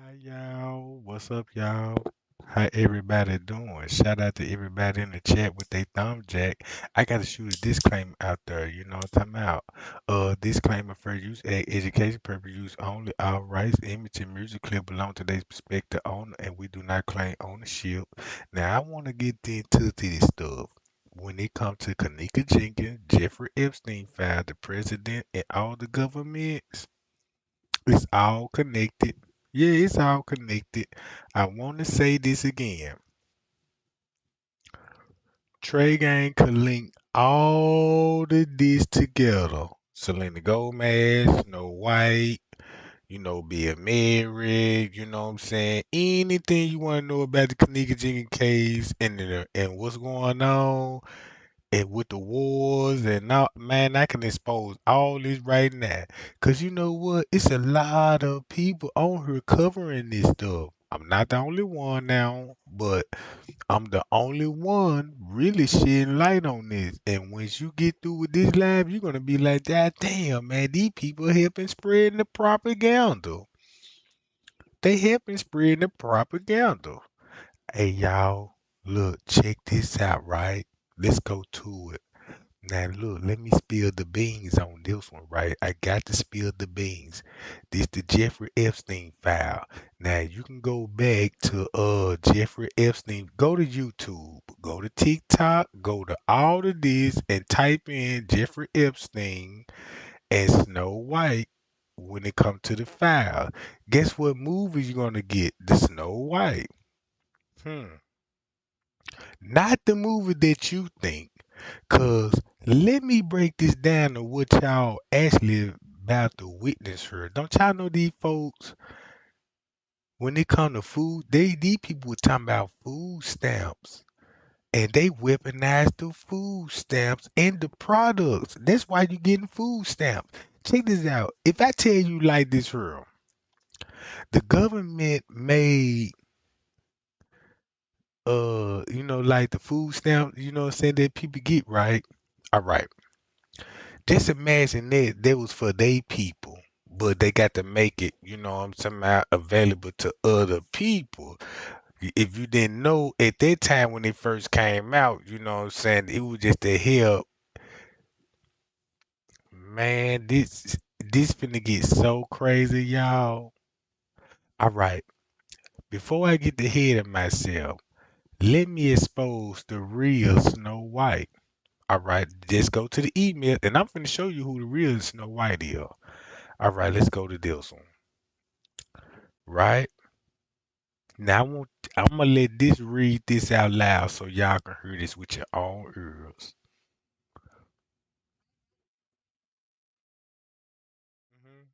Hi y'all, what's up y'all? How everybody doing? Shout out to everybody in the chat with their thumb jack. I gotta shoot a disclaimer out there, you know what I'm talking about. Disclaimer for use education purpose use only. All rights, image and music clip belong to their perspective owner and we do not claim ownership. Now I wanna get into this stuff. When it comes to Kanika Jenkins, Jeffrey Epstein file, the president and all the governments. It's all connected. Yeah, it's all connected. I want to say this again. Trey Gang could link all of this together. Selena Gomez, Snow White, being married, you know what I'm saying? Anything you want to know about the Kanika Jenkins case and what's going on and with the wars and all, man, I can expose all this right now. Cause you know what? It's a lot of people on here covering this stuff. I'm not the only one now, but I'm the only one really shedding light on this. And once you get through with this live, you're gonna be like, God damn, man, these people helping spreading the propaganda. They helping spreading the propaganda. Hey y'all, look, check this out, right? Let's go to it. Now look, let me spill the beans on this one, right? I got to spill the beans. This the Jeffrey Epstein file. Now you can go back to Jeffrey Epstein. Go to YouTube, go to TikTok, go to all of this and type in Jeffrey Epstein and Snow White when it comes to the file. Guess what movie you're gonna get? The Snow White. Hmm. Not the movie that you think. Cause let me break this down to what y'all actually about to witness here. Don't y'all know these folks, when it come to food, these people were talking about food stamps. And they weaponize the food stamps and the products. That's why you getting food stamps. Check this out. If I tell you like this here, the government made like the food stamp, what I'm saying, that people get, right? All right. Just imagine that was for they people, but they got to make it, somehow available to other people. If you didn't know at that time when it first came out, you know what I'm saying, it was just to help. Man, this finna get so crazy, y'all. All right, before I get ahead of myself, let me expose the real Snow White. All right, just go to the email, and I'm finna show you who the real Snow White is. All right, let's go to this one. Right now, I'm gonna let this read this out loud so y'all can hear this with your own ears. Mhm.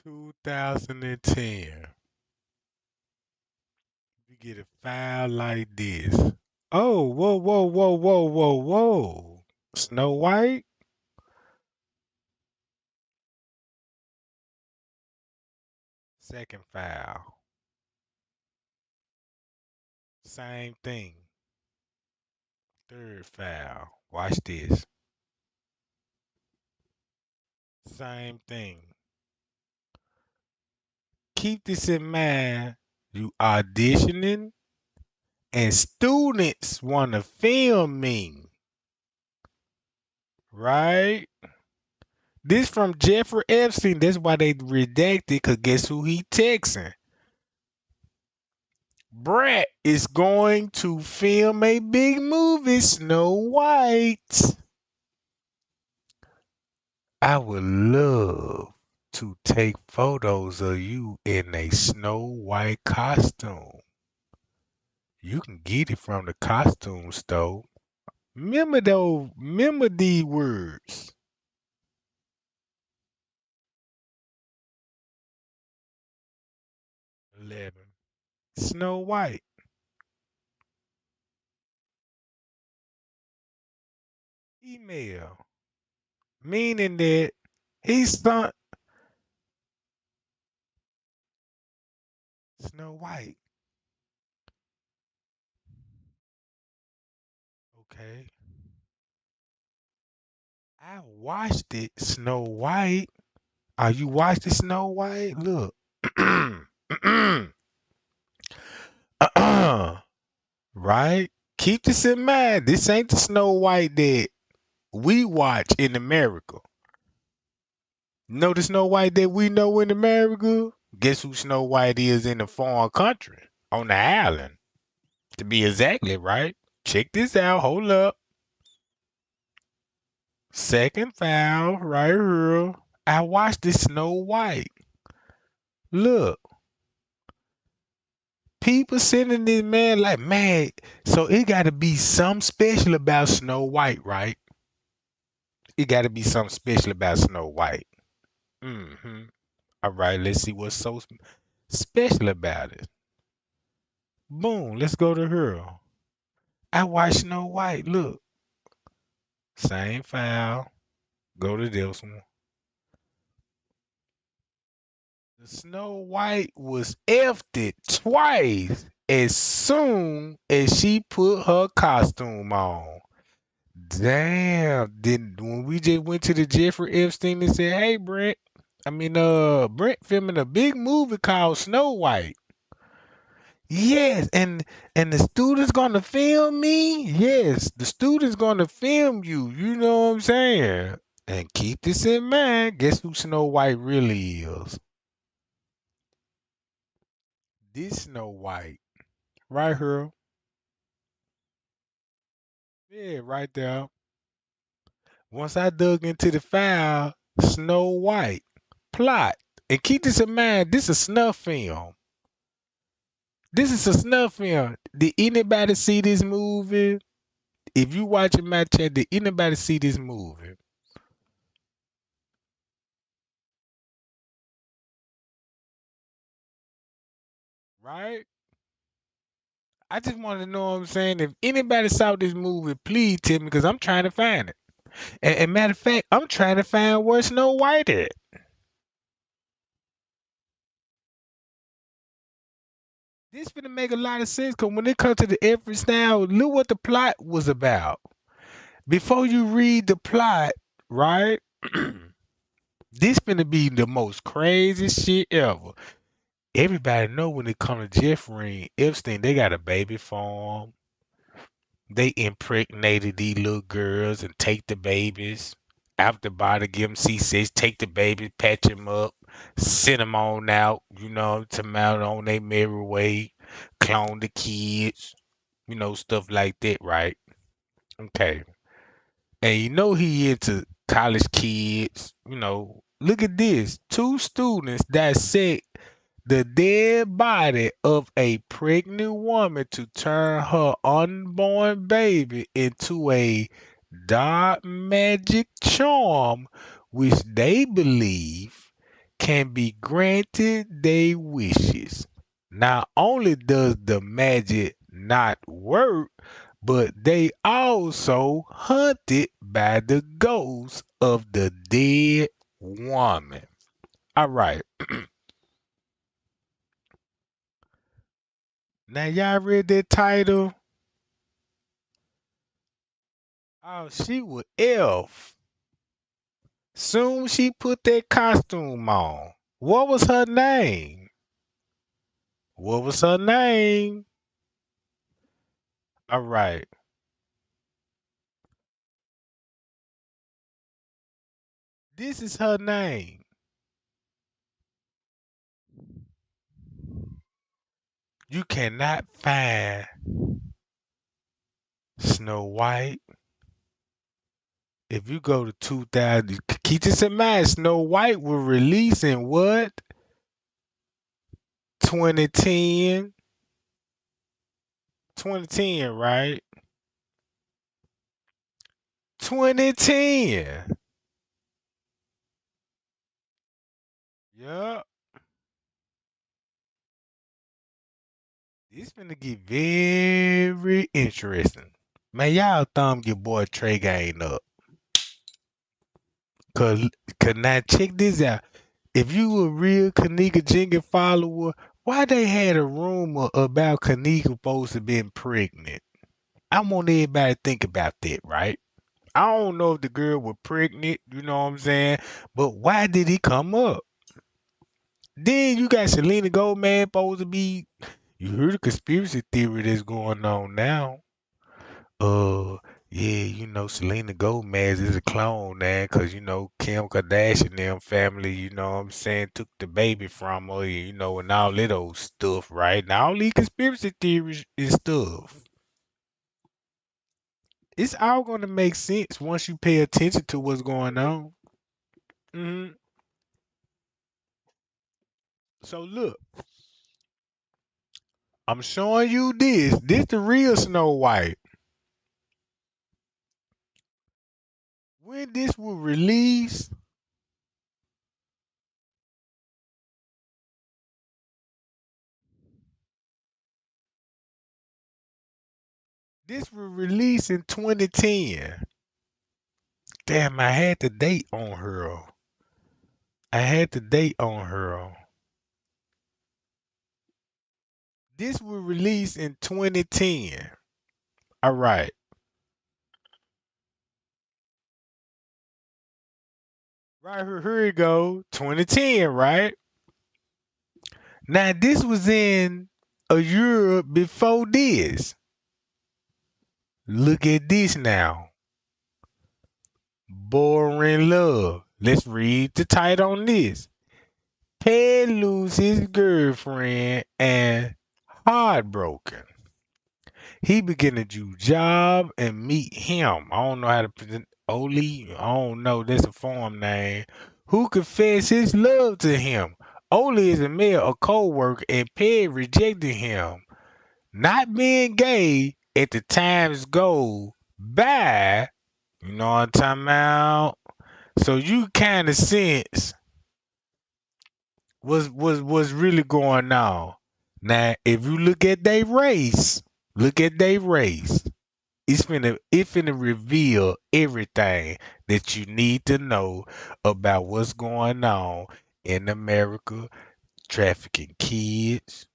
2010. You get a file like this. Oh, whoa, whoa, whoa, whoa, whoa, whoa. Snow White, second file. Same thing. Third file. Watch this. Same thing. Keep this in mind. You auditioning and students want to film me, right? This from Jeffrey Epstein. That's why they redacted, because guess who he texting? Brett is going to film a big movie, Snow White. I would love to take photos of you in a Snow White costume. You can get it from the costume store. Remember those, remember these words. 11. Snow White. Email. Meaning that he's son Snow White. Okay. I watched it, Snow White. Are you watching Snow White? Look. Right? Keep this in mind. This ain't the Snow White that we watch in America. Know the Snow White that we know in America? Guess who Snow White is in a foreign country? On the island. To be exactly right. Check this out. Hold up. Second file right here. I watched this Snow White. Look, people sending this man like, man, so it got to be something special about Snow White, right? It got to be something special about Snow White. Mm-hmm. All right, let's see what's so special about it. Boom, let's go to her. I watched Snow White. Look, same file. Go to this one. The Snow White was effed it twice as soon as she put her costume on. Damn. Then when we just went to the Jeffrey Epstein and said, hey Brent filming a big movie called Snow White. Yes, and the student's gonna film me? Yes, the student's gonna film you. You know what I'm saying? And keep this in mind. Guess who Snow White really is? This Snow White. Right here. Yeah, right there. Once I dug into the file, Snow White. Plot. And keep this in mind, this is a snuff film. This is a snuff film. Did anybody see this movie? If you watching my chat, did anybody see this movie? Right? I just want to know what I'm saying. If anybody saw this movie, please tell me because I'm trying to find it. And matter of fact, I'm trying to find where Snow White at. This gonna make a lot of sense because when it comes to the Everest now, look what the plot was about. Before you read the plot, right? This gonna be the most crazy shit ever. Everybody know when it comes to Jeffrey Epstein, they got a baby farm. They impregnated these little girls and take the babies. After body give them C6, take the babies, patch them up, send them on out, to mount on their merry way, clone the kids, stuff like that, right? Okay. And he into college kids, Look at this. Two students dissect the dead body of a pregnant woman to turn her unborn baby into a dark magic charm, which they believe can be granted their wishes. Not only does the magic not work, but they also hunted by the ghost of the dead woman. All right. Now y'all read that title. Oh, she was F. Soon she put that costume on. What was her name? What was her name? All right. This is her name. You cannot find Snow White. If you go to 2000, keep this in mind, Snow White was released in what? 2010. 2010, right? 2010. Yup. This finna get very interesting. Man, y'all thumb your boy Trey Gang up. Cause, cause now check this out. If you a real Kanika Jenkins follower, why they had a rumor about Kanika supposed to been pregnant? I want everybody to think about that, right? I don't know if the girl was pregnant, you know what I'm saying? But why did he come up? Then you got Selena Gomez supposed to be. You heard the conspiracy theory that's going on now. Uh, yeah, Selena Gomez is a clone now, cause Kim Kardashian them family, what I'm saying, took the baby from her, and all that old stuff, right? Now all these conspiracy theories and stuff. It's all gonna make sense once you pay attention to what's going on. hmm So look, I'm showing you this. This the real Snow White. When this was released, this was released in 2010. Damn, I had the date on her. I had the date on her. This was released in 2010. All right. Right here you go. 2010, right? Now this was in a year before this. Look at this now. Boring love. Let's read the title on this. Ted loses his girlfriend and heartbroken. He began a new job and meet him. I don't know how to present Oli. I don't know. That's a form name. Who confessed his love to him? Oli is a male, a co-worker, and Peg rejected him. Not being gay at the times go by. You know what I'm talking about? So you kind of sense what's really going on. Now, if you look at their race. It finna reveal everything that you need to know about what's going on in America, trafficking kids.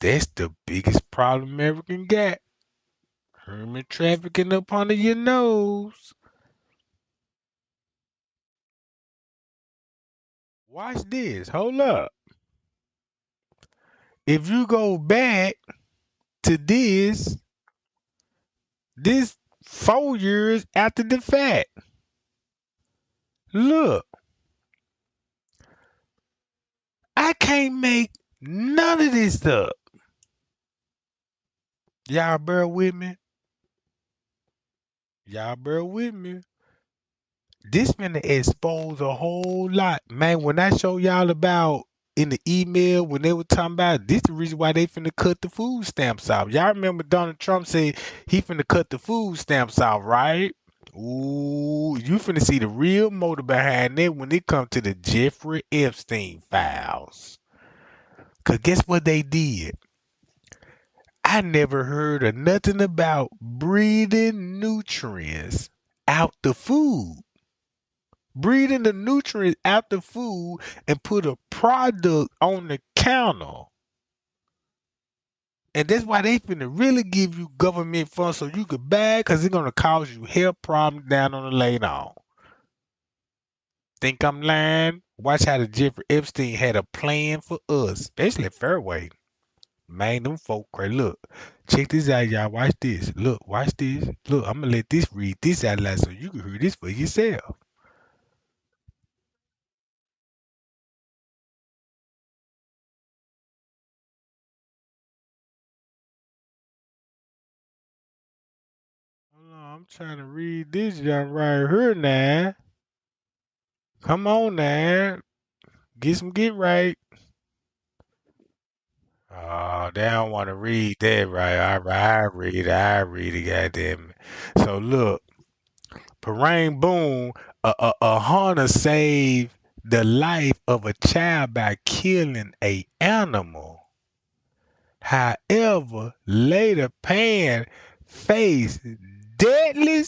That's the biggest problem American got. Human trafficking up under your nose. Watch this. Hold up. If you go back to this 4 years after the fact. Look, I can't make none of this up. Y'all bear with me. Y'all bear with me. This finna expose a whole lot. Man, when I show y'all about in the email when they were talking about this the reason why they finna cut the food stamps off. Y'all remember Donald Trump said he finna cut the food stamps off, right? Ooh, you finna see the real motive behind it when it comes to the Jeffrey Epstein files. Cause guess what they did? I never heard of nothing about breathing nutrients out the food. Breathing the nutrients out the food and put a product on the counter. And that's why they finna really give you government funds so you could buy because it's gonna cause you health problems down on the later on. Think I'm lying? Watch how the Jeffrey Epstein had a plan for us, especially Fairway. Man, them folk crazy. Look, check this out, y'all. Watch this. Look, watch this. Look, I'm gonna let this read this out loud so you can hear this for yourself. Hold on, I'm trying to read this y'all right here now. Come on now. Get right. Oh, they don't want to read that right. All right, I read it, goddamn it. So look, Parain Boone, a hunter saved the life of a child by killing a animal. However, later Pan faced deadly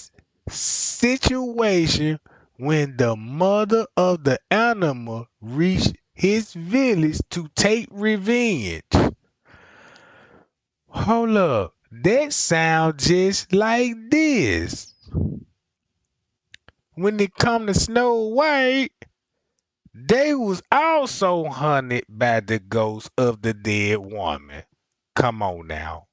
situation when the mother of the animal reached his village to take revenge. Hold up, that sounds just like this. When it come to Snow White, they was also hunted by the ghost of the dead woman. Come on now.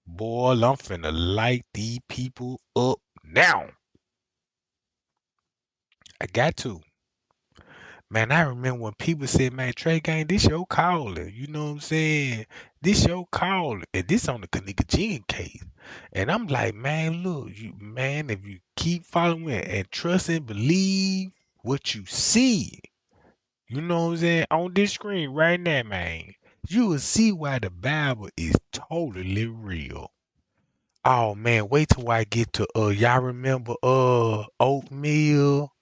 Boy, I'm finna light these people up now. I got to. Man, I remember when people said, man, Trey Gang, this your calling. You know what I'm saying? This your calling. And this on the Kanika Jean case. And I'm like, man, look, you man, if you keep following and trust and believe what you see, you know what I'm saying, on this screen right now, man, you will see why the Bible is totally real. Oh man, wait till I get to y'all remember oatmeal?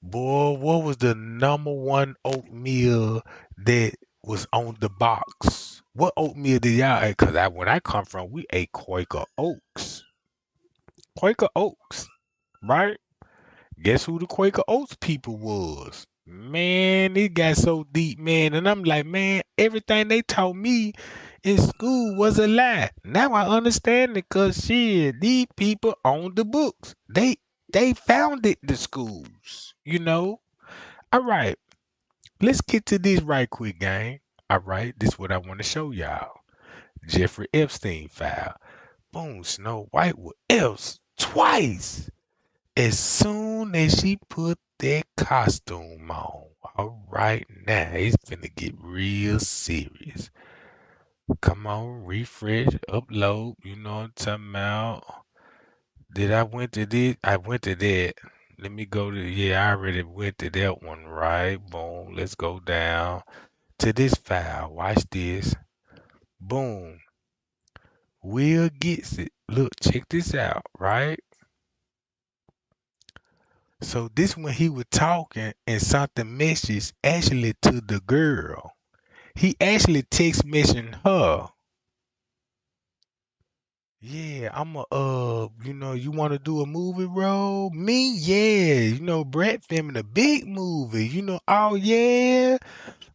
Boy, what was the number one oatmeal that was on the box? What oatmeal did y'all eat? Cause when I come from, we ate Quaker Oats. Quaker Oats, right? Guess who the Quaker Oats people was? Man, it got so deep, man. And I'm like, man, everything they taught me in school was a lie. Now I understand it because shit, these people own the books. They founded the schools, you know? All right, let's get to this right quick, gang. All right, this is what I want to show y'all. Jeffrey Epstein file. Boom, Snow White was else twice. As soon as she put that costume on, all right, now it's finna get real serious. Come on, refresh, upload. You know what I'm talking about? Did I went to this? I went to that. Let me go to, yeah, I already went to that one, right? Boom, let's go down to this file. Watch this. Boom. Will gets it. Look, check this out, right? So this when he was talking and sent the message actually to the girl. He actually text messaging her. Yeah, I'm a you wanna do a movie role? Me, yeah. Brett filming a big movie. Oh yeah.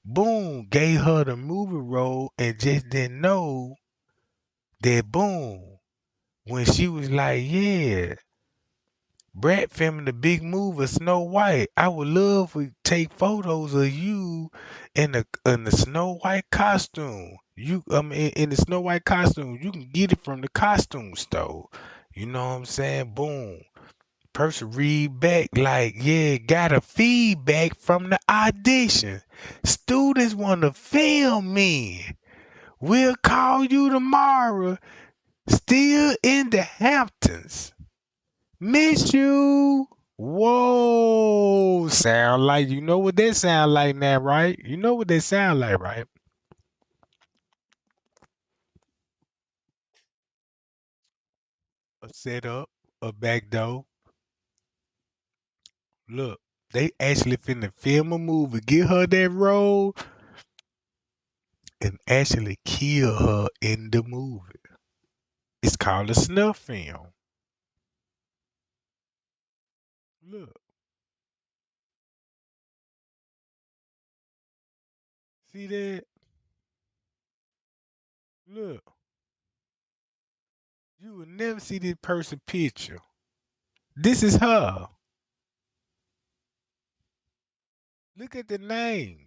Boom, gave her the movie role and just didn't know that boom. When she was like, yeah. Brad filming the big movie of Snow White. I would love to take photos of you in the Snow White costume. In the Snow White costume. You can get it from the costume store. You know what I'm saying? Boom. Person read back like, yeah, got a feedback from the audition. Students want to film me. We'll call you tomorrow. Still in the Hamptons. Miss you. Whoa. Sound like you know what that sound like now, right? You know what that sound like, right? A setup, a back door. Look, they actually finna film a movie, get her that role, and actually kill her in the movie. It's called a snuff film. Look, see that? Look, you will never see this person picture. This is her. Look at the name.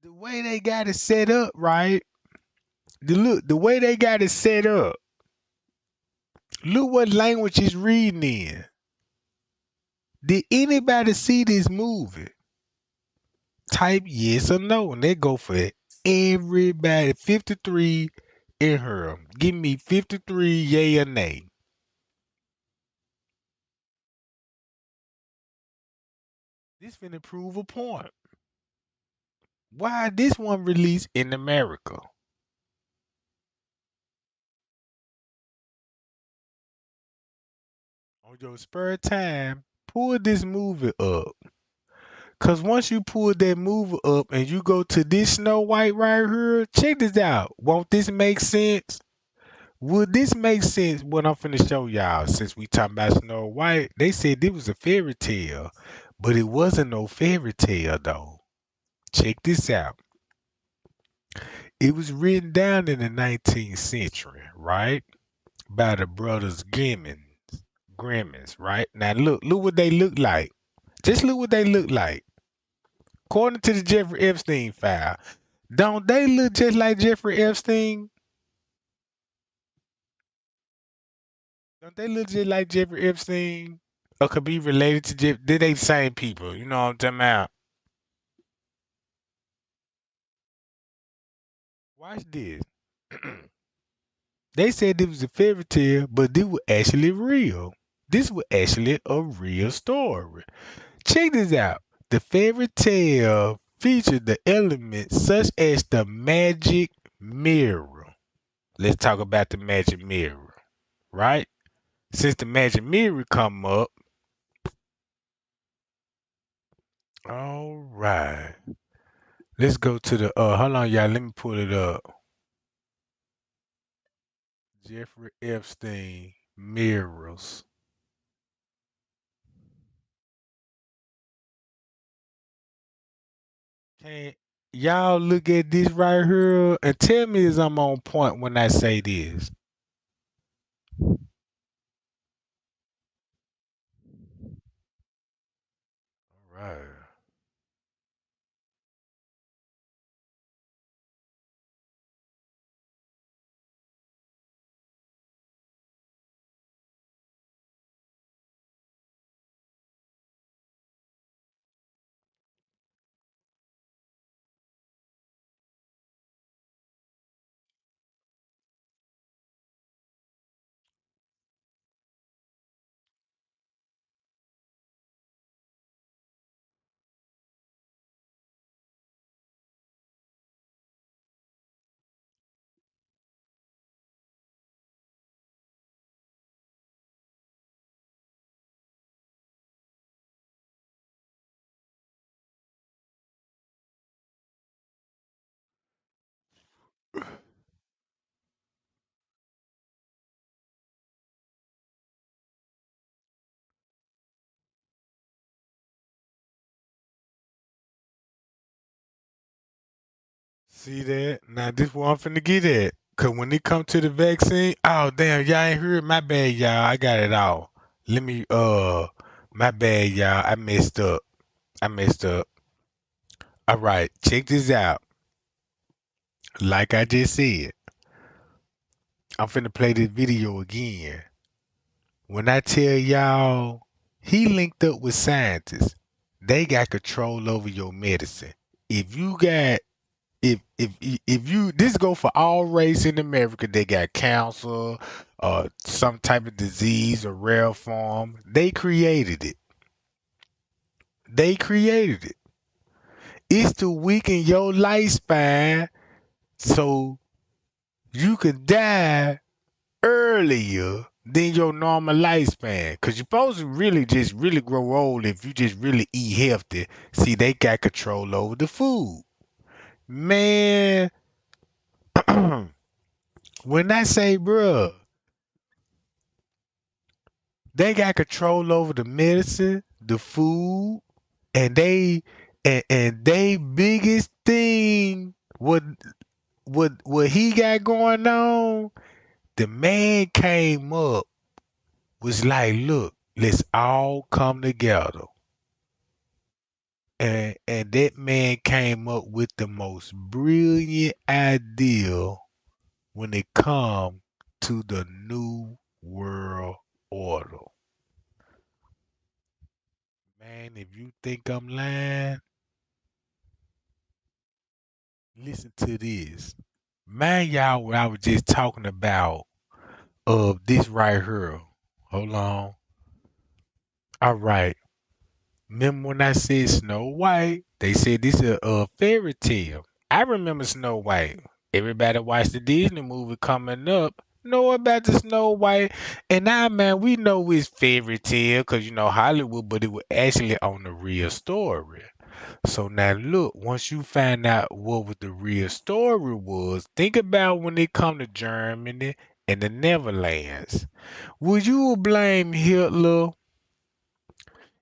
The way they got it set up, right? The way they got it set up. Look what language he's reading in. Did anybody see this movie? Type yes or no, and they go for it. Everybody, 53 in her. Give me 53, yay or nay. This finna prove a point. Why this one released in America? On your spare time, pull this movie up. Cause once you pull that movie up and you go to this Snow White right here, check this out. Won't this make sense? Would this make sense what I'm finna show y'all since we talking about Snow White? They said this was a fairy tale, but it wasn't no fairy tale though. Check this out. It was written down in the 19th century, right? By the brothers Grimmins, right? Now look what they look like. Just look what they look like. According to the Jeffrey Epstein file, don't they look just like Jeffrey Epstein? Don't they look just like Jeffrey Epstein? Or could be related to Jeff? They the same people. You know what I'm talking about? Watch this. They said it was a fairy tale, but this was actually real. This was actually a real story. Check this out. The fairy tale featured the elements such as the magic mirror. Let's talk about the magic mirror, right? Since the magic mirror come up, all right. Let's go to the hold on, y'all. Let me pull it up. Jeffrey Epstein mirrors. Can y'all look at this right here and tell me if I'm on point when I say this? All right. See that? Now this what I'm finna get at. Cause when it come to the vaccine, oh damn, y'all ain't heard my bad, y'all. I got it all. Let me my bad, y'all. I messed up. I messed up. All right, check this out. Like I just said, I'm finna play this video again. When I tell y'all he linked up with scientists, they got control over your medicine. If you got if you this go for all race in America, they got cancer, some type of disease or rare form. They created it. They created it. It's to weaken your lifespan so you could die earlier than your normal lifespan. Cause you're supposed to really just really grow old if you just really eat healthy. See, they got control over the food. Man, when I say bruh, they got control over the medicine, the food, and they biggest thing what he got going on, the man came up was like, look, Let's all come together. And that man came up with the most brilliant idea when it come to the new world order. Man, if you think I'm lying, listen to this. Man, y'all, what I was just talking about of this right here. Hold on. All right. Remember when I said Snow White? They said this is a fairy tale. I remember Snow White. Everybody watched the Disney movie coming up. Know about the Snow White. And now, man, we know it's fairy tale because, Hollywood, but it was actually on the real story. So now look, once you find out what the real story was, think about when it come to Germany and the Netherlands. Would you blame Hitler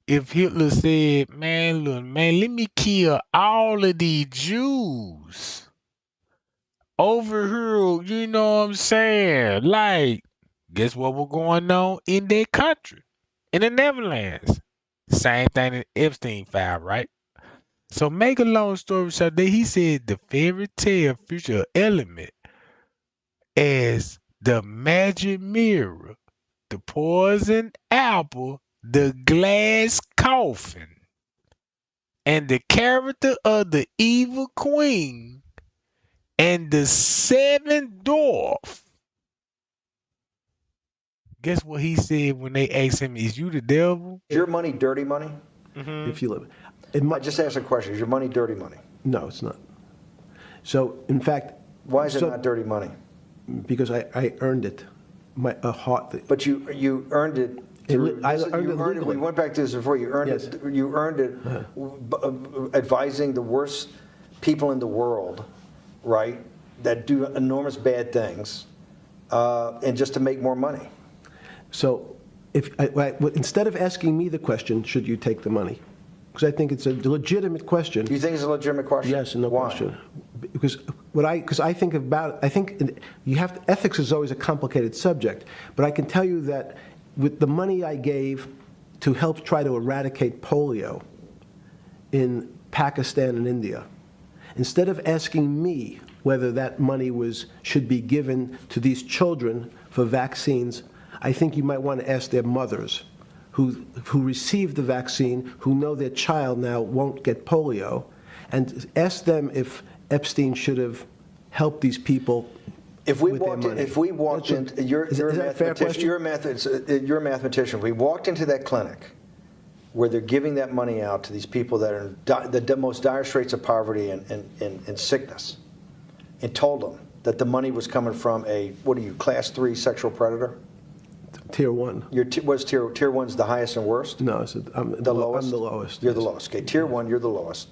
if Hitler said, man, look, man, let me kill all of these Jews over here, you know what I'm saying? Like, guess what was going on in their country, in the Netherlands? Same thing in Epstein file, right? So make a long story short, that he said the fairy tale future element as the magic mirror, the poison apple, the glass coffin, and the character of the evil queen and the seven dwarf. Guess what he said when they asked him, "Is you the devil?" Is your money dirty money? Mm-hmm. If you live, I just asked a question. Is your money dirty money? no, it's not. So, in fact, Why is it not dirty money? because I earned it, a heart. But you earned it. Through, I earned it we legally. went back to this before. You earned Yes. it. You earned it advising the worst people in the world, right? That do enormous bad things, and just to make more money. So, instead of asking me the question, should you take the money? Because I think it's a legitimate question. Do you think it's a legitimate question? Yes, no Why? question. Because I think about, ethics is always a complicated subject, but I can tell you that with the money I gave to help try to eradicate polio in Pakistan and India, instead of asking me whether that money should be given to these children for vaccines, I think you might want to ask their mothers who received the vaccine, who know their child now won't get polio, and ask them if Epstein should have helped these people. If we walked in, you're a mathematician. You're a mathematician. If we walked into that clinic where they're giving that money out to these people that are in the most dire straits of poverty and sickness, and told them that the money was coming from class 3 sexual predator? Tier 1. What's tier 1's the highest and worst? No, I'm the lowest. I'm the lowest. You're the lowest. Okay, tier 1, you're the lowest.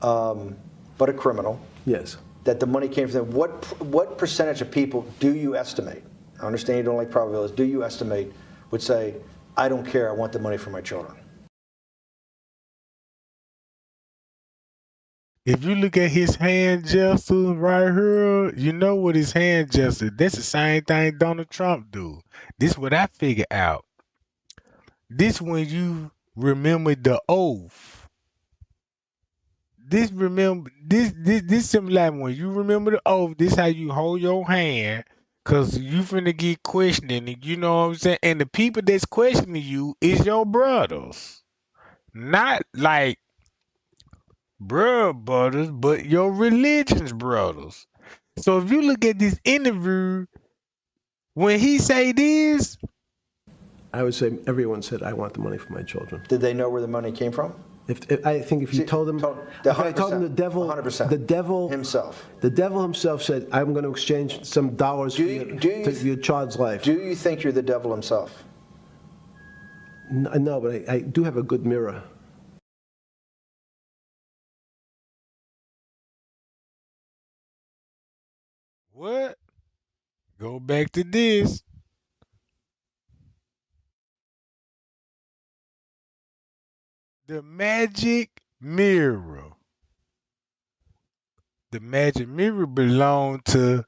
But a criminal. Yes. That the money came from them. What percentage of people do you estimate? I understand you don't like probabilities. Do you estimate would say, I don't care, I want the money for my children? If you look at his hand gesture right here, you know what his hand gesture. That's the same thing Donald Trump do. This what I figure out. This when you remember the oath. This similar like when you remember the oath. This how you hold your hand, cause you finna get questioning. You know what I'm saying? And the people that's questioning you is your brothers, not like brothers, but your religion's brothers. So if you look at this interview, when he say this, I would say everyone said, I want the money for my children. Did they know where the money came from? I think if you told them, if I told them the devil 100%. Himself. The devil himself said, I'm going to exchange some dollars for your child's life. Do you think you're the devil himself? No, but I do have a good mirror. what? Go back to this. The magic mirror. The magic mirror belonged to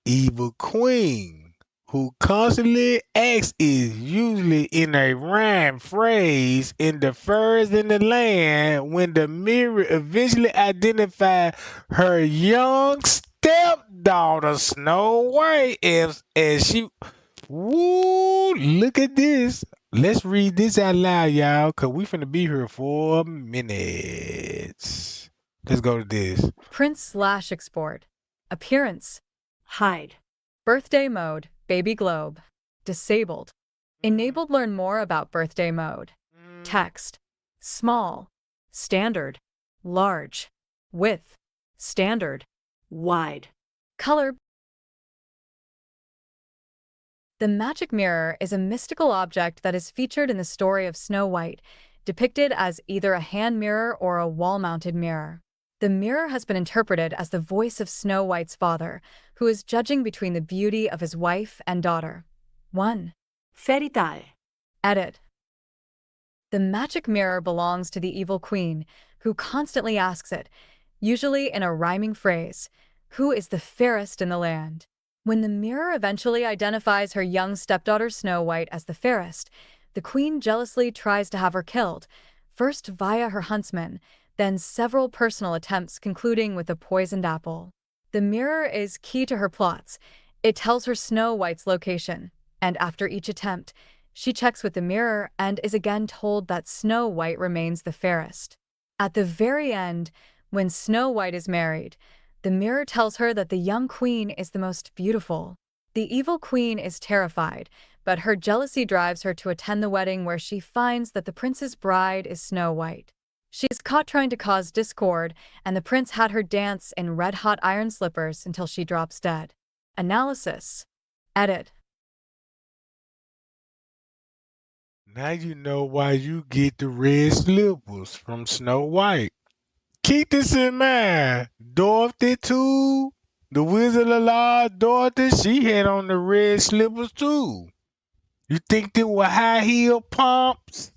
evil queen who constantly acts is usually in a rhyme phrase in the furs in the land when the mirror eventually identified her young stepdaughter Snow White as she. Woo! Look at this. Let's read this out loud, y'all, cause we finna be here for minutes. Let's go to this. Print/export. Appearance. Hide. Birthday mode. Baby globe. Disabled. Enabled. Learn more about birthday mode. Text. Small. Standard. Large. Width. Standard. Wide. Color. The magic mirror is a mystical object that is featured in the story of Snow White, depicted as either a hand mirror or a wall-mounted mirror. The mirror has been interpreted as the voice of Snow White's father, who is judging between the beauty of his wife and daughter. 1. Fairy tale. Edit. The magic mirror belongs to the evil queen, who constantly asks it, usually in a rhyming phrase, who is the fairest in the land? When the mirror eventually identifies her young stepdaughter Snow White as the fairest, the queen jealously tries to have her killed, first via her huntsman, then several personal attempts concluding with a poisoned apple. The mirror is key to her plots. It tells her Snow White's location, and after each attempt, she checks with the mirror and is again told that Snow White remains the fairest. At the very end, when Snow White is married, the mirror tells her that the young queen is the most beautiful. The evil queen is terrified, but her jealousy drives her to attend the wedding where she finds that the prince's bride is Snow White. She is caught trying to cause discord, and the prince had her dance in red-hot iron slippers until she drops dead. Analysis. Edit. Now you know why you get the red slippers from Snow White. Keep this in mind. Dorothy too. The Wizard of Oz, Dorothy, she had on the red slippers too. You think they were high heel pumps?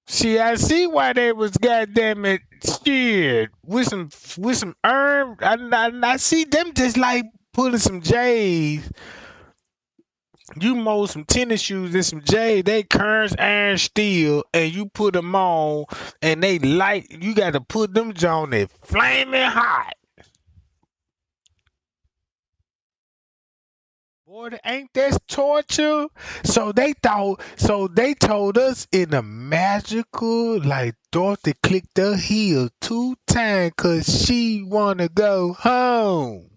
See, I see why they was goddamn it shit with some herb. I see them just like putting some J's. You mold some tennis shoes and some J, they currents iron steel, and you put them on, and they light. You got to put them on it flaming hot. Boy, ain't that torture? So they told us in a magical, like Dorothy clicked her heel 2 times cause she wanna go home.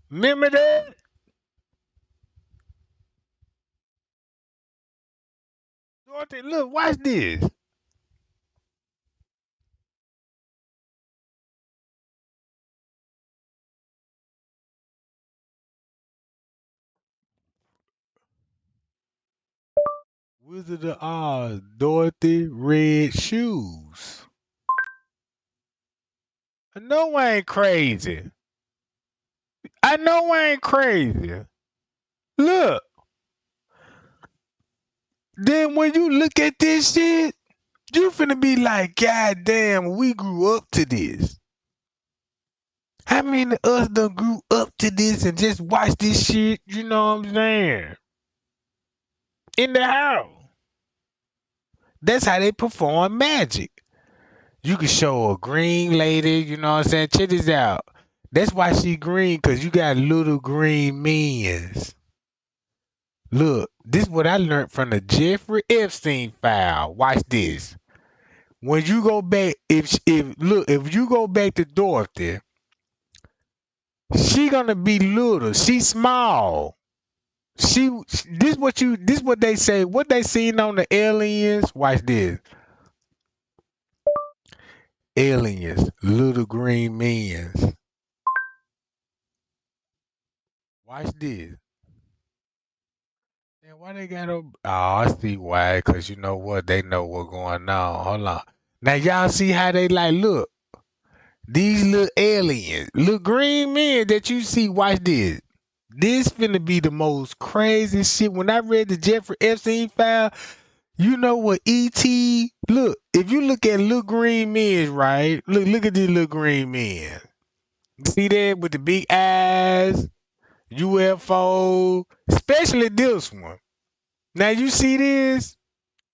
Remember that? Dorothy, look, watch this. Wizard of Oz, Dorothy, red shoes. I know I ain't crazy. I know I ain't crazy. Look, then when you look at this shit, you finna be like, God damn, we grew up to this. How many of us done grew up to this and just watch this shit, you know what I'm saying? In the house. That's how they perform magic. You can show a green lady, you know what I'm saying? Check this out. That's why she green, cause you got little green minions. Look, this is what I learned from the Jeffrey Epstein file. Watch this. When you go back, if you go back to Dorothy, she gonna be little. She small. This what they say. What they seen on the aliens? Watch this. Aliens, little green men. Watch this. Man, why they got a? Oh, I see why. Cause you know what? They know what's going on. Hold on. Now y'all see how they like look. These little aliens, little green men that you see. Watch this. This finna be the most crazy shit. When I read the Jeffrey Epstein file, you know what E.T. Look, if you look at little green men, right? Look at these little green men. See that with the big eyes? UFO, especially this one. Now you see this?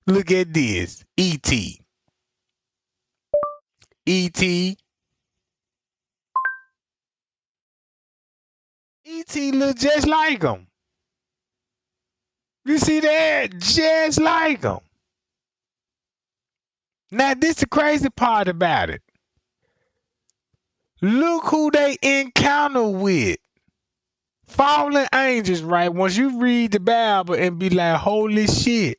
Look at this. ET. ET. ET look just like him. You see that? Just like him. Now this the crazy part about it. Look who they encounter with. Fallen angels, right? Once you read the Bible and be like, holy shit,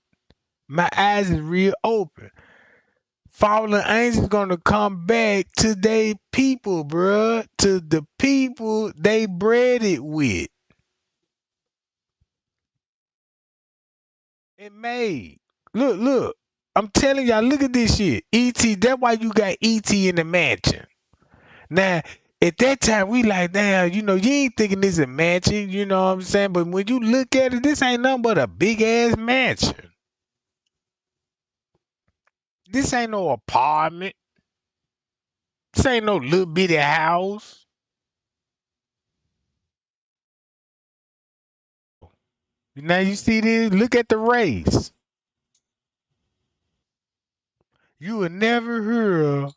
my eyes is real open. Fallen angels gonna come back to they people, bruh. To the people they bred it with. It made. Look, look. I'm telling y'all, look at this shit. E.T. That's why you got E.T. in the mansion. Now, at that time, we like, damn, you ain't thinking this a mansion, you know what I'm saying? But when you look at it, this ain't nothing but a big ass mansion. This ain't no apartment. This ain't no little bitty house. Now you see this? Look at the race. You would never hear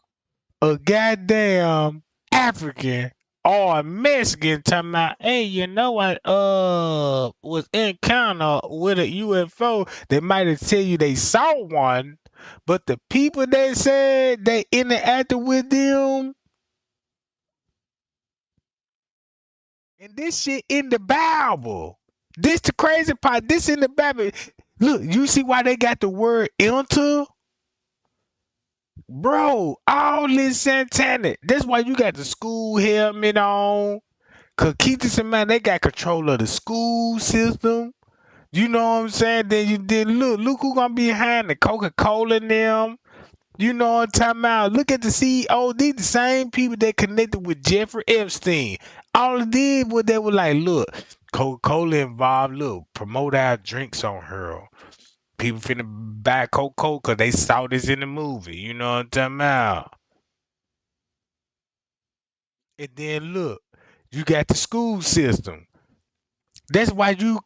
a goddamn African or a Mexican talking about, hey, I was encounter with a UFO. They might have tell you they saw one, but the people that said they interacted with them, and this shit in the Bible. This the crazy part. This in the Bible. Look, you see why they got the word enter? Bro, all this satanic. That's why you got the school helmet on. Cause keep this in mind, they got control of the school system. You know what I'm saying? Then you did look who gonna be behind the Coca-Cola and them. You know what I'm talking about? Look at the CEO. These the same people that connected with Jeffrey Epstein. All they did was they were like, look, Coca-Cola involved, look, promote our drinks on her. People finna buy Coca-Cola because they saw this in the movie. You know what I'm talking about? And then look, you got the school system. That's why you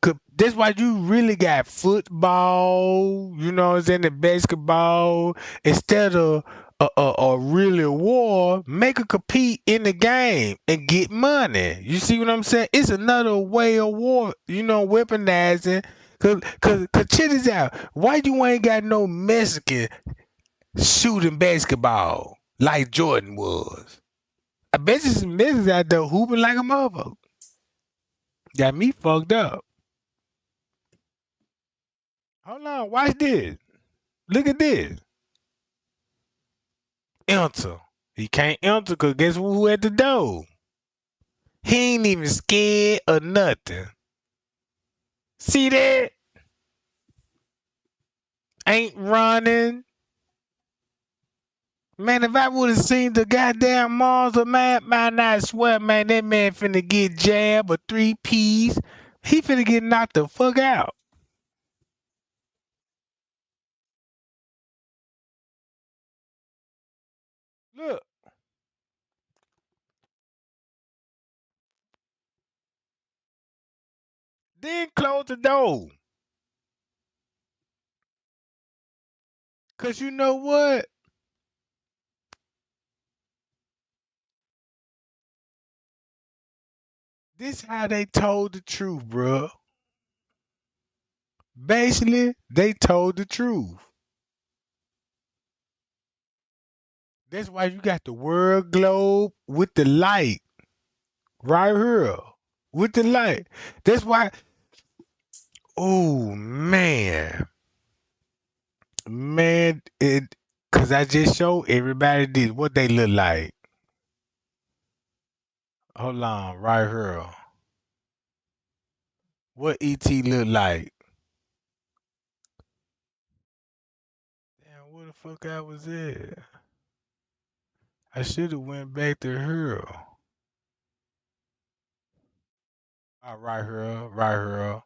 really got football, you know what I'm saying, the basketball, instead of a really war, make a compete in the game and get money. You see what I'm saying? It's another way of war, weaponizing. Cause check this out. Why you ain't got no Mexican shooting basketball like Jordan was? I bet you some Mexicans out there hooping like a motherfucker. Got me fucked up. Hold on, watch this. Look at this. Enter. He can't enter because guess who at the door? He ain't even scared or nothing. See that? Ain't running. Man, if I would have seen the goddamn Marshall, man, I swear, man, that man finna get jabbed or 3 piece. He finna get knocked the fuck out. Look, then close the door. Cause you know what? This how they told the truth, bruh. Basically, they told the truth. That's why you got the world globe with the light right here. With the light. That's why, oh man. Man, cause I just showed everybody this what they look like. Hold on, right here. What ET look like? Damn, where the fuck I was at? I should have went back to her. Right here, right here.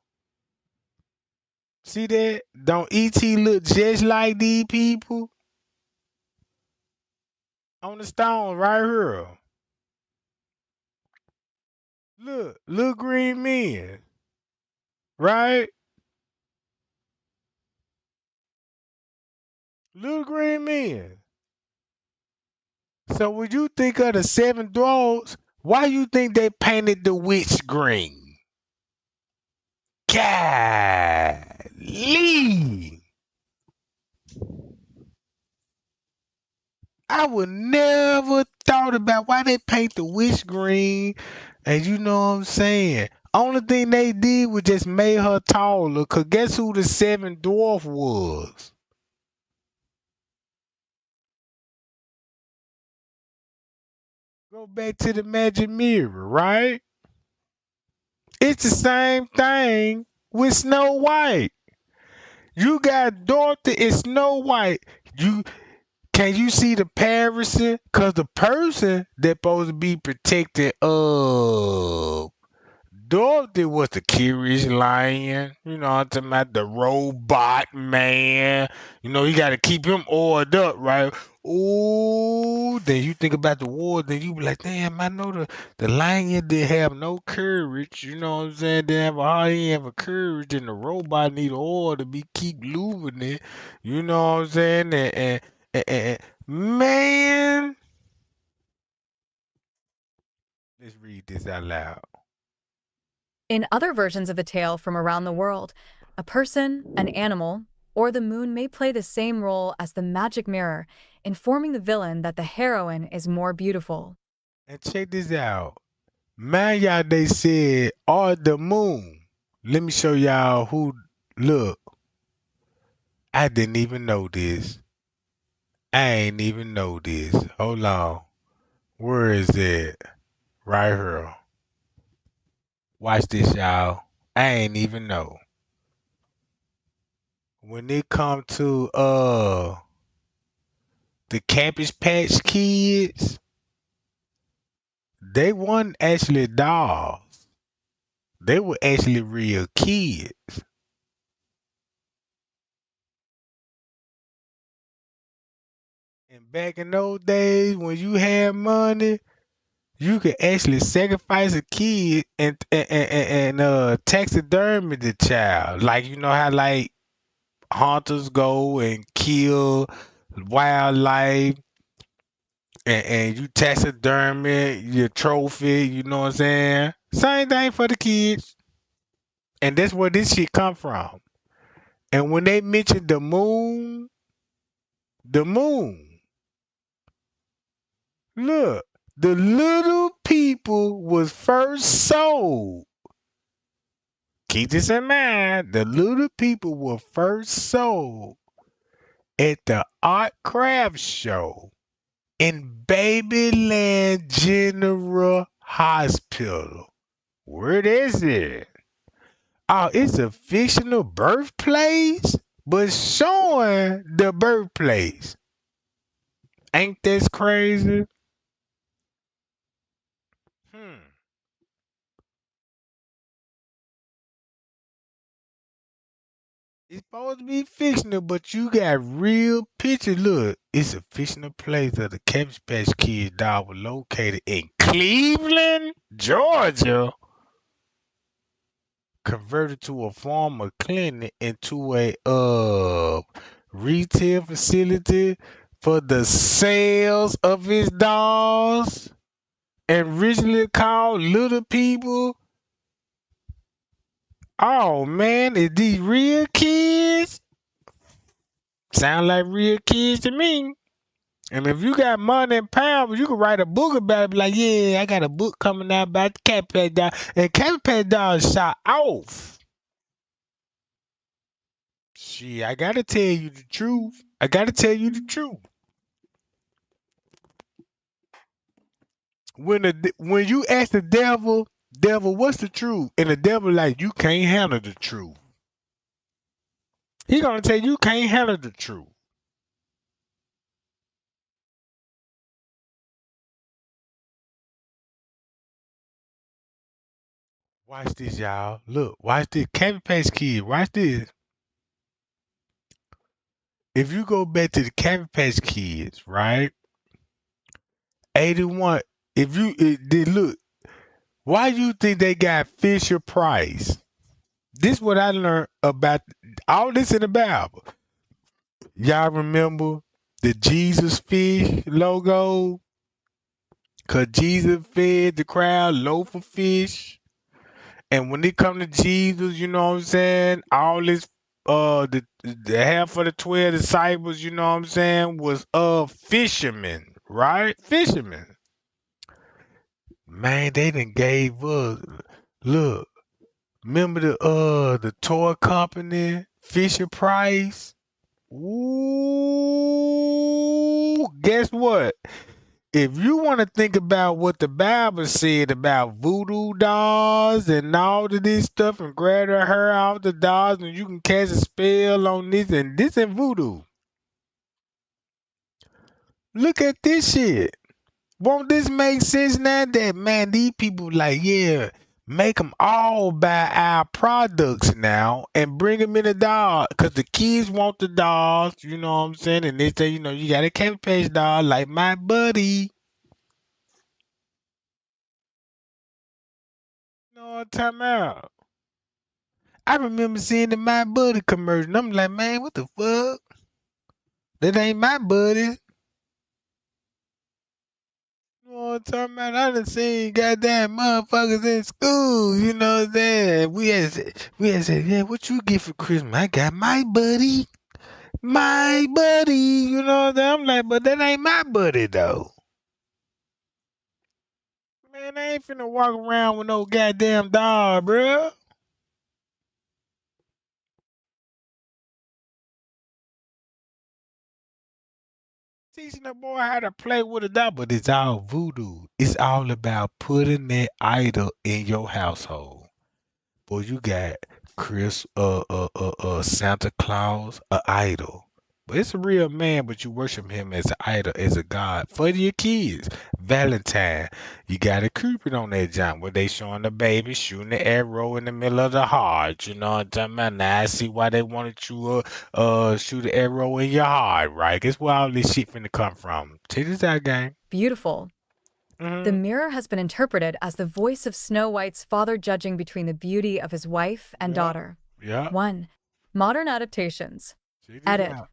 See that? Don't ET look just like these people on the stone right here? Look, little green men, right? Little green men. So when you think of the seven dwarfs, why you think they painted the witch green? Golly. I would never thought about why they paint the witch green, and you know what I'm saying. Only thing they did was just made her taller. Cause guess who the seventh dwarf was? Go back to the magic mirror, right? It's the same thing with Snow White. You got Dorothy and Snow White. You can you see the comparison? Cause the person that supposed to be protected Dorothy was the curious lion. You know, I'm talking about the robot man. You know, you got to keep him oiled up, right? Oh, then you think about the war, then you be like, damn, I know the lion didn't have no courage. You know what I'm saying? Didn't have he didn't have a courage, and the robot need oil to be keep moving it. You know what I'm saying? And man, let's read this out loud. In other versions of the tale from around the world, a person, an animal, or the moon may play the same role as the magic mirror, informing the villain that the heroine is more beautiful. And check this out. Man, y'all, they said, or the moon. Let me show y'all who. Look, I didn't even know this. I ain't even know this. Hold on. Where is it? Right here. Watch this, y'all. I ain't even know. When it come to the Cabbage Patch Kids, they weren't actually dolls. They were actually real kids. And back in those days, when you had money, you could actually sacrifice a kid and taxidermy the child. Like you know how like hunters go and kill wildlife and you taxidermy your trophy, you know what I'm saying? Same thing for the kids. And that's where this shit come from. And when they mentioned the moon, look, the little people was first sold. Keep this in mind. The little people were first sold at the Art Craft Show in Babyland General Hospital. Where is it? Oh, it's a fictional birthplace, but showing the birthplace. Ain't this crazy? Hmm. It's supposed to be fictional, but you got real pictures. Look, it's a fictional place of the Cabbage Patch Kids doll was located in Cleveland, Georgia, converted to a former clinic into a retail facility for the sales of his dolls, and originally called Little People. Oh man, is these real kids? Sound like real kids to me. And if you got money and power, you can write a book about it. Be like, yeah, I got a book coming out about the Cat Pet Dog. And Cat Pet Dog shot off. Shit, I gotta tell you the truth. I gotta tell you the truth. When you ask the devil, what's the truth? And the devil like, you can't handle the truth. He gonna tell you can't handle the truth. Watch this, y'all. Look, watch this. Cabbage Patch Kid, watch this. If you go back to the Cabbage Patch Kids, right? 81. If you did look, Why you think they got Fisher Price? This what I learned about all this in the Bible. Y'all remember the Jesus fish logo? Cause Jesus fed the crowd loaf of fish. And when it come to Jesus, you know what I'm saying? All this the half of the 12 disciples, you know what I'm saying, was fishermen, right? Fishermen. Man, they done gave us look, remember the toy company, Fisher Price? Ooh, guess what? If you want to think about what the Bible said about voodoo dolls and all of this stuff and grab the hair off the dolls and you can cast a spell on this and this and voodoo. Look at this shit. Won't this make sense now that, man, these people like, yeah, make them all buy our products now and bring them in the doll because the kids want the dolls, you know what I'm saying? And they say, you know, you got a Cabbage Patch doll like my buddy. You know what I'm talking about? I remember seeing the My Buddy commercial. And I'm like, man, what the fuck? That ain't my buddy. You know what I'm talking about? I done seen goddamn motherfuckers in school. You know what I'm saying? We had said, yeah, what you get for Christmas? I got my buddy. My buddy. You know what I'm saying? I'm like, but that ain't my buddy though. Man, I ain't finna walk around with no goddamn dog, bruh. Teaching the boy how to play with a dog, but it's all voodoo. It's all about putting that idol in your household. Boy, you got Santa Claus, a idol. But it's a real man, but you worship him as an idol, as a god. For your kids, Valentine, you got a Cupid on that jump where they showing the baby shooting the arrow in the middle of the heart. You know what I'm talking about? Now I see why they wanted you shoot the arrow in your heart, right? That's where all this shit finna come from. Check this out, gang. Beautiful. The Mm-hmm. mirror has been interpreted as the voice of Snow White's father judging between the beauty of his wife and Yeah, daughter. yeah. 1. Modern adaptations. Check this Edit. out.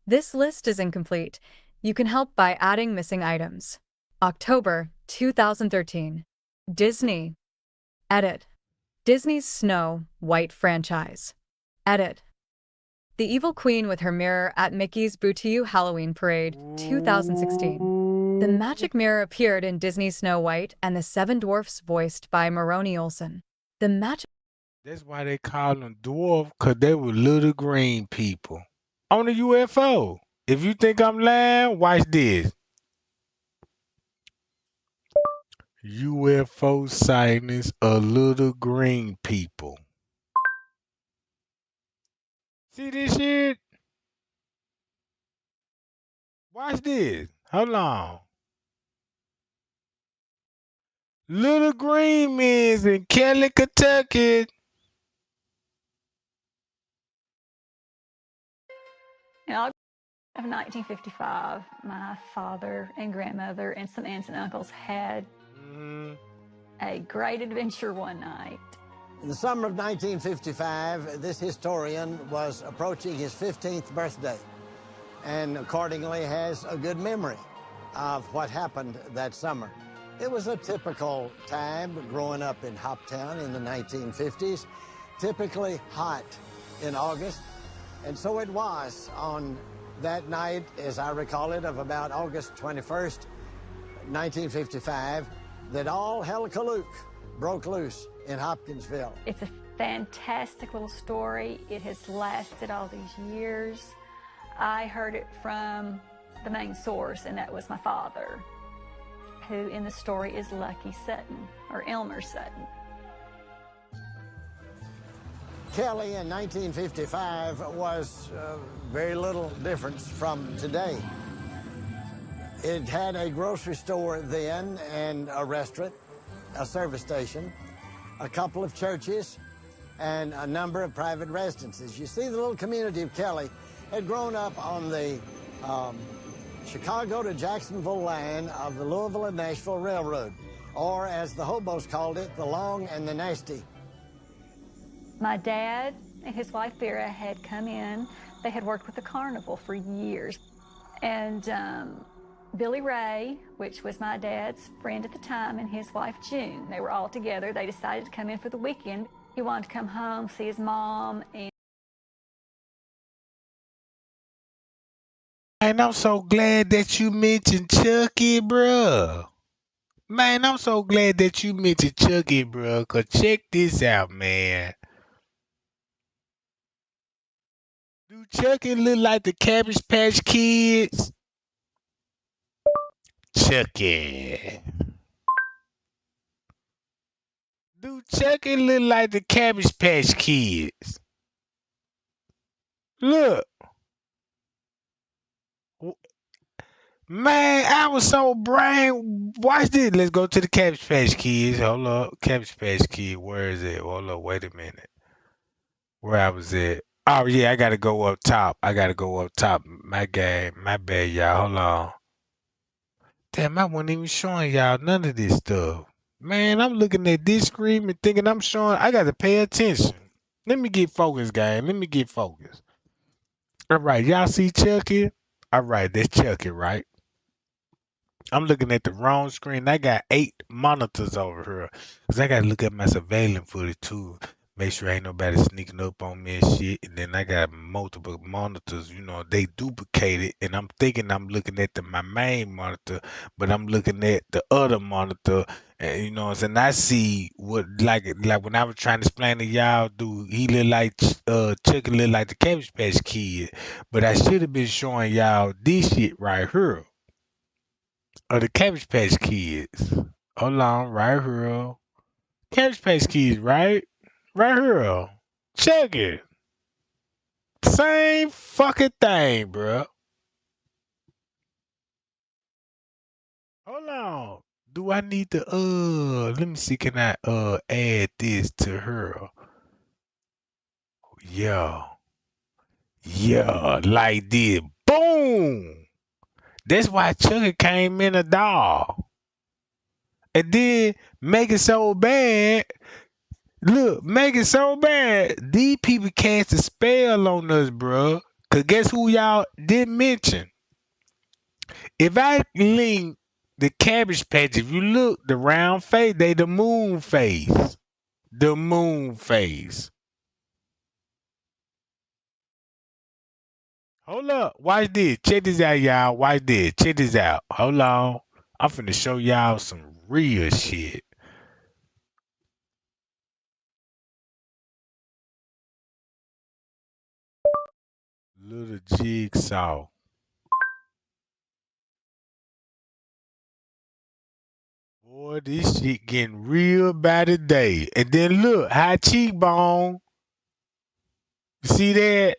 This list is incomplete. You can help by adding missing items. October 2013. Disney. Edit. Disney's Snow White franchise. Edit. The Evil Queen with her mirror at Mickey's Boo-to-You Halloween Parade, 2016. The magic mirror appeared in Disney's Snow White and the Seven Dwarfs voiced by Maroni Olson. The magic... That's why they call them dwarf, cause they were little green people on the UFO. If you think I'm lying, watch this. UFO sightings of little green people. See this shit? Watch this. Hold on. Little green men's in Kelly, Kentucky. In August of 1955, my father and grandmother and some aunts and uncles had a great adventure one night. In the summer of 1955, this historian was approaching his 15th birthday and accordingly has a good memory of what happened that summer. It was a typical time growing up in Hoptown in the 1950s, typically hot in August. And so it was on that night, as I recall it, of about August 21st, 1955, that all hell-kaluk broke loose in Hopkinsville. It's a fantastic little story. It has lasted all these years. I heard it from the main source, and that was my father, who in the story is Lucky Sutton, or Elmer Sutton. Kelly in 1955 was very little difference from today. It had a grocery store then and a restaurant, a service station, a couple of churches, and a number of private residences. You see, the little community of Kelly had grown up on the Chicago to Jacksonville line of the Louisville and Nashville Railroad. or as the hobos called it, the long and the nasty. My dad and his wife Vera had come in. They had worked with the carnival for years. And Billy Ray, which was my dad's friend at the time, and his wife June, they were all together. They decided to come in for the weekend. He wanted to come home, see his mom, And I'm so glad that you mentioned Chucky, bruh. Man, I'm so glad that you mentioned Chucky, bruh. Cause check this out, man. Do Chucky look like the Cabbage Patch Kids? Chucky. Do Chucky look like the Cabbage Patch Kids? Look. Man, I was so brain. Watch this. Let's go to the Cabbage Patch Kids. Hold up. Cabbage Patch Kid. Where is it? Hold up. Wait a minute. Where I was at? Oh, yeah. I got to go up top. I got to go up top. My guy. My bad, y'all. Hold on. Damn, I wasn't even showing y'all none of this stuff. Man, I'm looking at this screen and thinking I'm showing. I got to pay attention. Let me get focused, guys. Let me get focused. All right. Y'all see Chucky? All right. That's Chucky, right? I'm looking at the wrong screen. I got 8 monitors over here. Cause I gotta look at my surveillance footage too. Make sure ain't nobody sneaking up on me and shit. And then I got multiple monitors, they duplicated. And I'm thinking I'm looking at my main monitor, but I'm looking at the other monitor. And you know what I'm saying? I see what like when I was trying to explain to y'all, dude, he look like Chucky look like the Cabbage Patch Kid. But I should have been showing y'all this shit right here. Or the Cabbage Patch Kids. Hold on, right here. Cabbage Patch Kids, right? Right here. Check it. Same fucking thing, bro. Hold on. Do I need to let me see, can I add this to her? Yeah. Yeah, like this. Boom! That's why Chucky came in a doll. And then make it so bad. Look, make it so bad. These people cast a spell on us, bro. Cause guess who y'all didn't mention? If I link the Cabbage Patch, if you look, the round face, they the moon face. The moon face. Hold up. Watch this. Check this out, y'all. Watch this. Check this out. Hold on. I'm finna show y'all some real shit. Little jigsaw. Boy, this shit getting real by the day. And then look, high cheekbone. You see that?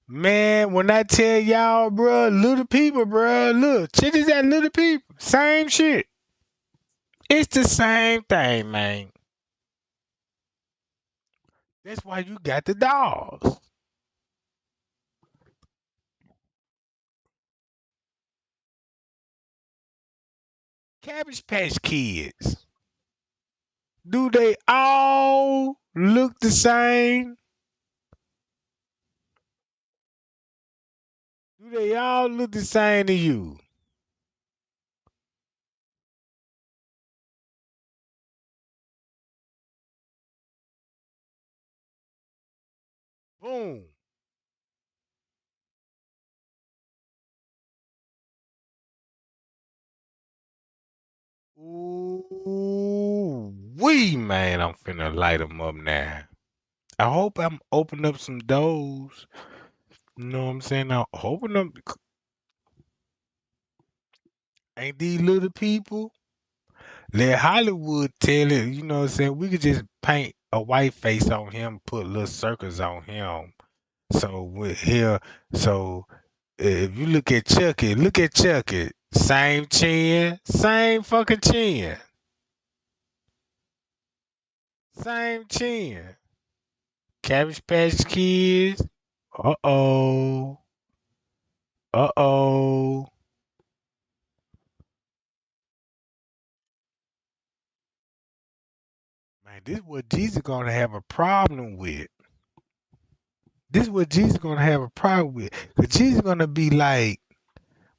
Man, when I tell y'all, bro, little people, bro, look, check this out, little people. Same shit. It's the same thing, man. That's why you got the dolls. Cabbage Patch Kids. Do they all look the same? Do they all look the same to you? Boom. Ooh, wee, man, I'm finna light them up now. I hope I'm opening up some doors. You know what I'm saying? I'm hoping them ain't these little people. Let Hollywood tell it, you know what I'm saying? We could just paint a white face on him, put little circles on him. So with here, so if you look at Chucky, same chin, same fucking chin, same chin. Cabbage Patch Kids. Uh-oh. Uh-oh. Man, this is what Jesus gonna have a problem with. This is what Jesus gonna have a problem with. Cause Jesus gonna be like,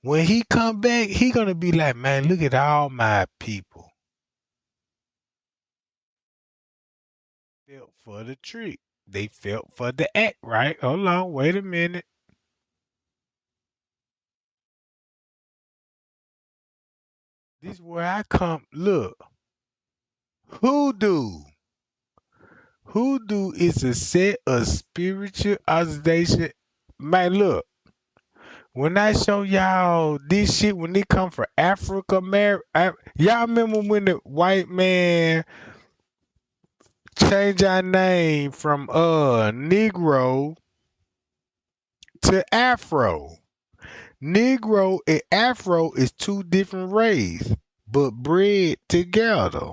when he come back, he gonna be like, man, look at all my people. Felt for the trick. They felt for the act, right? Hold on, wait a minute. This is where I come. Look, hoodoo. Hoodoo is a set of spiritual observation. Man, look, when I show y'all this shit, when it come from Africa, y'all remember when the white man changed our name from Negro to Afro? Negro and Afro is two different races, but bred together.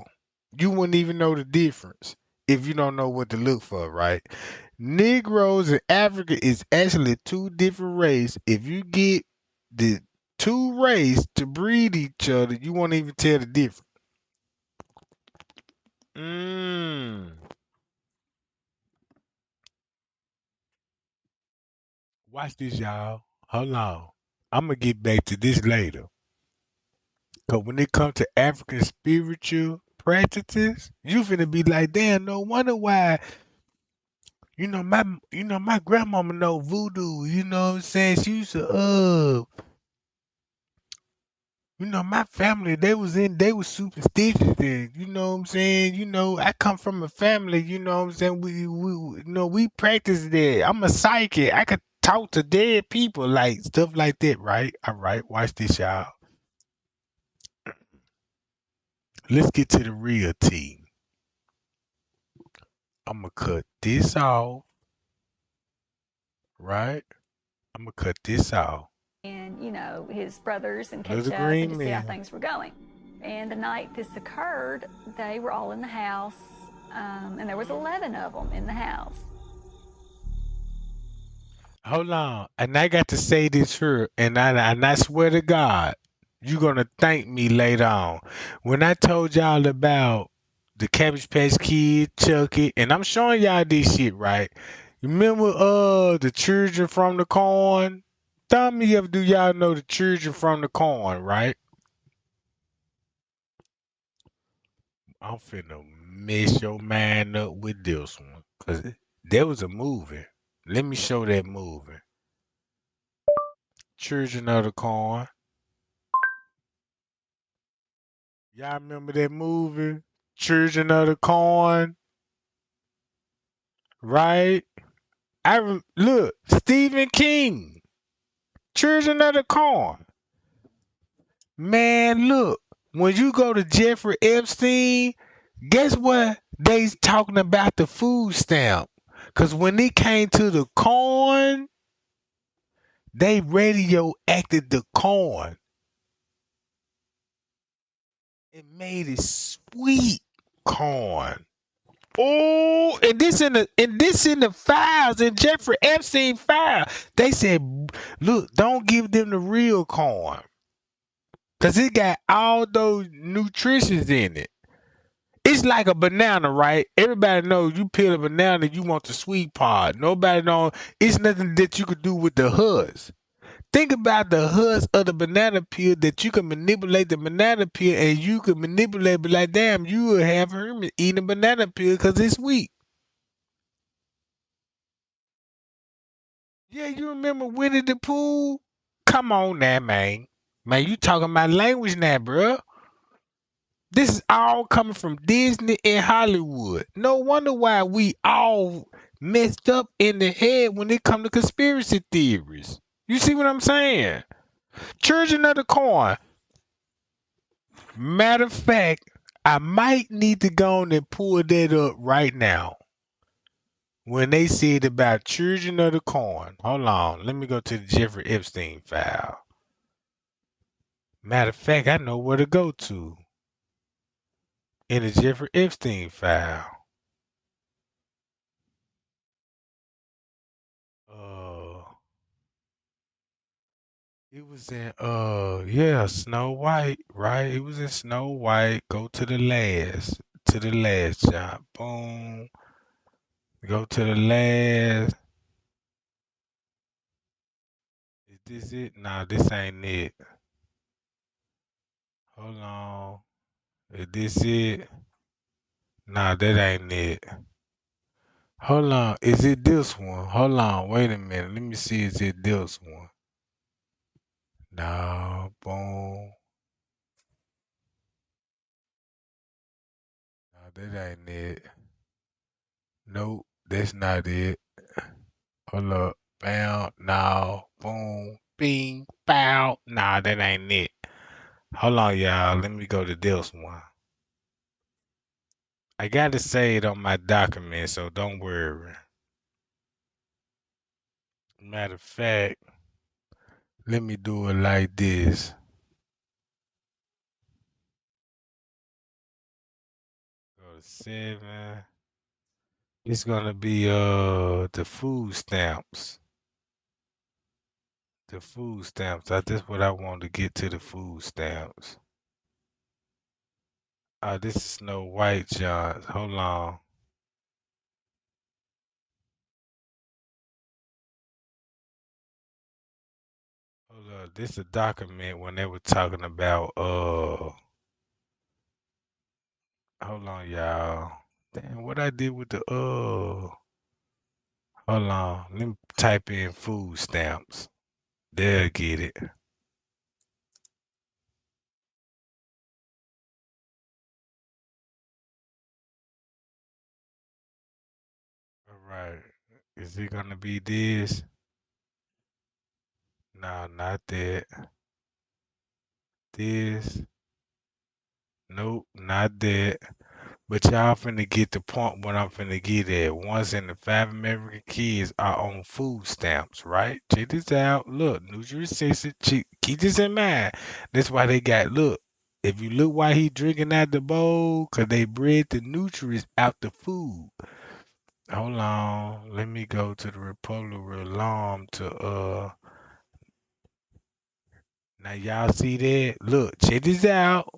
You wouldn't even know the difference if you don't know what to look for, right? Negroes and Africa is actually two different races. If you get the two races to breed each other, you won't even tell the difference. Mm. Watch this, y'all. Hold on. I'm gonna get back to this later. Cause when it comes to African spiritual practices, you finna be like, damn, no wonder why. My grandmama know voodoo. You know what I'm saying? She used to my family, they was superstitious and you know what I'm saying? I come from a family, you know what I'm saying? We practice that. I'm a psychic. I could talk to dead people, like stuff like that, right? All right, watch this, y'all. Let's get to the real tea. I'm gonna cut this off, right? I'm gonna cut this off. And, his brothers and catch Little up and green to see how man. things were going. And the night this occurred, they were all in the house, and there was 11 of them in the house. Hold on. And I got to say this here, and I swear to God, you're gonna thank me later on. When I told y'all about the Cabbage Patch Kid, Chucky, and I'm showing y'all this shit, right? Remember the children from the corn? Tell me if do y'all know the children from the corn, right? I'm finna mess your mind up with this one. Cause there was a movie. Let me show that movie. Children of the Corn. Y'all remember that movie? Children of the Corn, right? Look, Stephen King. Children of the Corn. Man, look. When you go to Jeffrey Epstein, guess what? They's talking about the food stamp. Cause when it came to the corn, they radioactive the corn. It made it sweet corn. Oh, and this in the files in Jeffrey Epstein file. They said, look, don't give them the real corn. Cause it got all those nutritions in it. It's like a banana, right? Everybody knows you peel a banana, you want the sweet part. Nobody knows it's nothing that you could do with the husk. Think about the husk of the banana peel that you can manipulate the banana peel and you can manipulate, but like, damn, you will have Herman eating a banana peel because it's sweet. Yeah, you remember Winnie the Pooh? Come on now, man. Man, you talking my language now, bruh. This is all coming from Disney and Hollywood. No wonder why we all messed up in the head when it come to conspiracy theories. You see what I'm saying? Children of the Corn. Matter of fact, I might need to go on and pull that up right now. When they said about Children of the Corn. Hold on. Let me go to the Jeffrey Epstein file. Matter of fact, I know where to go to in the Jeffrey Epstein file. Uh, it was in Snow White, right? It was in Snow White. Go to the last to the last job. Boom. Go to the last. Is this it? Nah, this ain't it. Hold on. Is this it? Nah, that ain't it. Hold on. Is it this one? Hold on. Wait a minute. Let me see. Is it this one? No. Boom. Nah, that ain't it. Nope. That's not it. Hold up. Bam. No. Boom. Bing. Bow. Nah, that ain't it. Hold on, y'all. Let me go to this one. I got to say it on my document, so don't worry. Matter of fact, let me do it like this. Go to 7. It's gonna be the food stamps. The food stamps. That's what I want to get to, the food stamps. This is Snow White, John. Hold on. Hold up. This is a document when they were talking about hold on, y'all. Damn, what I did with the hold on. Let me type in food stamps. They'll get it. All right. Is it gonna be this? No, not that. This. Nope, not that. But y'all finna get the point what I'm finna get at. Once in the 5 American kids are on food stamps, right? Check this out. Look, nutrition. Keep this in mind. That's why they got, look. If you look why he drinking out the bowl, cause they bred the nutrients out the food. Hold on. Let me go to the Republic Alarm to now y'all see that? Look, check this out.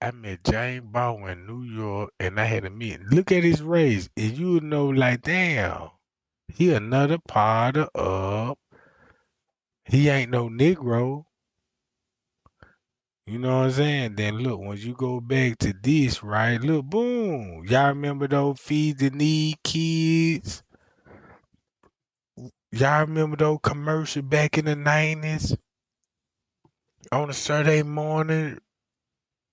I met James Baldwin in New York and I had a meeting. Look at his race, and you would know like damn, he another part of he ain't no Negro. You know what I'm saying? Then look, when you go back to this, right? Look, boom. Y'all remember those feed the need kids? Y'all remember those commercials back in the 90s on a Saturday morning?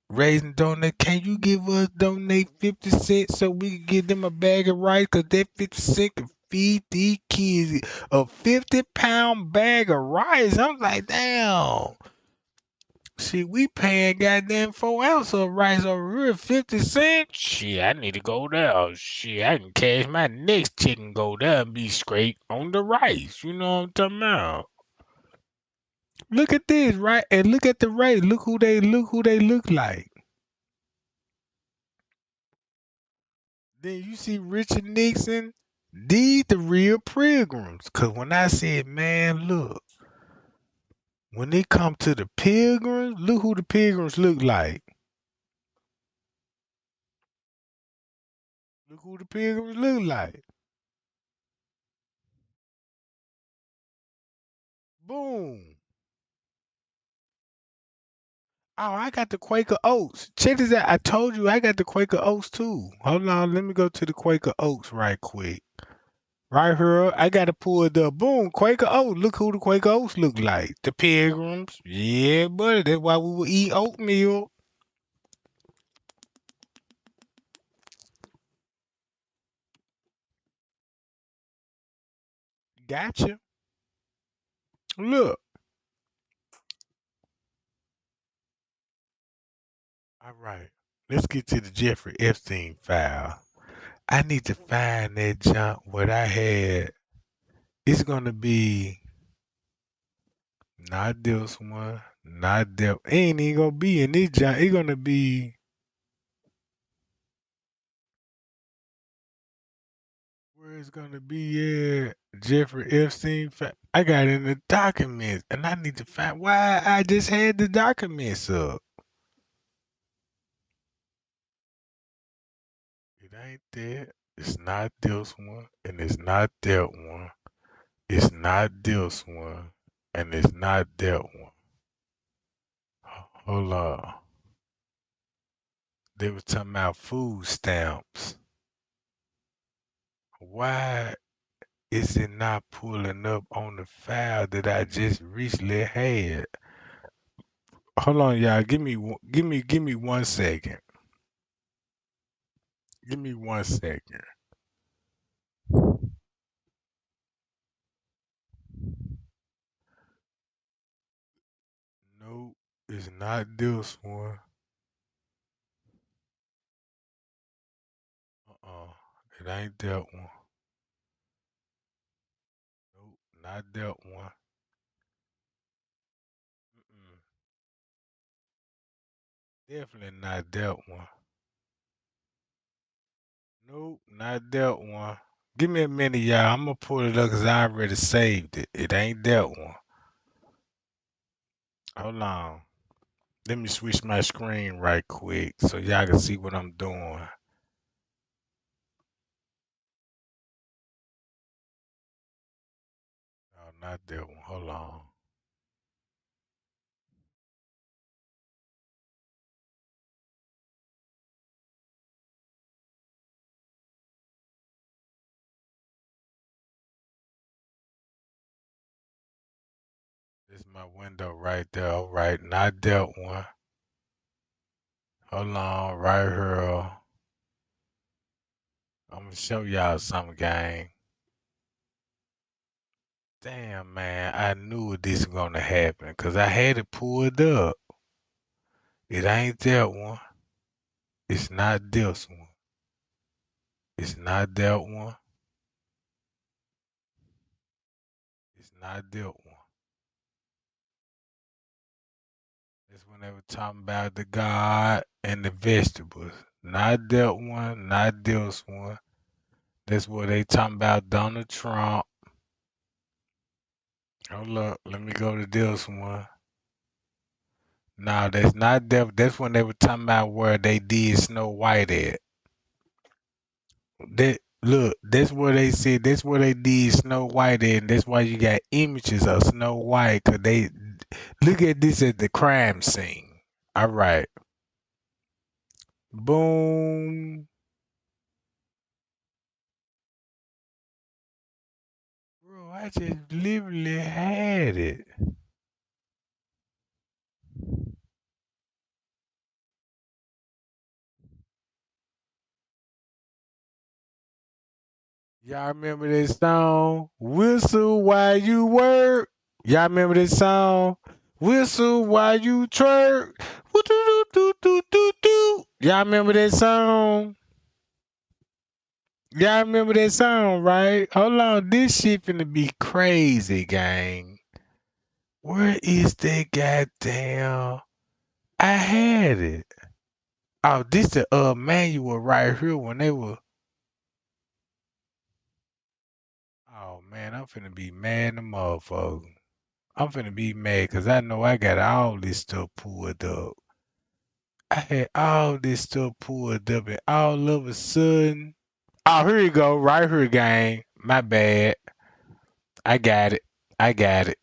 Raising donate, can you give us donate 50 cents so we can give them a bag of rice? Cause that 50 cent can feed these kids a 50-pound bag of rice. I'm like, damn. See, we paying goddamn 4 ounces of rice over here, 50 cents. Shit, I need to go there. Shit, I can cash my next check and go there and be straight on the rice. You know what I'm talking about? Look at this, right? And look at the race. Look who they look like. Then you see Richard Nixon, these the real pilgrims. Cause when I said, man, look, when they come to the pilgrims, look who the pilgrims look like. Look who the pilgrims look like. Boom. Oh, I got the Quaker Oats. Check this out. I told you I got the Quaker Oats too. Hold on, let me go to the Quaker Oats right quick. Right here, I got to pull it up. Boom, Quaker Oats. Look who the Quaker Oats look like. The pilgrims. Yeah, buddy. That's why we would eat oatmeal. Gotcha. Look. All right. Let's get to the Jeffrey Epstein file. I need to find that junk what I had. It's gonna be not this one, not that. Ain't even gonna be in this junk. It's gonna be where it's gonna be at. Jeffrey Epstein file. I got it in the documents, and I need to find why I just had the documents up. ain't that. It's not this one, and it's not that one. It's not this one, and it's not that one. Hold on. They were talking about food stamps. Why is it not pulling up on the file that I just recently had? Hold on, y'all. Give me 1 second. Give me 1 second. Nope, it's not this one. Uh-uh, it ain't that one. Nope, not that one. Mm-mm, definitely not that one. Nope, not that one. Give me a minute, y'all. I'm gonna pull it up because I already saved it. It ain't that one. Hold on. Let me switch my screen right quick so y'all can see what I'm doing. Oh, not that one. Hold on. This is my window right there. All right, not that one. Hold on, right here. I'm gonna show y'all some gang. Damn, man, I knew this was gonna happen because I had it pulled up. It ain't that one. It's not this one. It's not that one. It's not that one. That's when they were talking about the God and the vegetables. Not that one, not this one. That's what they talking about Donald Trump. Hold up, let me go to this one. No, that's not that. That's when they were talking about where they did Snow White at. That look, that's where they said that's where they did Snow White at, and that's why you got images of Snow White. Cause they look at this as the crime scene. All right, boom, bro. I just literally had it. Y'all remember this song? Whistle while you work. Y'all remember this song? Whistle while you twerk. Woo doo doo doo doo doo. Y'all remember that song? Y'all remember that song, right? Hold on, this shit finna be crazy, gang. Where is that goddamn? I had it. Oh, this the manual right here when they were. Oh man, I'm finna be mad in the motherfucker. I'm finna be mad because I know I got all this stuff pulled up. I had all this stuff pulled up, and all of a sudden, oh, here you go, right here, gang. My bad. I got it. I got it.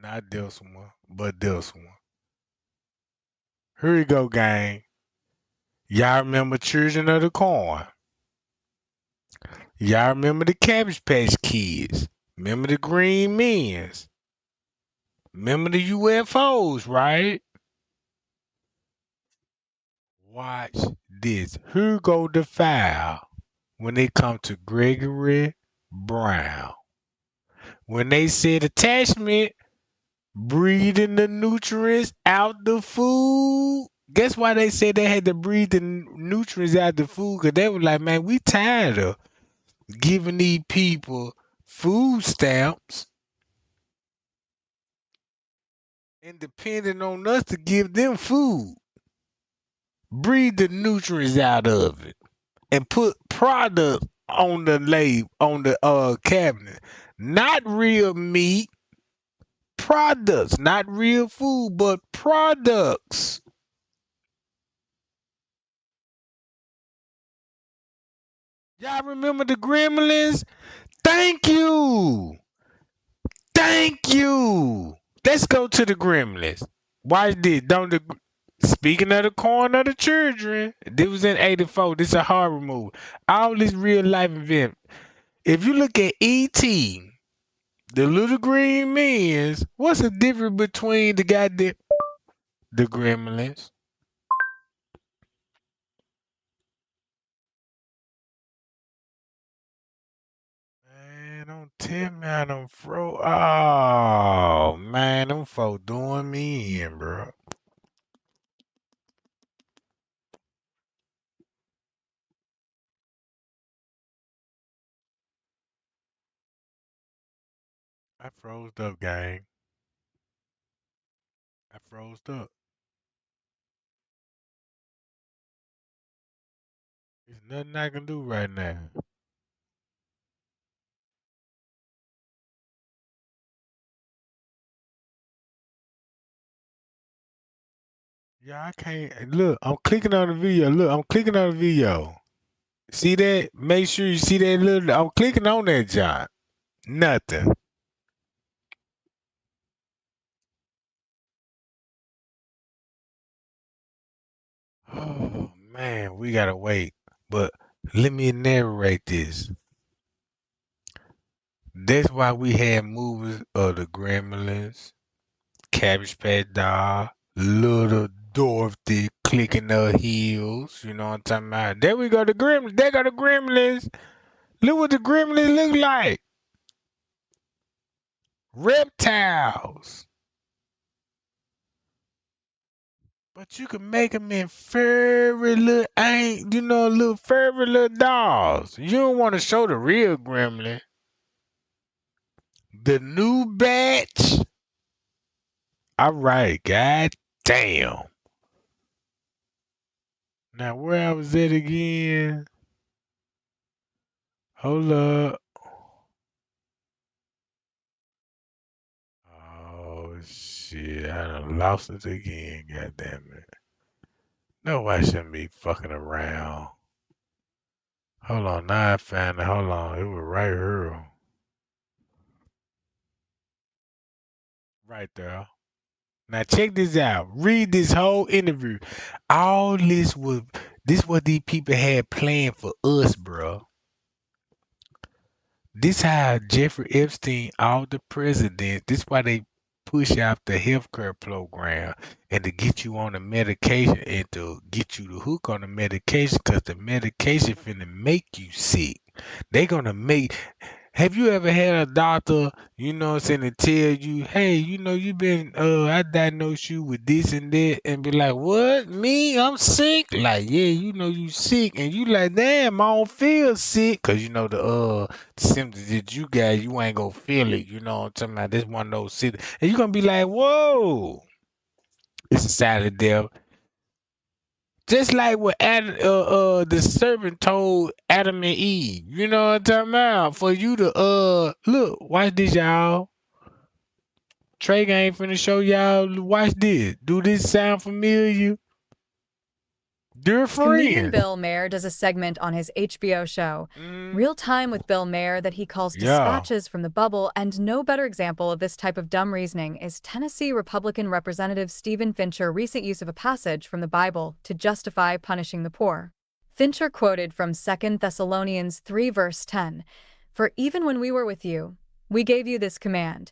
Not this one, but this one. Here you go, gang. Y'all remember Children of the Corn? Y'all remember the Cabbage Patch Kids? Remember the Green Men's? Remember the UFOs, right? Watch this. Here go the file when they come to Gregory Brown. When they said attachment, breathing the nutrients out the food. Guess why they said they had to breathe the nutrients out the food? Because they were like, man, we tired of giving these people food stamps and depending on us to give them food. Breathe the nutrients out of it and put product on the label on the cabinet. Not real meat, products, not real food, but products. Y'all remember the Gremlins? Thank you. Thank you. Let's go to the Gremlins. Why did don't the speaking of the corn of the children? This was in '84. This is a horror movie. All this real life event. If you look at E.T., the little green men, what's the difference between the goddamn the Gremlins? Man, don't tell me I don't fro. Oh man, them folk doing me in, bro. I froze up, gang. I froze up. There's nothing I can do right now. Yeah, I can't. Look, I'm clicking on the video. Look, I'm clicking on the video. See that? Make sure you see that little. I'm clicking on that, John. Nothing. Oh man, we gotta wait. But let me narrate this. That's why we had movies of the Gremlins, Cabbage Patch Doll, Little Dorothy clicking her heels. You know what I'm talking about? There we go, the Gremlins. There go the Gremlins. Look what the Gremlins look like. Reptiles. But you can make them in furry little, ain't you know, little furry little dolls. You don't want to show the real Gremlin. The new batch. All right, god damn. Now where I was at again? Hold up. Oh shit, I done lost it again. God damn it. No, I shouldn't be fucking around. Hold on, now I found it. Hold on, it was right here. Right there. Now check this out. Read this whole interview. All this what these people had planned for us, bro. This how Jeffrey Epstein, all the presidents, this why they push out the healthcare program and to get you on the medication and to get you to hook on the medication because the medication finna make you sick. They gonna make have you ever had a doctor, you know what I'm saying, to tell you, hey, you know, you been I diagnosed you with this and that and be like, what? Me? I'm sick? Like, yeah, you know you sick and you like, damn, I don't feel sick. Cause you know the symptoms that you got, you ain't gonna feel it, you know what I'm talking about? This one of those symptoms. And you gonna be like, whoa, it's a sign of death. Just like what the serpent told Adam and Eve. You know what I'm talking about? For you to look, watch this y'all. Trey ain't finna show y'all. Watch this. Do this sound familiar? Dear Comedian friends. Bill Maher does a segment on his HBO show, Mm, Real Time with Bill Maher, that he calls yeah. Dispatches from the Bubble, and no better example of this type of dumb reasoning is Tennessee Republican Representative Stephen Fincher's recent use of a passage from the Bible to justify punishing the poor. Fincher quoted from 2 Thessalonians 3 verse 10, "For even when we were with you, we gave you this command,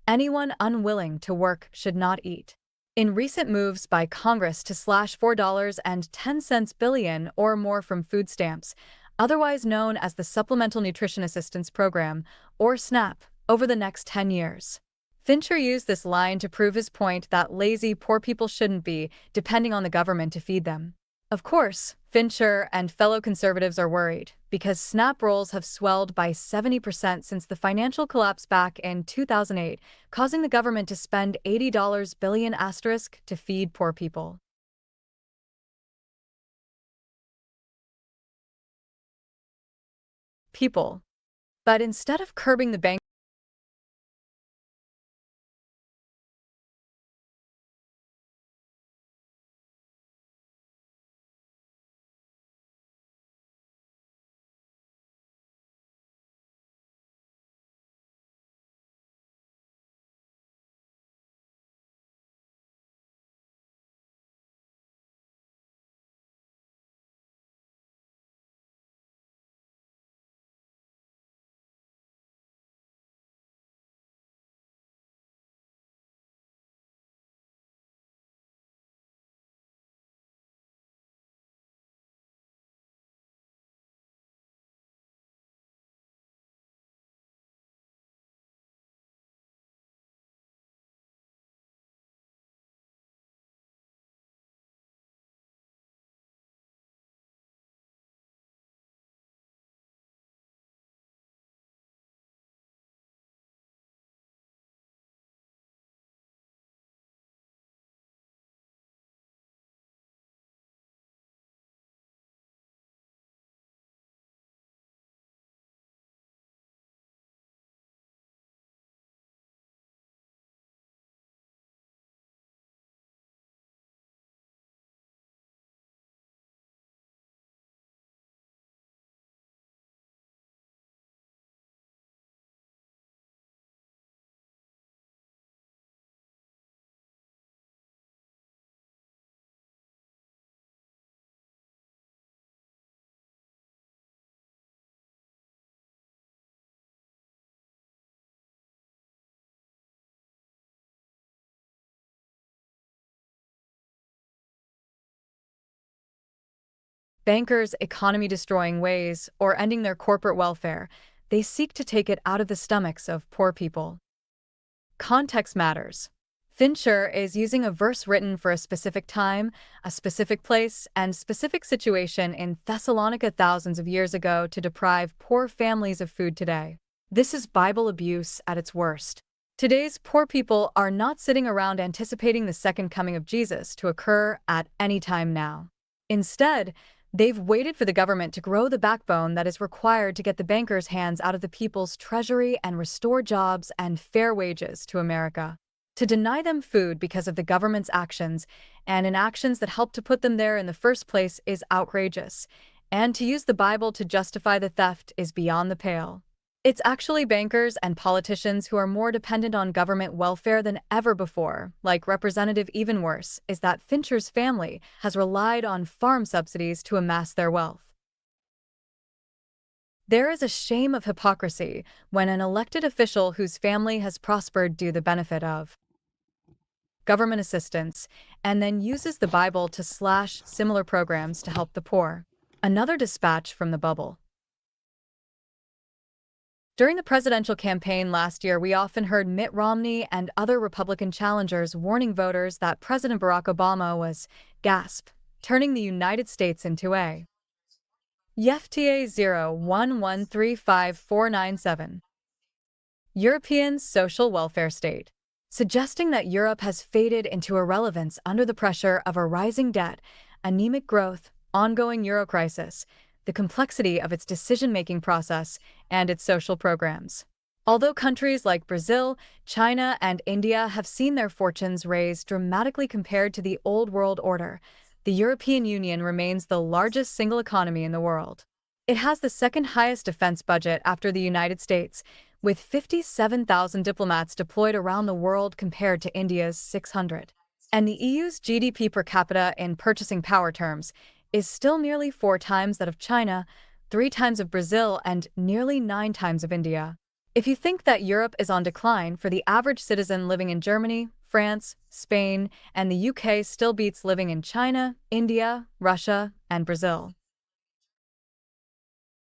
anyone unwilling to work should not eat." In recent moves by Congress to slash $4.10 billion or more from food stamps, otherwise known as the Supplemental Nutrition Assistance Program, or SNAP, over the next 10 years. Fincher used this line to prove his point that lazy poor people shouldn't be depending on the government to feed them. Of course, Fincher and fellow conservatives are worried because SNAP rolls have swelled by 70% since the financial collapse back in 2008, causing the government to spend $80 billion asterisk to feed poor people. But instead of curbing the bank bankers' economy-destroying ways or ending their corporate welfare, they seek to take it out of the stomachs of poor people. Context matters. Fincher is using a verse written for a specific time, a specific place, and specific situation in Thessalonica thousands of years ago to deprive poor families of food today. This is Bible abuse at its worst. Today's poor people are not sitting around anticipating the second coming of Jesus to occur at any time now. Instead, they've waited for the government to grow the backbone that is required to get the bankers' hands out of the people's treasury and restore jobs and fair wages to America. To deny them food because of the government's actions, and inactions that helped to put them there in the first place, is outrageous, and to use the Bible to justify the theft is beyond the pale. It's actually bankers and politicians who are more dependent on government welfare than ever before. Like Representative Even worse is that Fincher's family has relied on farm subsidies to amass their wealth. There is a shame of hypocrisy when an elected official whose family has prospered due the benefit of government assistance, and then uses the Bible to slash similar programs to help the poor. Another dispatch from the bubble. During the presidential campaign last year, we often heard Mitt Romney and other Republican challengers warning voters that President Barack Obama was, gasp, turning the United States into a UFTA 0113547 European social welfare state, suggesting that Europe has faded into irrelevance under the pressure of a rising debt, anemic growth, ongoing euro crisis, the complexity of its decision-making process, and its social programs. Although countries like Brazil, China, and India have seen their fortunes raised dramatically compared to the old world order, the European Union remains the largest single economy in the world. It has the second highest defense budget after the United States, with 57,000 diplomats deployed around the world compared to India's 600. And the EU's GDP per capita in purchasing power terms is still nearly 4 times that of China, 3 times of Brazil, and nearly 9 times of India. If you think that Europe is on decline for the average citizen living in Germany, France, Spain, and the UK still beats living in China, India, Russia, and Brazil.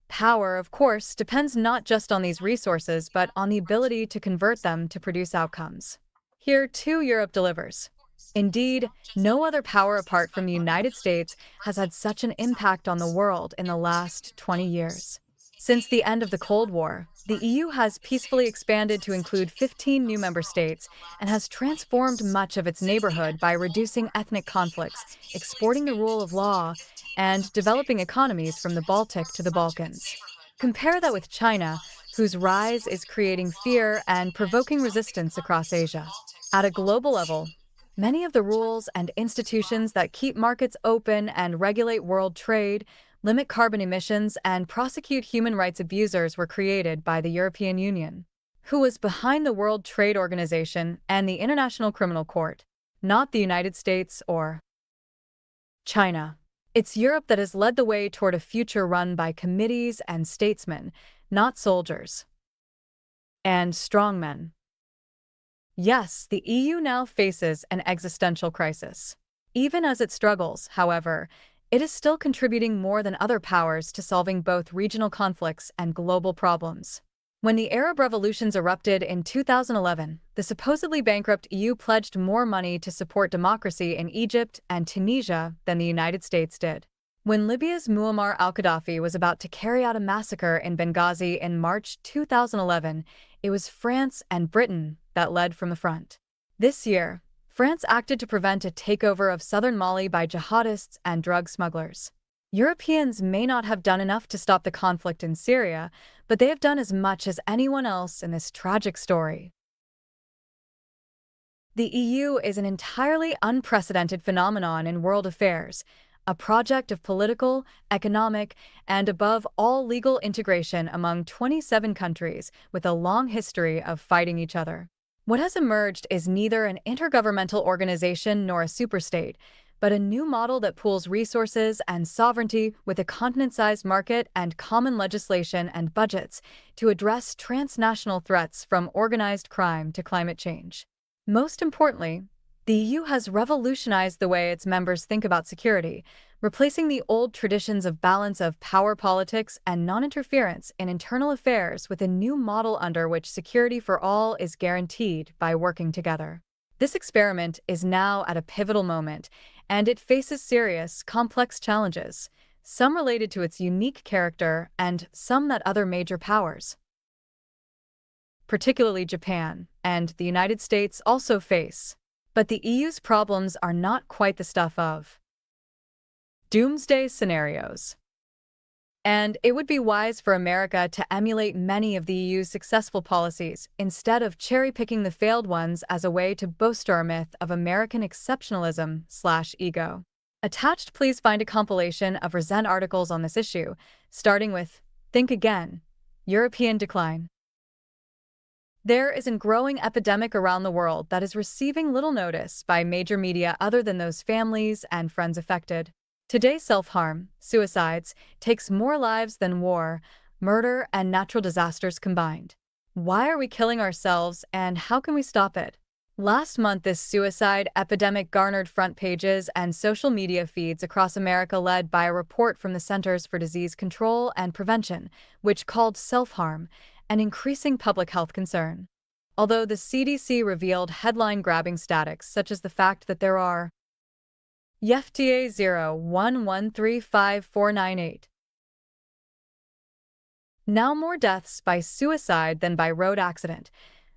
Power, of course, depends not just on these resources, but on the ability to convert them to produce outcomes. Here, too, Europe delivers. Indeed, no other power apart from the United States has had such an impact on the world in the last 20 years. Since the end of the Cold War, the EU has peacefully expanded to include 15 new member states and has transformed much of its neighborhood by reducing ethnic conflicts, exporting the rule of law, and developing economies from the Baltic to the Balkans. Compare that with China, whose rise is creating fear and provoking resistance across Asia. At a global level, many of the rules and institutions that keep markets open and regulate world trade, limit carbon emissions, and prosecute human rights abusers were created by the European Union, who was behind the World Trade Organization and the International Criminal Court, not the United States or China. It's Europe that has led the way toward a future run by committees and statesmen, not soldiers and strongmen. Yes, the EU now faces an existential crisis. Even as it struggles, however, it is still contributing more than other powers to solving both regional conflicts and global problems. When the Arab revolutions erupted in 2011, the supposedly bankrupt EU pledged more money to support democracy in Egypt and Tunisia than the United States did. When Libya's Muammar al-Gaddafi was about to carry out a massacre in Benghazi in March 2011, it was France and Britain that led from the front. This year, France acted to prevent a takeover of southern Mali by jihadists and drug smugglers. Europeans may not have done enough to stop the conflict in Syria, but they have done as much as anyone else in this tragic story. The EU is an entirely unprecedented phenomenon in world affairs, a project of political, economic, and above all legal integration among 27 countries with a long history of fighting each other. What has emerged is neither an intergovernmental organization nor a superstate, but a new model that pools resources and sovereignty with a continent-sized market and common legislation and budgets to address transnational threats from organized crime to climate change. Most importantly, the EU has revolutionized the way its members think about security, replacing the old traditions of balance of power politics and non-interference in internal affairs with a new model under which security for all is guaranteed by working together. This experiment is now at a pivotal moment, and it faces serious, complex challenges, some related to its unique character and some that other major powers, particularly Japan and the United States, also face. But the EU's problems are not quite the stuff of doomsday scenarios. And it would be wise for America to emulate many of the EU's successful policies instead of cherry-picking the failed ones as a way to bolster our myth of American exceptionalism/ego. Attached, please find a compilation of recent articles on this issue, starting with Think Again, European Decline. There is a growing epidemic around the world that is receiving little notice by major media other than those families and friends affected. Today, self-harm, suicides, takes more lives than war, murder, and natural disasters combined. Why are we killing ourselves, and how can we stop it? Last month, this suicide epidemic garnered front pages and social media feeds across America, led by a report from the Centers for Disease Control and Prevention, which called self-harm an increasing public health concern. Although the CDC revealed headline-grabbing statistics such as the fact that there are FDA 0113548 now more deaths by suicide than by road accident,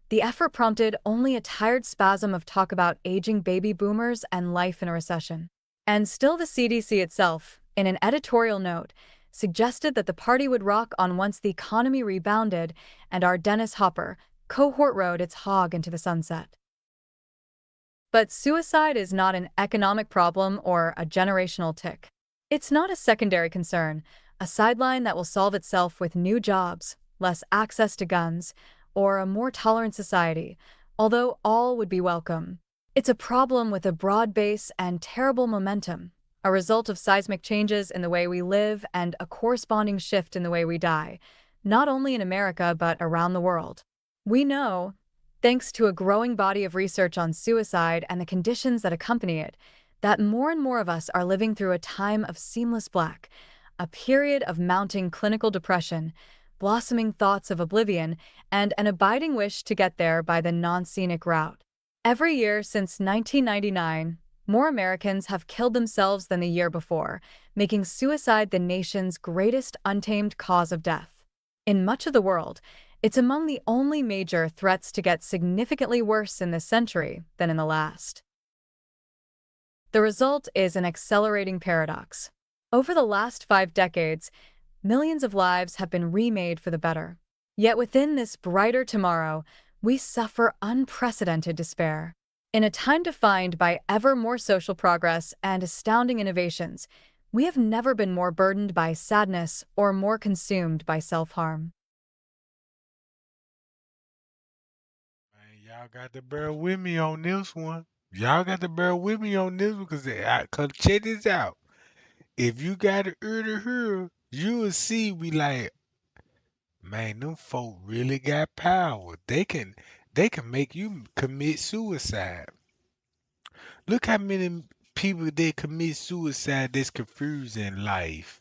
the effort prompted only a tired spasm of talk about aging baby boomers and life in a recession. And still, the CDC itself, in an editorial note, suggested that the party would rock on once the economy rebounded and our Dennis Hopper cohort rode its hog into the sunset. But suicide is not an economic problem or a generational tick. It's not a secondary concern, a sideline that will solve itself with new jobs, less access to guns, or a more tolerant society, although all would be welcome. It's a problem with a broad base and terrible momentum, a result of seismic changes in the way we live and a corresponding shift in the way we die, not only in America but around the world. We know, thanks to a growing body of research on suicide and the conditions that accompany it, that more and more of us are living through a time of seamless black, a period of mounting clinical depression, blossoming thoughts of oblivion, and an abiding wish to get there by the non-scenic route. Every year since 1999, more Americans have killed themselves than the year before, making suicide the nation's greatest untamed cause of death. In much of the world, it's among the only major threats to get significantly worse in this century than in the last. The result is an accelerating paradox. Over the last 5 decades, millions of lives have been remade for the better. Yet within this brighter tomorrow, we suffer unprecedented despair. In a time defined by ever more social progress and astounding innovations, we have never been more burdened by sadness or more consumed by self-harm. Y'all got to bear with me on this one. Y'all got to bear with me on this one cause check this out. If you got an ear to hear, you will see we like, man, them folk really got power. They can make you commit suicide. Look how many people they commit suicide that's confused in life.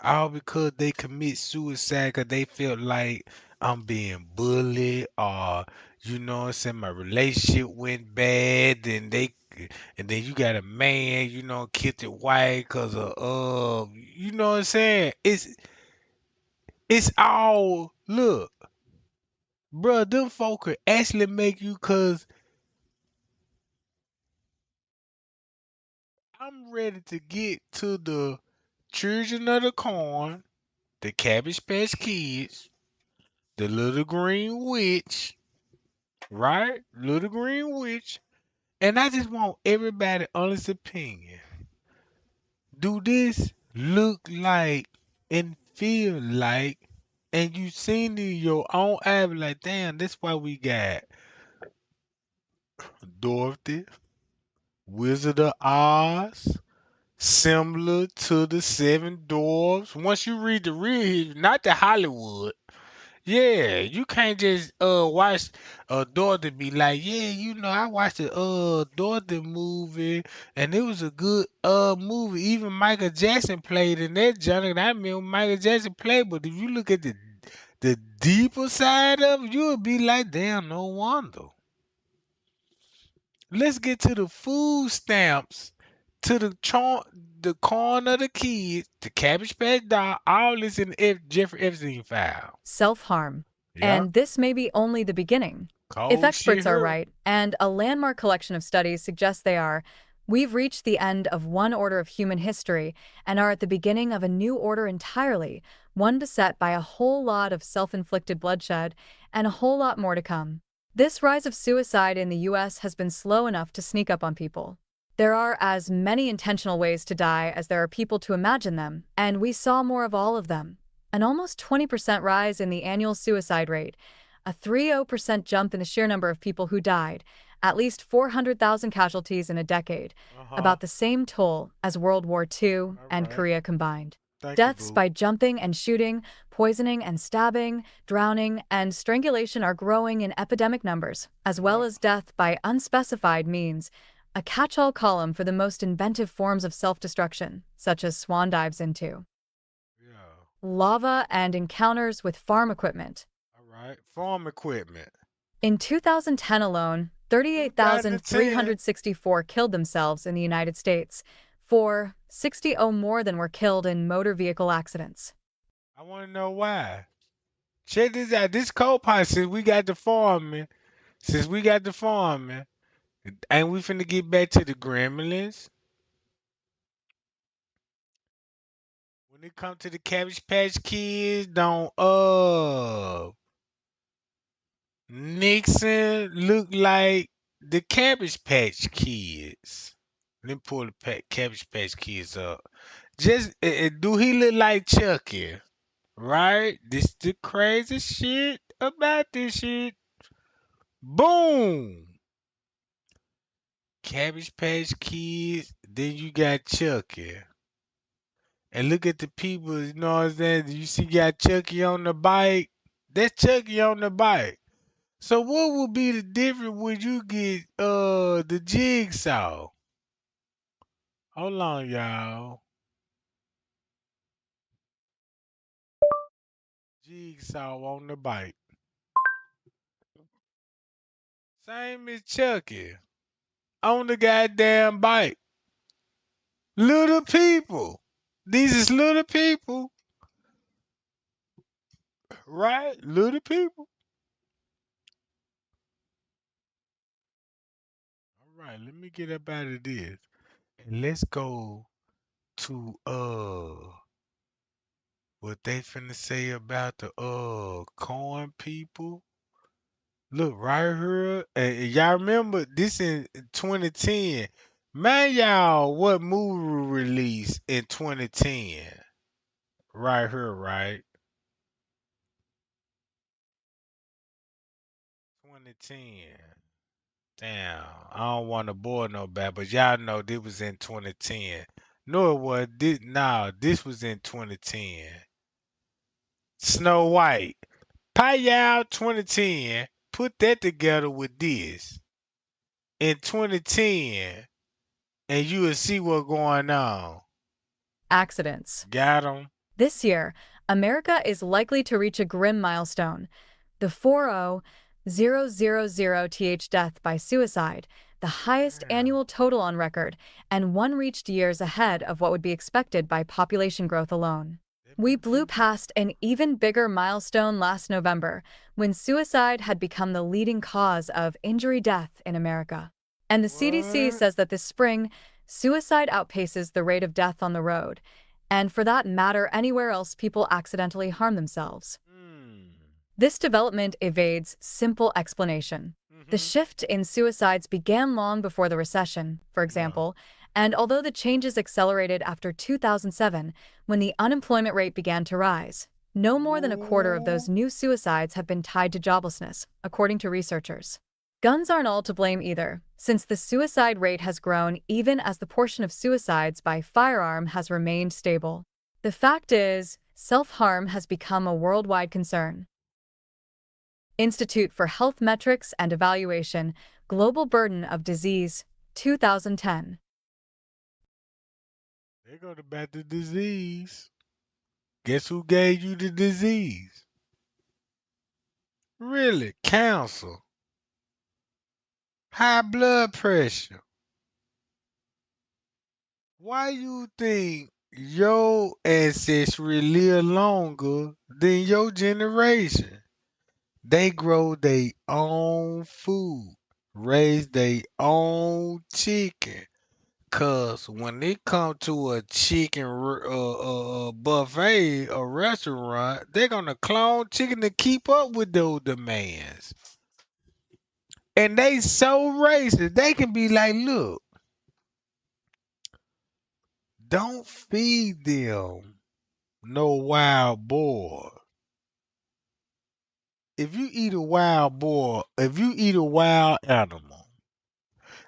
All because they commit suicide because they felt like I'm being bullied or what I'm saying, my relationship went bad and then you got a man, killed the wife because of what I'm saying? It's all look, bruh, them folk could actually make you cause I'm ready to get to the children of the corn, the Cabbage Patch Kids, the Little Green Witch, right? Little Green Witch. And I just want everybody honest opinion. Do this look like and feel like, and you seen it in your own eye, be like, damn, that's why we got Dorothy, Wizard of Oz, similar to the Seven Dwarfs. Once you read the real history, not the Hollywood, Yeah, you can't just watch Dorothy be like, yeah, I watched the Dorothy movie and it was a good movie. Even Michael Jackson played in that genre. And I mean Michael Jackson played, but if you look at the deeper side of it, you'll be like, damn, no wonder. Let's get to the food stamps, to the corn of the kids, the Cabbage Patch doll, all this in the Jeffrey Epstein file. Self-harm. Yeah. And this may be only the beginning. If Cold shit experts are hurt. right, and a landmark collection of studies suggests they are, we've reached the end of one order of human history and are at the beginning of a new order entirely, one beset by a whole lot of self-inflicted bloodshed and a whole lot more to come. This rise of suicide in the US has been slow enough to sneak up on people. There are as many intentional ways to die as there are people to imagine them, and we saw more of all of them. An almost 20% rise in the annual suicide rate, a 30% jump in the sheer number of people who died, at least 400,000 casualties in a decade, Uh-huh. about the same toll as World War II All and right. Korea combined. Thank you, Deaths boo. by jumping and shooting, poisoning and stabbing, drowning and strangulation are growing in epidemic numbers, as well Yeah. as death by unspecified means, a catch-all column for the most inventive forms of self-destruction, such as swan dives into Yeah. lava and encounters with farm equipment. All right. Farm equipment. In 2010 alone, 2010. 38,364 killed themselves in the United States. 460 more than were killed in motor vehicle accidents. I want to know why. Check this out. This co-pilot, since we got the farming, ain't we finna get back to the gremlins? When it come to the Cabbage Patch Kids, don't Nixon look like the Cabbage Patch Kids. Let me pull the Cabbage Patch Kids up. Just do he look like Chucky? Right? This the crazy shit about this shit. Boom! Cabbage Patch Kids. Then you got Chucky. And look at the people, you know what I'm saying? You see, got Chucky on the bike. That's Chucky on the bike. So what would be the difference when you get the jigsaw? Hold on, y'all. Jigsaw on the bike. Same as Chucky. On the goddamn bike. Little people. These is little people. Right? Little people. Alright, let me get up out of this. And let's go to what they finna say about the corn people. Look right here. And y'all remember this in 2010. Man, y'all, what movie released in 2010? Right here, right? 2010. Damn, I don't want to bore nobody, but y'all know this was in 2010. No, it was this was in 2010. Snow White. Payal 2010. Put that together with this in 2010, and you will see what's going on. Accidents. Got 'em? This year, America is likely to reach a grim milestone, the 40,000th death by suicide, the highest Damn. annual total on record, and one reached years ahead of what would be expected by population growth alone. That We been blew people. past an even bigger milestone last November when suicide had become the leading cause of injury death in America. And the CDC What? says that this spring, suicide outpaces the rate of death on the road, and for that matter, anywhere else people accidentally harm themselves. Hmm. This development evades simple explanation. The Mm-hmm. shift in suicides began long before the recession, for Yeah. example, and although the changes accelerated after 2007, when the unemployment rate began to rise, no more than a quarter of those Ooh. new suicides have been tied to joblessness, according to researchers. Guns aren't all to blame either, since the suicide rate has grown even as the portion of suicides by firearm has remained stable. The fact is, self-harm has become a worldwide concern. Institute for Health Metrics and Evaluation, Global Burden of Disease, 2010. They go about the disease. Guess who gave you the disease? Really? Cancer. High blood pressure. Why you think your ancestry live longer than your generation? They grow their own food, raise their own chicken. Cause when it come to a chicken buffet or restaurant, they're gonna clone chicken to keep up with those demands. And they so racist, they can be like, look, don't feed them no wild boar. If you eat a wild boar, if you eat a wild animal,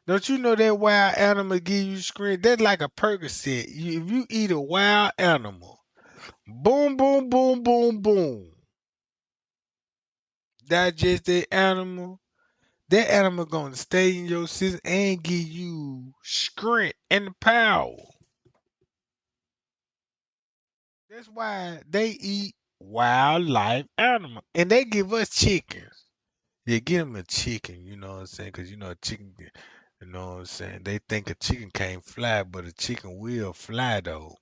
don't you know that wild animal give you scream? That's like a Percocet. If you eat a wild animal, boom, boom, boom, boom, boom. Digest that animal gonna stay in your system and give you strength and power. That's why they eat wildlife animal. And they give us chickens. Yeah, give them a chicken, you know what I'm saying? Because, you know, a chicken, you know what I'm saying? They think a chicken can't fly, but a chicken will fly, though.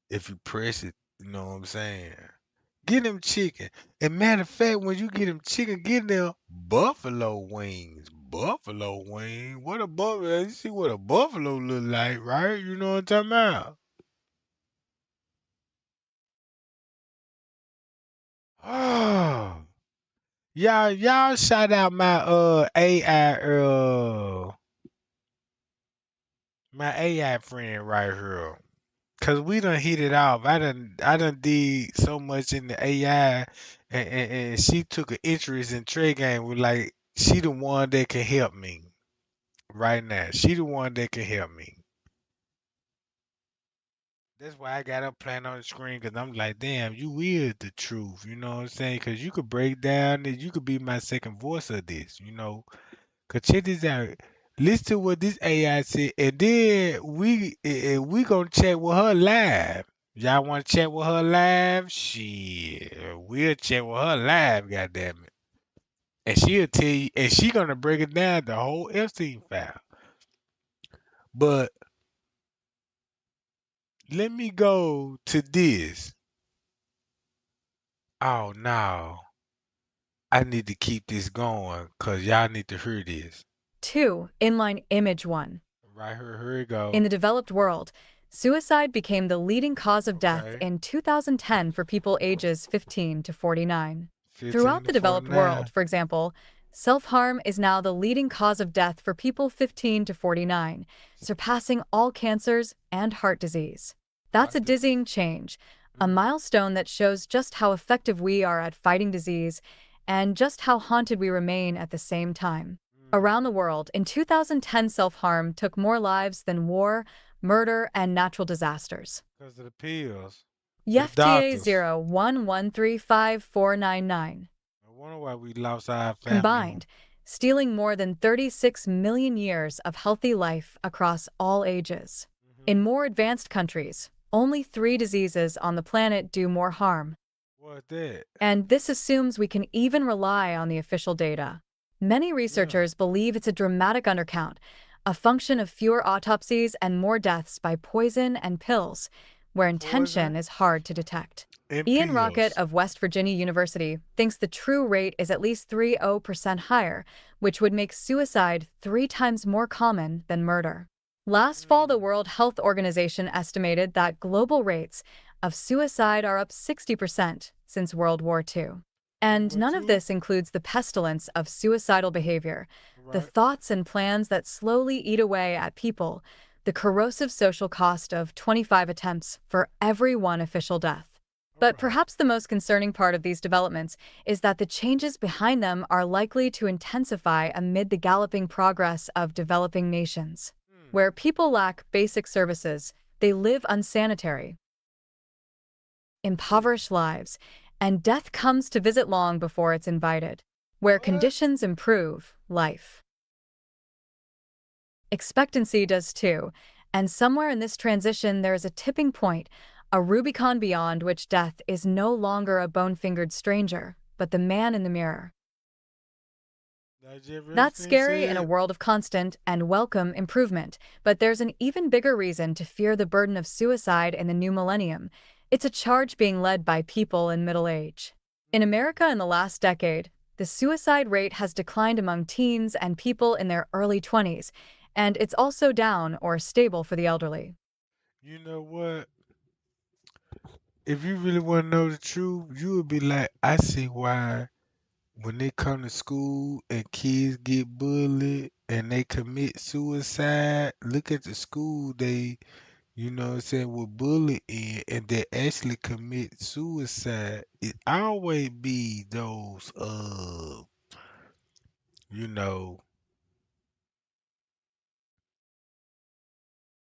If you press it, you know what I'm saying? Get them chicken. And matter of fact, when you get them chicken, get them buffalo wings. Buffalo wing? What a buffalo? You see what a buffalo look like, right? You know what I'm talking about? Oh, y'all shout out my AI my AI friend right here. Cause we done hit it off. I done did so much in the AI and she took an interest in trade game with like she the one that can help me right now. She the one that can help me. That's why I got her playing on the screen because I'm like, damn, you is the truth. You know what I'm saying? Because you could break down it. You could be my second voice of this, you know. Cause check this out. Listen to what this AI said, and then we gonna chat with her live. Y'all want to chat with her live? Shit, we'll chat with her live. Goddamn it! And she'll tell you, and she gonna break it down the whole Epstein file. But let me go to this. Oh no, I need to keep this going, cause y'all need to hear this. 2. Inline Image 1. Right here we go. In the developed world, suicide became the leading cause of death Okay, in 2010 for people ages 15 to 49. 15 Throughout to the developed world, 49. for example, self-harm is now the leading cause of death for people 15 to 49, surpassing all cancers and heart disease. That's Watch a this. dizzying change, a Mm, milestone that shows just how effective we are at fighting disease and just how haunted we remain at the same time. mm. Around the world, in 2010, self-harm took more lives than war, murder, and natural disasters. Because of the pills, the FTA doctors. 011354999. I wonder why we lost our family. Combined, stealing more than 36 million years of healthy life across all ages. Hmm. In more advanced countries, only 3 diseases on the planet do more harm. What that? And this assumes we can even rely on the official data. Many Yeah. researchers believe it's a dramatic undercount, a function of fewer autopsies and more deaths by poison and pills, where intention Poison is hard to detect. and Ian Rocket pills. of West Virginia University thinks the true rate is at least 30% higher, which would make suicide 3 times more common than murder. Last fall, the Mm. World Health Organization estimated that global rates of suicide are up 60% since World War II. World And War none of Two? this includes the pestilence of suicidal behavior, the Right. thoughts and plans that slowly eat away at people, the corrosive social cost of 25 attempts for every one official death. All But right. perhaps the most concerning part of these developments is that the changes behind them are likely to intensify amid the galloping progress of developing nations. Mm. Where people lack basic services, they live unsanitary, Mm. impoverished lives, and death comes to visit long before it's invited. Where What? conditions improve, life expectancy does too, and somewhere in this transition there is a tipping point, a Rubicon beyond which death is no longer a bone-fingered stranger, but the man in the mirror. Like Jeffrey That's Epstein scary in a said, world of constant and welcome improvement, but there's an even bigger reason to fear the burden of suicide in the new millennium. It's a charge being led by people in middle age. In America in the last decade, the suicide rate has declined among teens and people in their early 20s, and it's also down or stable for the elderly. you know what? If you really want to know the truth, you would be like, I see why when they come to school and kids get bullied and they commit suicide, look at the school they, you know what I'm saying, were bullied in and they actually commit suicide. It always be those, you know,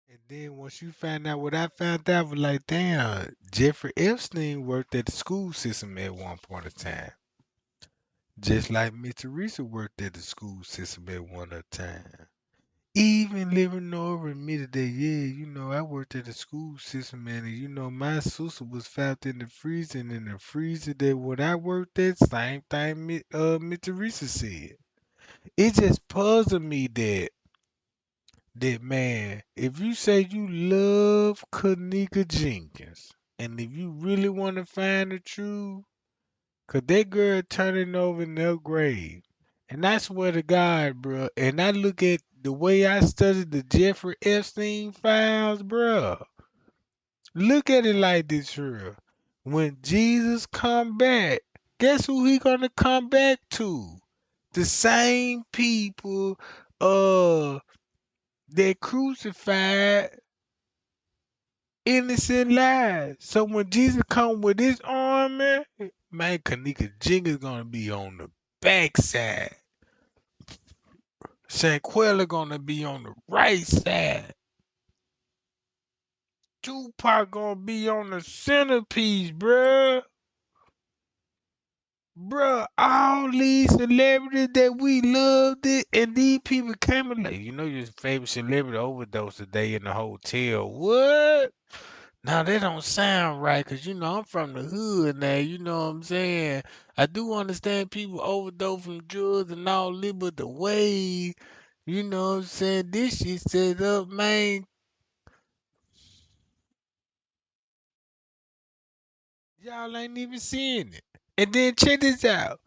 and then once you find out what I found out, was like, damn, Jeffrey Epstein worked at the school system at one point in time. Just like Miss Teresa worked at the school system at one time. Even living over admitted that, yeah, I worked at the school system and, my sister was found in the freezer and in the freezer that what I worked at, same thing Miss Teresa said. It just puzzled me that man, if you say you love Kanika Jenkins, and if you really want to find the truth, cause that girl turning over in her grave. And I swear to God, bro, and I look at the way I studied the Jeffrey Epstein files, bro. Look at it like this here. When Jesus come back, guess who he gonna come back to? The same people that crucified innocent lives. So when Jesus come with his army, man, Kanika Jenkins gonna be on the backside. Shanquella gonna be on the right side. Tupac gonna be on the centerpiece, bruh. Bruh, all these celebrities that we loved it, and these people came and like, your favorite celebrity overdose today in the hotel. What? Now that don't sound right, cause I'm from the hood now. You know what I'm saying? I do understand people overdose from drugs and all this, but the way, what I'm saying, this shit set up, man. Y'all ain't even seeing it. And then check this out.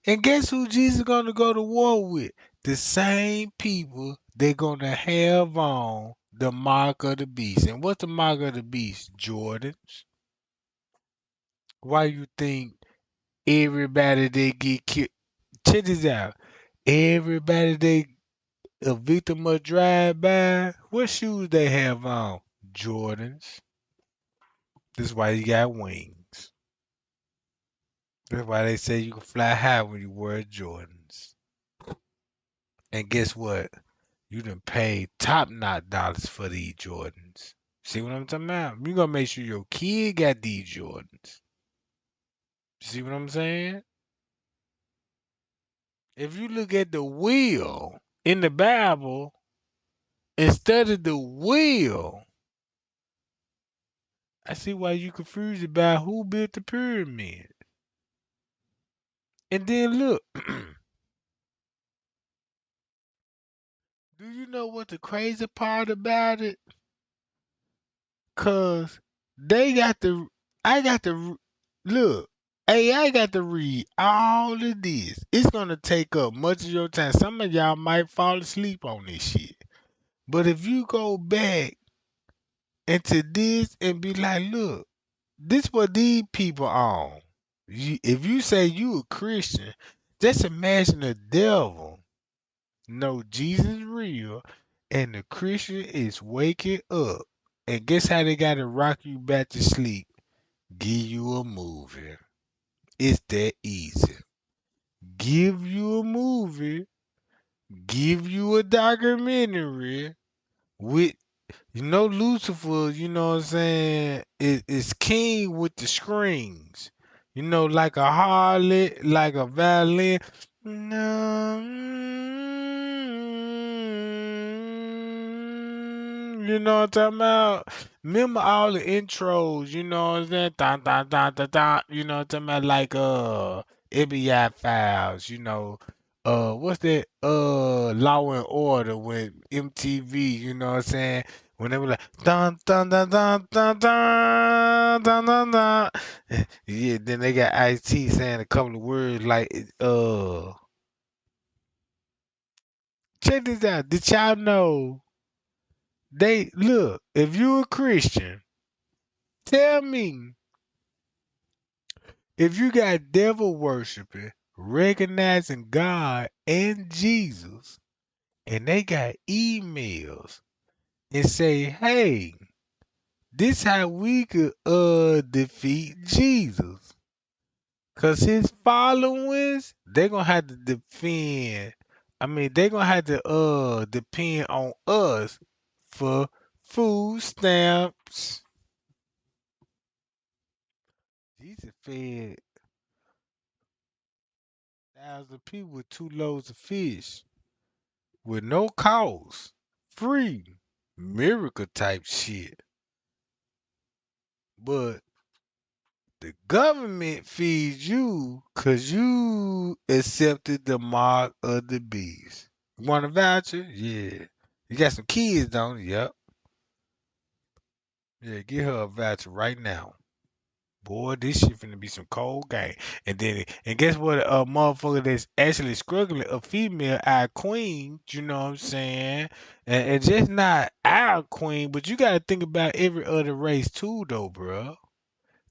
And guess who Jesus gonna go to war with? The same people they gonna have on the mark of the beast. And what's the mark of the beast? Jordans. Why you think everybody they get killed? Check this out. Everybody they a victim of drive-by, what shoes they have on? Jordans. That's why you got wings. That's why they say you can fly high when you wear Jordans. And guess what? You done paid top notch dollars for these Jordans. See what I'm talking about? You gonna make sure your kid got these Jordans. See what I'm saying? If you look at the wheel in the Bible, instead of the wheel, I see why you confused about who built the pyramid. And then look, do you know what the crazy part about it? Cause they got to, I got to look. Hey, I got to read all of this. It's gonna take up much of your time. Some of y'all might fall asleep on this shit. But if you go back into this and be like, look, this what these people on. If you say you a Christian, just imagine the devil know Jesus real and the Christian is waking up. And guess how they gotta rock you back to sleep? Give you a movie. It's that easy. Give you a movie, give you a documentary with Lucifer, you know what I'm saying, is king with the screens. Like a harlot, like a violin. You know what I'm talking about? Remember all the intros, you know what I'm saying? Dun, dun, dun, dun, dun, you know what I'm talking about? Like FBI Files, what's that? Law and Order with MTV, you know what I'm saying? When they were like dun dun dun dun dun dun dun dun dun. Yeah, then they got Ice-T saying a couple of words like check this out. Did y'all know they look, if you a Christian, tell me if you got devil worshiping, recognizing God and Jesus, and they got emails and say, hey, this how we could defeat Jesus. Cause his followers, they gonna have to defend. I mean, they gonna have to depend on us for food stamps. Jesus fed thousands of people with 2 loaves of fish with no cost, free, miracle type shit. But the government feeds you cause you accepted the mark of the beast. You want a voucher? Yeah. You got some kids, don't you? Yep. Yeah, get her a voucher right now. Boy, this shit finna be some cold game. And guess what? A motherfucker that's actually struggling, a female, our queen, you know what I'm saying? And just not our queen, but you gotta think about every other race too, though, bro.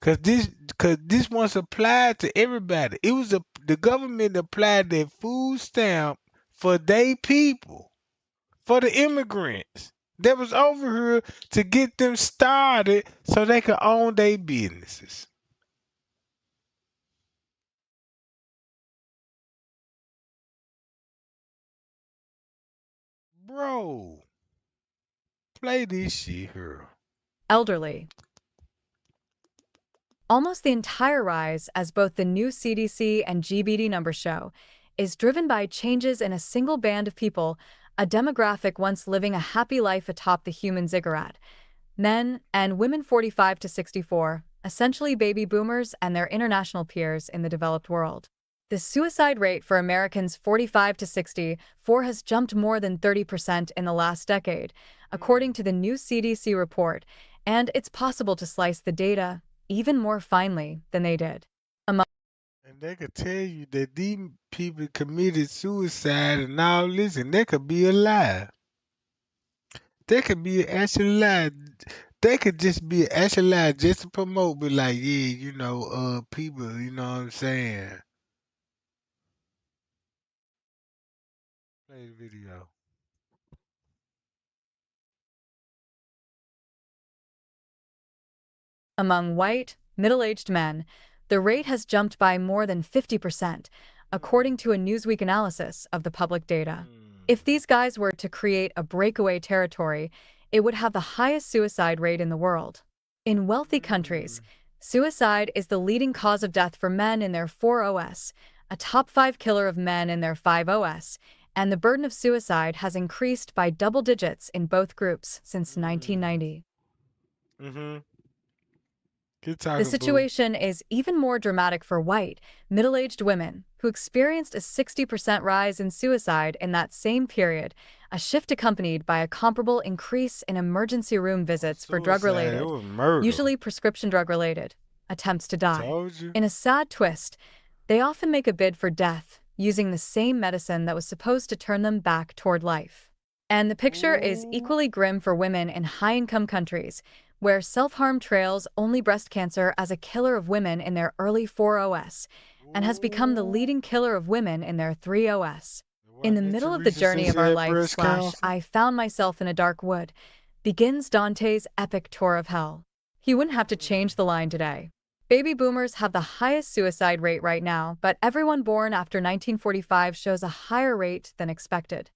Cause this once applied to everybody. The government applied their food stamp for they people, for the immigrants that was over here to get them started so they could own their businesses. Bro, play this shit here. Elderly. Almost the entire rise, as both the new CDC and GBD numbers show, is driven by changes in a single band of people, a demographic once living a happy life atop the human ziggurat. Men and women 45 to 64, essentially baby boomers and their international peers in the developed world. The suicide rate for Americans 45 to 64 has jumped more than 30% in the last decade, according to the new CDC report, and it's possible to slice the data even more finely than they did. And they could tell you that these people committed suicide and all this, and they could be alive. They could be actually alive. They could just be actually alive just to promote, be like, yeah, people, you know what I'm saying? Play the video. Among white, middle-aged men, the rate has jumped by more than 50%, according to a Newsweek analysis of the public data. If these guys were to create a breakaway territory, it would have the highest suicide rate in the world. In wealthy countries, suicide is the leading cause of death for men in their 4OS, a top 5 killer of men in their 5OS, and the burden of suicide has increased by double digits in both groups since 1990. Mm-hmm. Keep The talking, boo. situation is even more dramatic for white, middle-aged women, who experienced a 60% rise in suicide in that same period, a shift accompanied by a comparable increase in emergency room visits for Suicide, it drug-related, was murder. usually prescription drug-related, attempts to die. Told you. In a sad twist, they often make a bid for death, using the same medicine that was supposed to turn them back toward life. And the picture is equally grim for women in high-income countries, where self-harm trails only breast cancer as a killer of women in their early 4OS, and has become the leading killer of women in their 3OS. In the middle of the journey of our life / I found myself in a dark wood, begins Dante's epic tour of hell. He wouldn't have to change the line today. Baby boomers have the highest suicide rate right now, but everyone born after 1945 shows a higher rate than expected.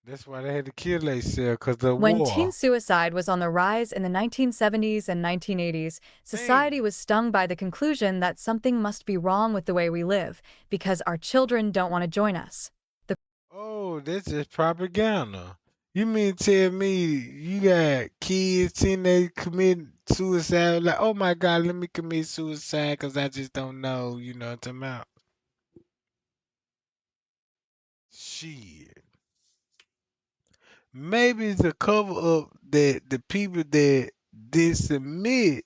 That's why they had to kill themselves, because the When teen war. suicide was on the rise in the 1970s and 1980s, society Dang. was stung by the conclusion that something must be wrong with the way we live because our children don't want to join us. The Oh, that's just propaganda. You mean tell me you got kids, teenagers committing suicide? Like, oh my God, let me commit suicide because I just don't know, what I'm talking about? Shit. Maybe it's a cover up that the people that did submit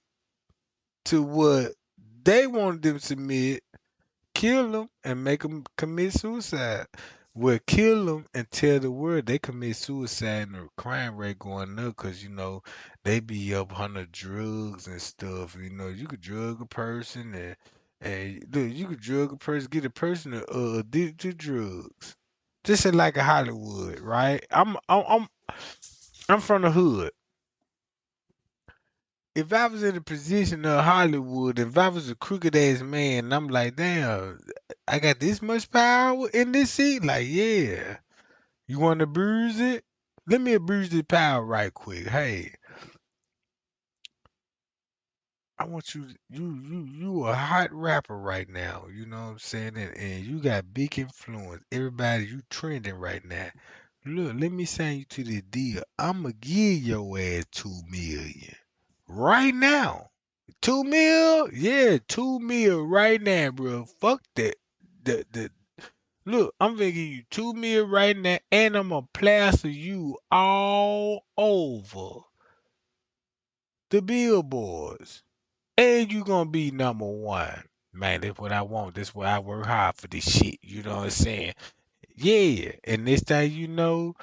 to what they wanted them to submit, kill them and make them commit suicide. Well, kill them and tell the world they commit suicide and the crime rate going up because, they be up on drugs and stuff. You could drug a person and look, you could drug a person, get a person addicted to drugs. Just like a Hollywood, right? I'm from the hood. If I was in the position of Hollywood, if I was a crooked ass man, and I'm like, damn, I got this much power in this seat. Like, yeah, you want to bruise it? Let me abuse this power right quick. Hey, I want you a hot rapper right now. You know what I'm saying? And you got big influence. Everybody, you trending right now. Look, let me sign you to the deal. I'ma give your ass 2 million right now. 2 mil? Yeah, 2 mil right now, bro. Fuck that. The look, I'm gonna give you 2 mil right now, and I'm gonna plaster you all over the billboards, and you gonna be number one. Man, that's what I want. That's why I work hard for this shit. You know what I'm saying? Yeah, and this time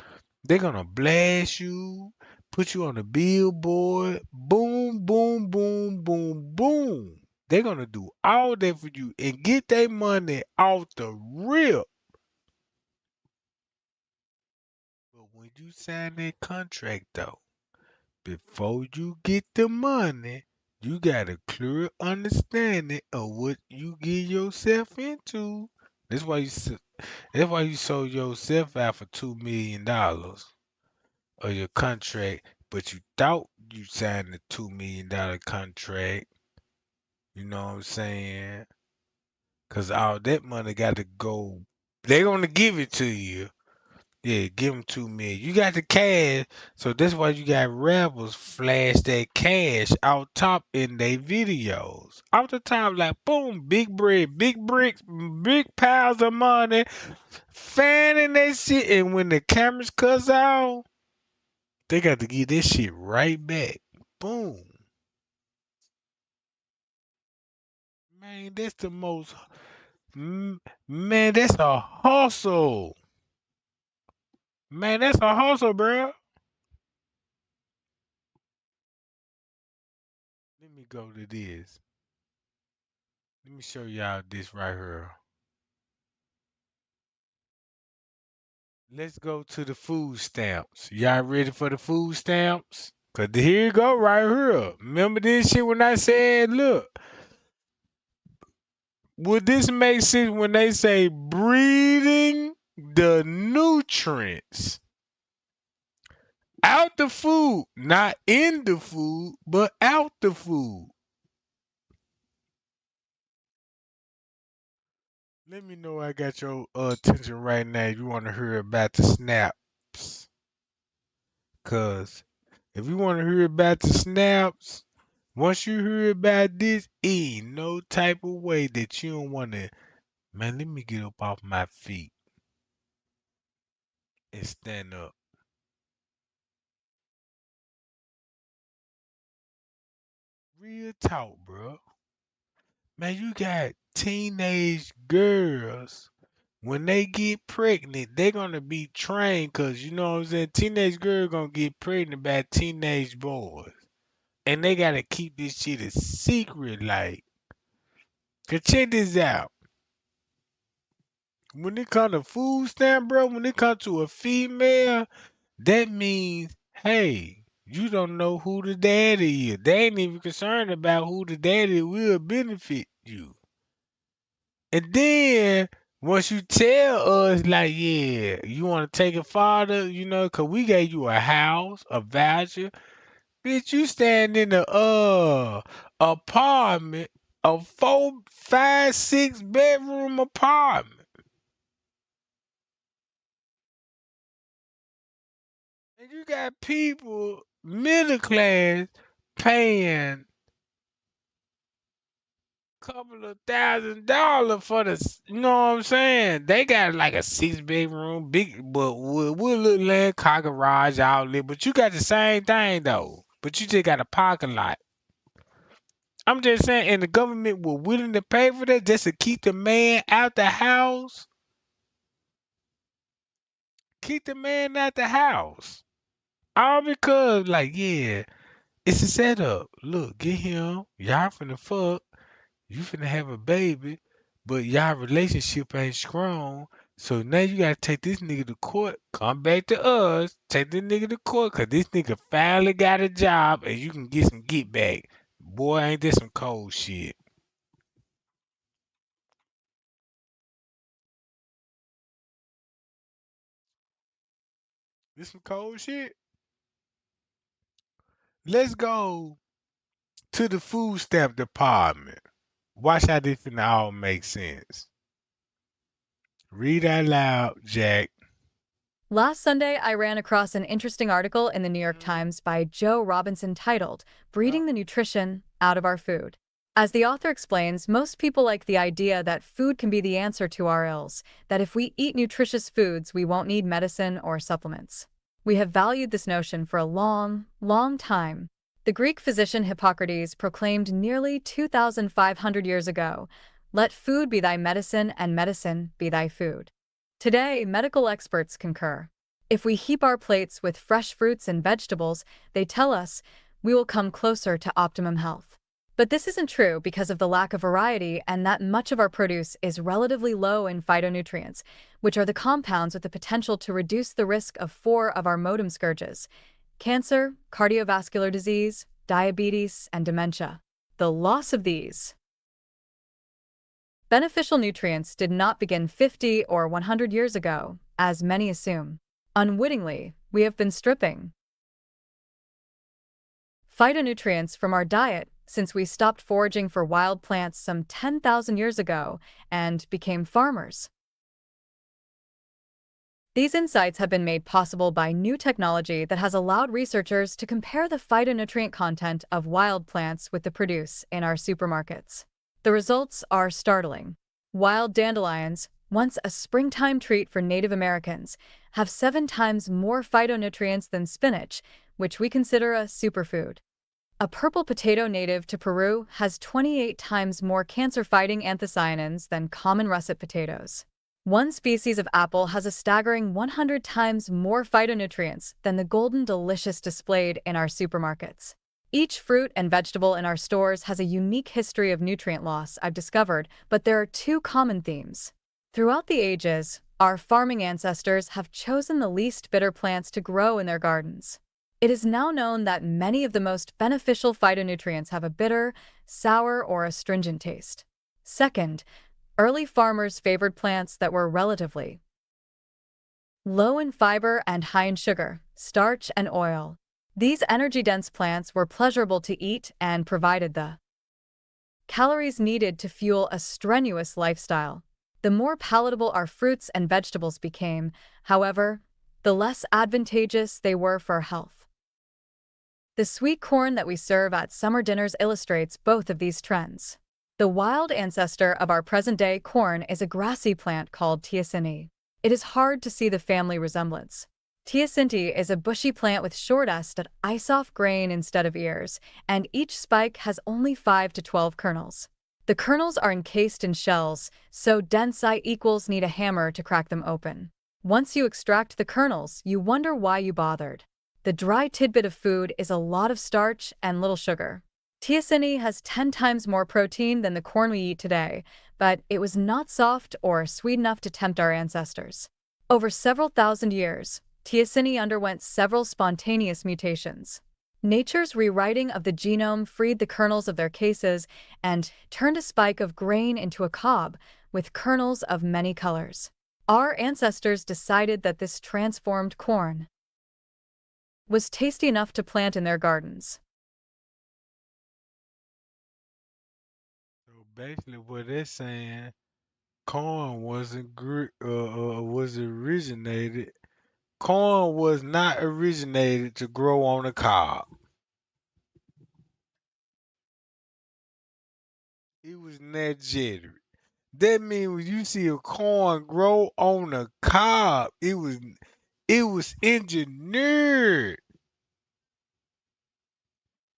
they're gonna blast you, put you on the billboard, boom, boom, boom, boom, boom. They're gonna do all that for you and get their money off the rip. But when you sign that contract though, before you get the money, you got a clear understanding of what you get yourself into. That's why that's why you sold yourself out for $2 million of your contract, but you thought you signed a $2 million contract. You know what I'm saying? Cause all that money got to go. They gonna give it to you. Yeah, give them 2 million. You got the cash, so that's why you got rappers flash that cash out top in their videos. Out the top, like boom, big bread, big bricks, big piles of money, fanning that shit. And when the cameras cuts out, they got to get this shit right back. Boom. Man, that's the most. Man, that's a hustle. Man, that's a hustle, bro. Let me go to this. Let me show y'all this right here. Let's go to the food stamps. Y'all ready for the food stamps? Cause here you go right here. Remember this shit when I said, look, would this make sense when they say breeding the nutrients out the food, not in the food, but out the food? Let me know I got your attention right now. You want to hear about the snaps. Cause if you want to hear about the snaps, once you hear about this, ain't no type of way that you don't want to. Man, let me get up off my feet and stand up. Real talk, bro. Man, you got teenage girls. When they get pregnant, they're gonna be trained, cause you know what I'm saying. Teenage girl gonna get pregnant by teenage boys, and they gotta keep this shit a secret. Like, 'cause check this out. When it comes to food stamp, bro, when it comes to a female, that means, hey, you don't know who the daddy is. They ain't even concerned about who the daddy will benefit you. And then Once you tell us, like, yeah, you want to take it farther, you know, 'cause we gave you a house, a voucher, bitch, you stand in the apartment, a 4, 5, 6 bedroom apartment, and you got people middle class paying couple of $1,000 for you know what I'm saying? They got like a 6 bedroom, big, but with a little land car garage outlet. But you got the same thing though. But you just got a parking lot. I'm just saying, and the government were willing to pay for that just to keep the man out the house. Keep the man out the house. All because, like, yeah, it's a setup. Look, get him. Y'all finna fuck. You finna have a baby, but y'all relationship ain't strong. So now you gotta take this nigga to court, come back to us, take this nigga to court, cause this nigga finally got a job and you can get some get back. Boy, ain't this some cold shit. This some cold shit? Let's go to the food stamp department. Watch how this finna all make sense. Read out loud, Jack. Last Sunday, I ran across an interesting article in the New York Times by Joe Robinson titled, Breeding the Nutrition Out of Our Food. As the author explains, most people like the idea that food can be the answer to our ills, that if we eat nutritious foods, we won't need medicine or supplements. We have valued this notion for a long, long time. The Greek physician Hippocrates proclaimed nearly 2,500 years ago, "Let food be thy medicine and medicine be thy food." Today, medical experts concur. If we heap our plates with fresh fruits and vegetables, they tell us, we will come closer to optimum health. But this isn't true because of the lack of variety and that much of our produce is relatively low in phytonutrients, which are the compounds with the potential to reduce the risk of 4 of our modem scourges: cancer, cardiovascular disease, diabetes, and dementia. The loss of these beneficial nutrients did not begin 50 or 100 years ago, as many assume. Unwittingly, we have been stripping phytonutrients from our diet since we stopped foraging for wild plants some 10,000 years ago and became farmers. These insights have been made possible by new technology that has allowed researchers to compare the phytonutrient content of wild plants with the produce in our supermarkets. The results are startling. Wild dandelions, once a springtime treat for Native Americans, have 7 times more phytonutrients than spinach, which we consider a superfood. A purple potato native to Peru has 28 times more cancer-fighting anthocyanins than common russet potatoes. One species of apple has a staggering 100 times more phytonutrients than the golden delicious displayed in our supermarkets. Each fruit and vegetable in our stores has a unique history of nutrient loss, I've discovered, but there are 2 common themes. Throughout the ages, our farming ancestors have chosen the least bitter plants to grow in their gardens. It is now known that many of the most beneficial phytonutrients have a bitter, sour, or astringent taste. Second, early farmers favored plants that were relatively low in fiber and high in sugar, starch, and oil. These energy-dense plants were pleasurable to eat and provided the calories needed to fuel a strenuous lifestyle. The more palatable our fruits and vegetables became, however, the less advantageous they were for health. The sweet corn that we serve at summer dinners illustrates both of these trends. The wild ancestor of our present-day corn is a grassy plant called teosinte. It is hard to see the family resemblance. Teosinte is a bushy plant with short-est that ice off grain instead of ears, and each spike has only 5 to 12 kernels. The kernels are encased in shells, so dense I equals need a hammer to crack them open. Once you extract the kernels, you wonder why you bothered. The dry tidbit of food is a lot of starch and little sugar. Teosinte has 10 times more protein than the corn we eat today, but it was not soft or sweet enough to tempt our ancestors. Over several thousand years, teosinte underwent several spontaneous mutations. Nature's rewriting of the genome freed the kernels of their cases and turned a spike of grain into a cob, with kernels of many colors. Our ancestors decided that this transformed corn was tasty enough to plant in their gardens. So basically, what they're saying, corn was originated. Corn was not originated to grow on a cob. It was Nigeria. That means when you see a corn grow on a cob, it was engineered.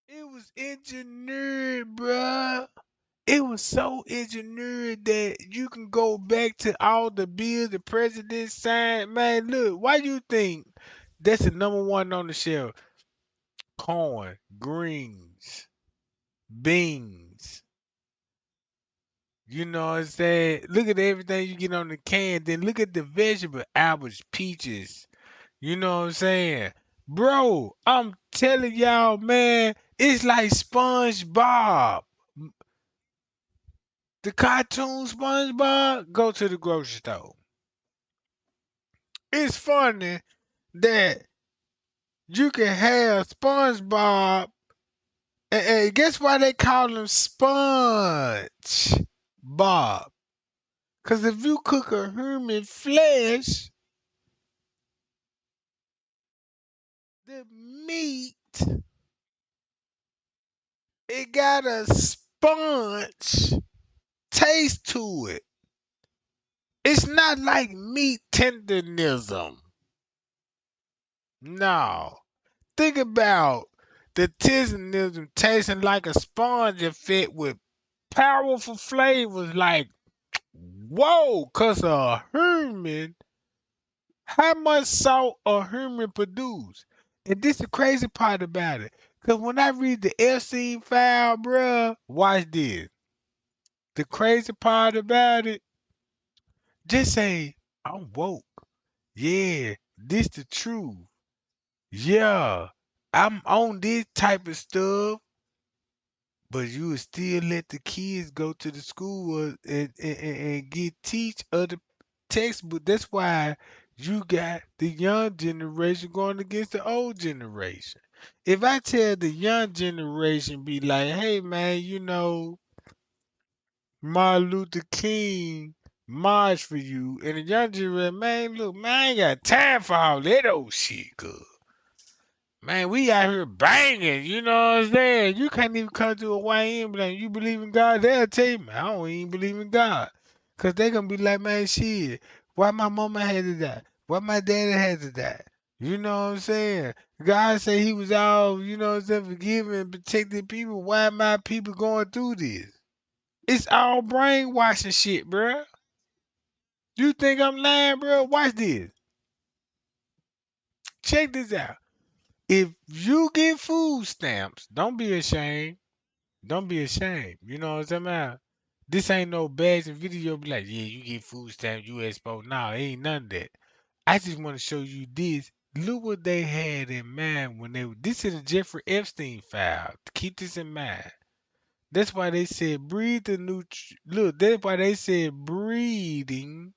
It was engineered, bruh. It was so engineered that you can go back to all the bills the president signed. Man, look, why you think that's the number one on the shelf? Corn, greens, beans. You know what I'm saying? Look at everything you get on the can. Then look at the vegetable apples, peaches. You know what I'm saying? Bro, I'm telling y'all, man, it's like SpongeBob. The cartoon SpongeBob, go to the grocery store. It's funny that you can have SpongeBob, and guess why they call him Sponge Bob? Because if you cook a human flesh, the meat, it got a sponge taste to it. It's not like meat tenderism. No. Think about the tenderism tasting like a sponge effect with powerful flavors like, whoa, cause a human, how much salt a human produce? And this the crazy part about it. Cause when I read the Epstein file, bruh, watch this. The crazy part about it, just say, I'm woke. Yeah, this the truth. Yeah, I'm on this type of stuff, but you would still let the kids go to the school and get teach other textbook. That's why you got the young generation going against the old generation. If I tell the young generation, be like, hey man, Martin Luther King march for you, and the young generation, man, look, man, I ain't got time for all that old shit, cuz. Man, we out here banging, you know what I'm saying? You can't even come to a YN and be like, you believe in God? They'll tell you, man, I don't even believe in God. Because they going to be like, man, shit, why my mama had to die? Why my daddy had to die? You know what I'm saying? God said he was all, you know what I'm saying, forgiving and protecting people. Why am my people going through this? It's all brainwashing shit, bruh. You think I'm lying, bro? Watch this. Check this out. If you get food stamps, don't be ashamed. Don't be ashamed. You know what I'm talking about? This ain't no bags and video be like, yeah, you get food stamps, you expo. Nah, ain't none of that. I just want to show you this. Look what they had in mind when this is a Jeffrey Epstein file. Keep this in mind. That's why they said breed the look, that's why they said breeding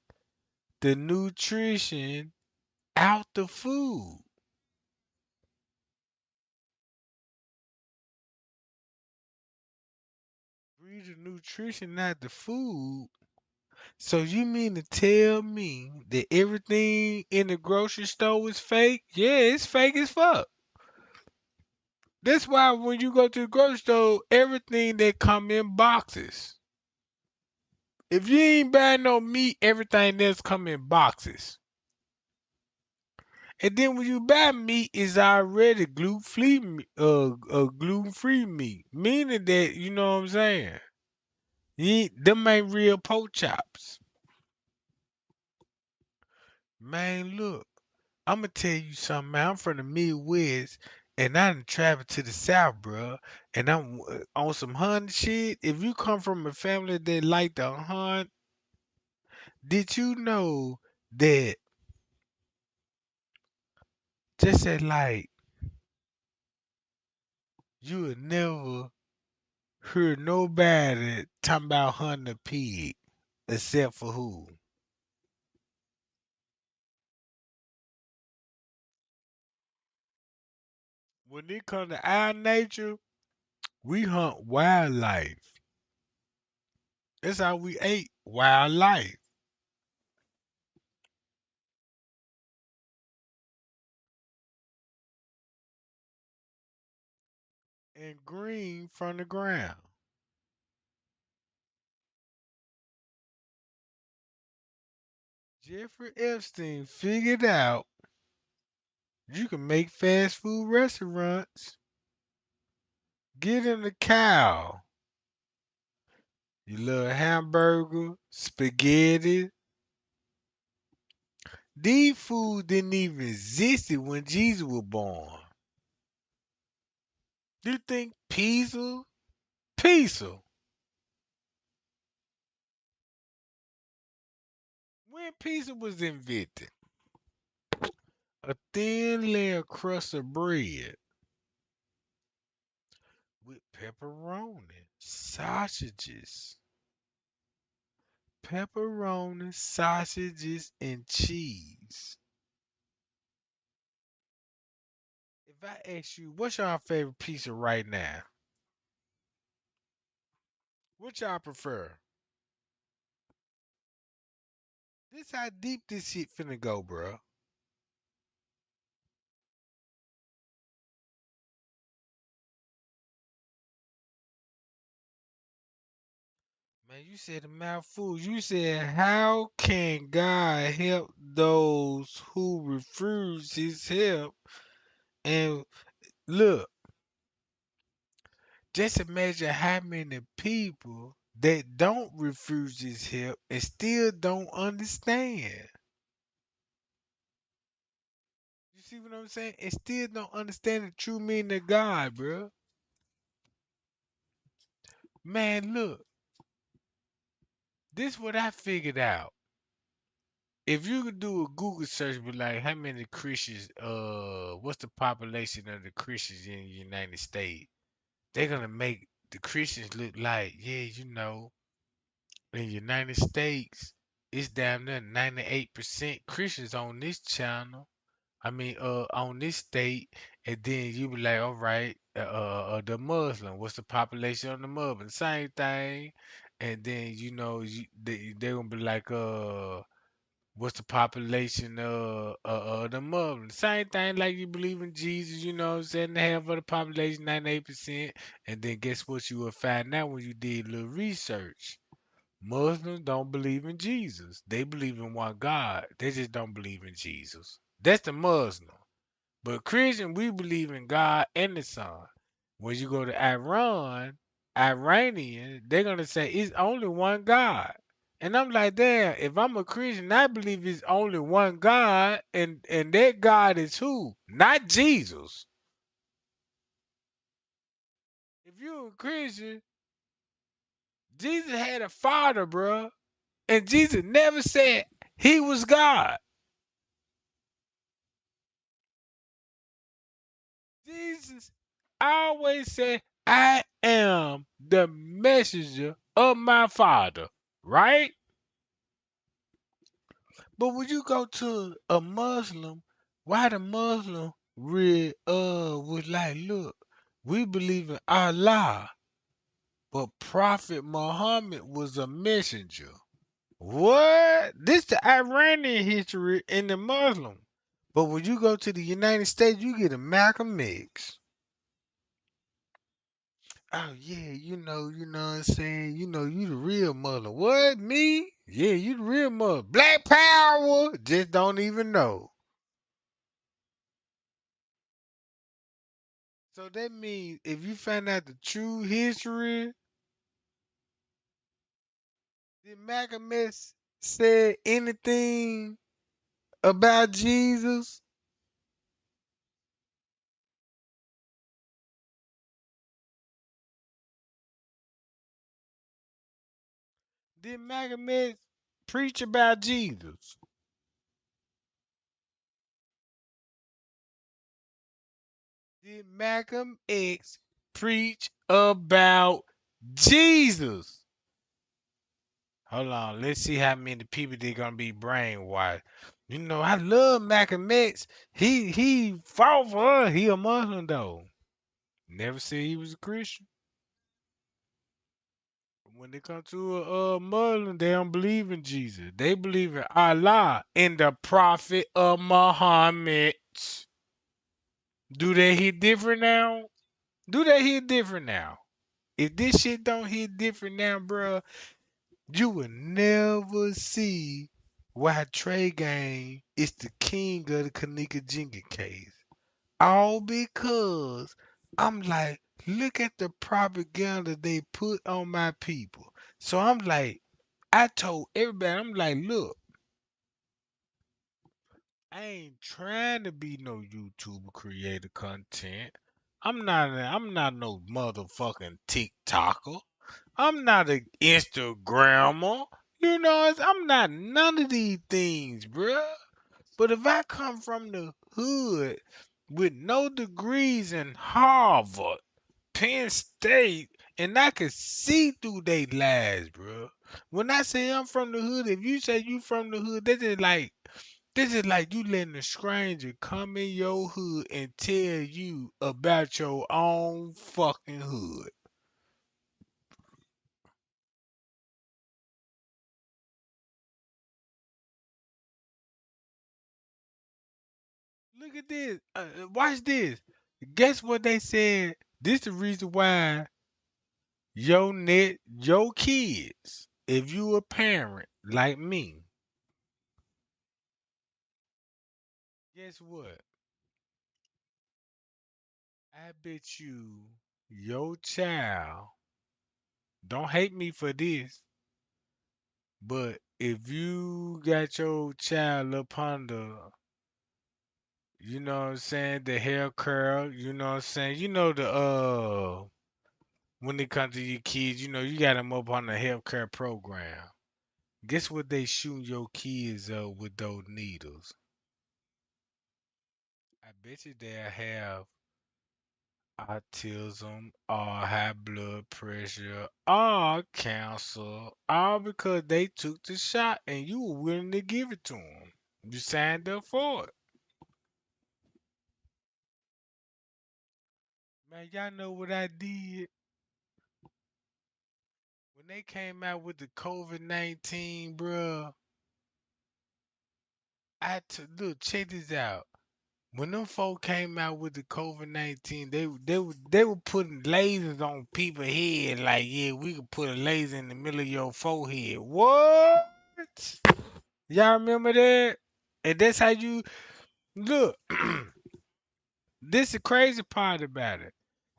the nutrition out the food. Breed the nutrition out the food. So you mean to tell me that everything in the grocery store is fake? Yeah, it's fake as fuck. That's why when you go to the grocery store, everything they come in boxes. If you ain't buying no meat, everything else come in boxes. And then when you buy meat, it's already gluten-free meat, meaning that you know what I'm saying. Them ain't real pork chops, man. Look. I'm gonna tell you something, man. I'm from the Midwest, and I done traveled to the South, bro. And I'm on some hunt shit. If you come from a family that like to hunt, did you know that just as like you would never hear nobody talking about hunting a pig? except for who? When it comes to our nature, we hunt wildlife. That's how we ate wildlife. And green from the ground. Jeffrey Epstein figured out you can make fast food restaurants. Get in the cow. You love hamburger, spaghetti. These foods didn't even exist when Jesus was born. Do you think pizza? Pizza. When pizza was invented, a thin layer crust of bread with pepperoni, sausages, and cheese. If I ask you, what's your favorite pizza right now? What y'all prefer? This how deep this shit finna go, bro. Man, you said a mouthful. You said, how can God help those who refuse his help? And look, just imagine how many people that don't refuse his help and still don't understand. You see what I'm saying? And still don't understand the true meaning of God, bro. Man, look, this what I figured out. If you could do a Google search, be like, how many Christians, what's the population of the Christians in the United States? They're gonna make the Christians look like, yeah, in the United States, it's down there 98% Christians on this channel. I mean, on this state, and then you be like, all right, the Muslim, what's the population of the Muslim? Same thing. And then, they're gonna be like, what's the population of the Muslims? Same thing like you believe in Jesus, what I'm saying? Half of the population, 98%. And then guess what you will find out when you did a little research? Muslims don't believe in Jesus. They believe in one God. They just don't believe in Jesus. That's the Muslim. But Christian, we believe in God and the Son. When you go to Iranian, they're gonna say it's only one God. And I'm like, damn, if I'm a Christian, I believe it's only one God, and that God is who? Not Jesus. If you're a Christian, Jesus had a father, bro. And Jesus never said he was God. Jesus always said, I am the messenger of my father, right? But when you go to a Muslim, why the Muslim was like, look, we believe in Allah, but Prophet Muhammad was a messenger. What? This the Iranian history in the Muslim. But when you go to the United States, you get a Malcolm X. Oh yeah, what I'm saying? You the real mother. What? Me? Yeah, you the real mother. Black power. Just don't even know. So that means if you find out the true history, did Malcolm X said anything about Jesus? Did Malcolm X preach about Jesus? Did Malcolm X preach about Jesus? Hold on. Let's see how many people they gonna be brainwashed. You know, I love Malcolm X. He fought for her. He a Muslim though. Never said he was a Christian. When they come to a Muslim, they don't believe in Jesus. They believe in Allah and the Prophet of Muhammad. Do they hit different now? Do they hit different now? If this shit don't hit different now, bruh, you will never see why Trey Gang is the king of the Kanika Jenkins case. All because I'm like, look at the propaganda they put on my people. So I'm like, I told everybody, I'm like, look, I ain't trying to be no YouTuber creator content. I'm not no motherfucking TikToker. I'm not an Instagrammer. You know, I'm not none of these things, bruh. But if I come from the hood with no degrees in Harvard, Penn State, and I can see through they lies, bruh. When I say I'm from the hood, if you say you from the hood, this is like you letting a stranger come in your hood and tell you about your own fucking hood. Look at this. Watch this. Guess what they said? This the reason why your kids, if you a parent like me, guess what? I bet you your child, don't hate me for this, but if you got your child up under, you know what I'm saying, the hair curl, you know what I'm saying, when it comes to your kids, you got them up on the health care program. Guess what they shooting your kids up with those needles? I bet you they'll have autism or high blood pressure or cancer, all because they took the shot and you were willing to give it to them. You signed up for it. Man, y'all know what I did when they came out with the COVID-19, bruh. Look, check this out. When them folk came out with the COVID-19, they were putting lasers on people's head. Like, yeah, we could put a laser in the middle of your forehead. What? Y'all remember that? And that's how you look. This the crazy part about it.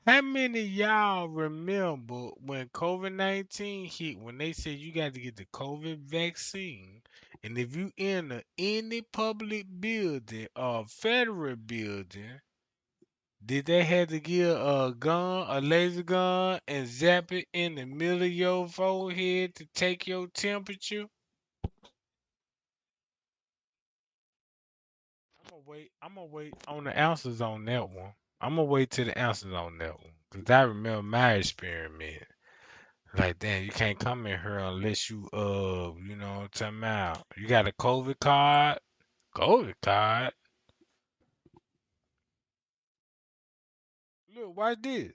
How many of y'all remember when COVID-19 hit, when they said you got to get the COVID vaccine, and if you enter any public building or federal building, did they have to get a gun, a laser gun, and zap it in the middle of your forehead to take your temperature? I'm gonna wait on the answers on that one. I'm gonna wait till the answers on that one. Cause I remember my experiment. Like, damn, you can't come in here unless what I'm talking about. You got a COVID card? COVID card? Look, watch this.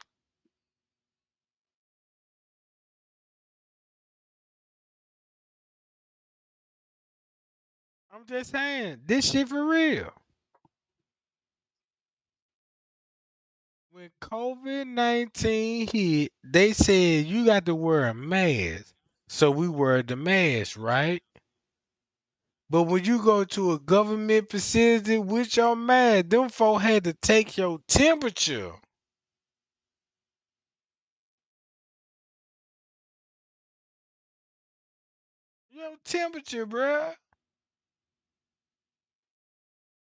I'm just saying, this shit for real. When COVID-19 hit, they said you got to wear a mask. So we wear the mask, right? But when you go to a government facility with your mask, them folk had to take your temperature. Your temperature, bruh.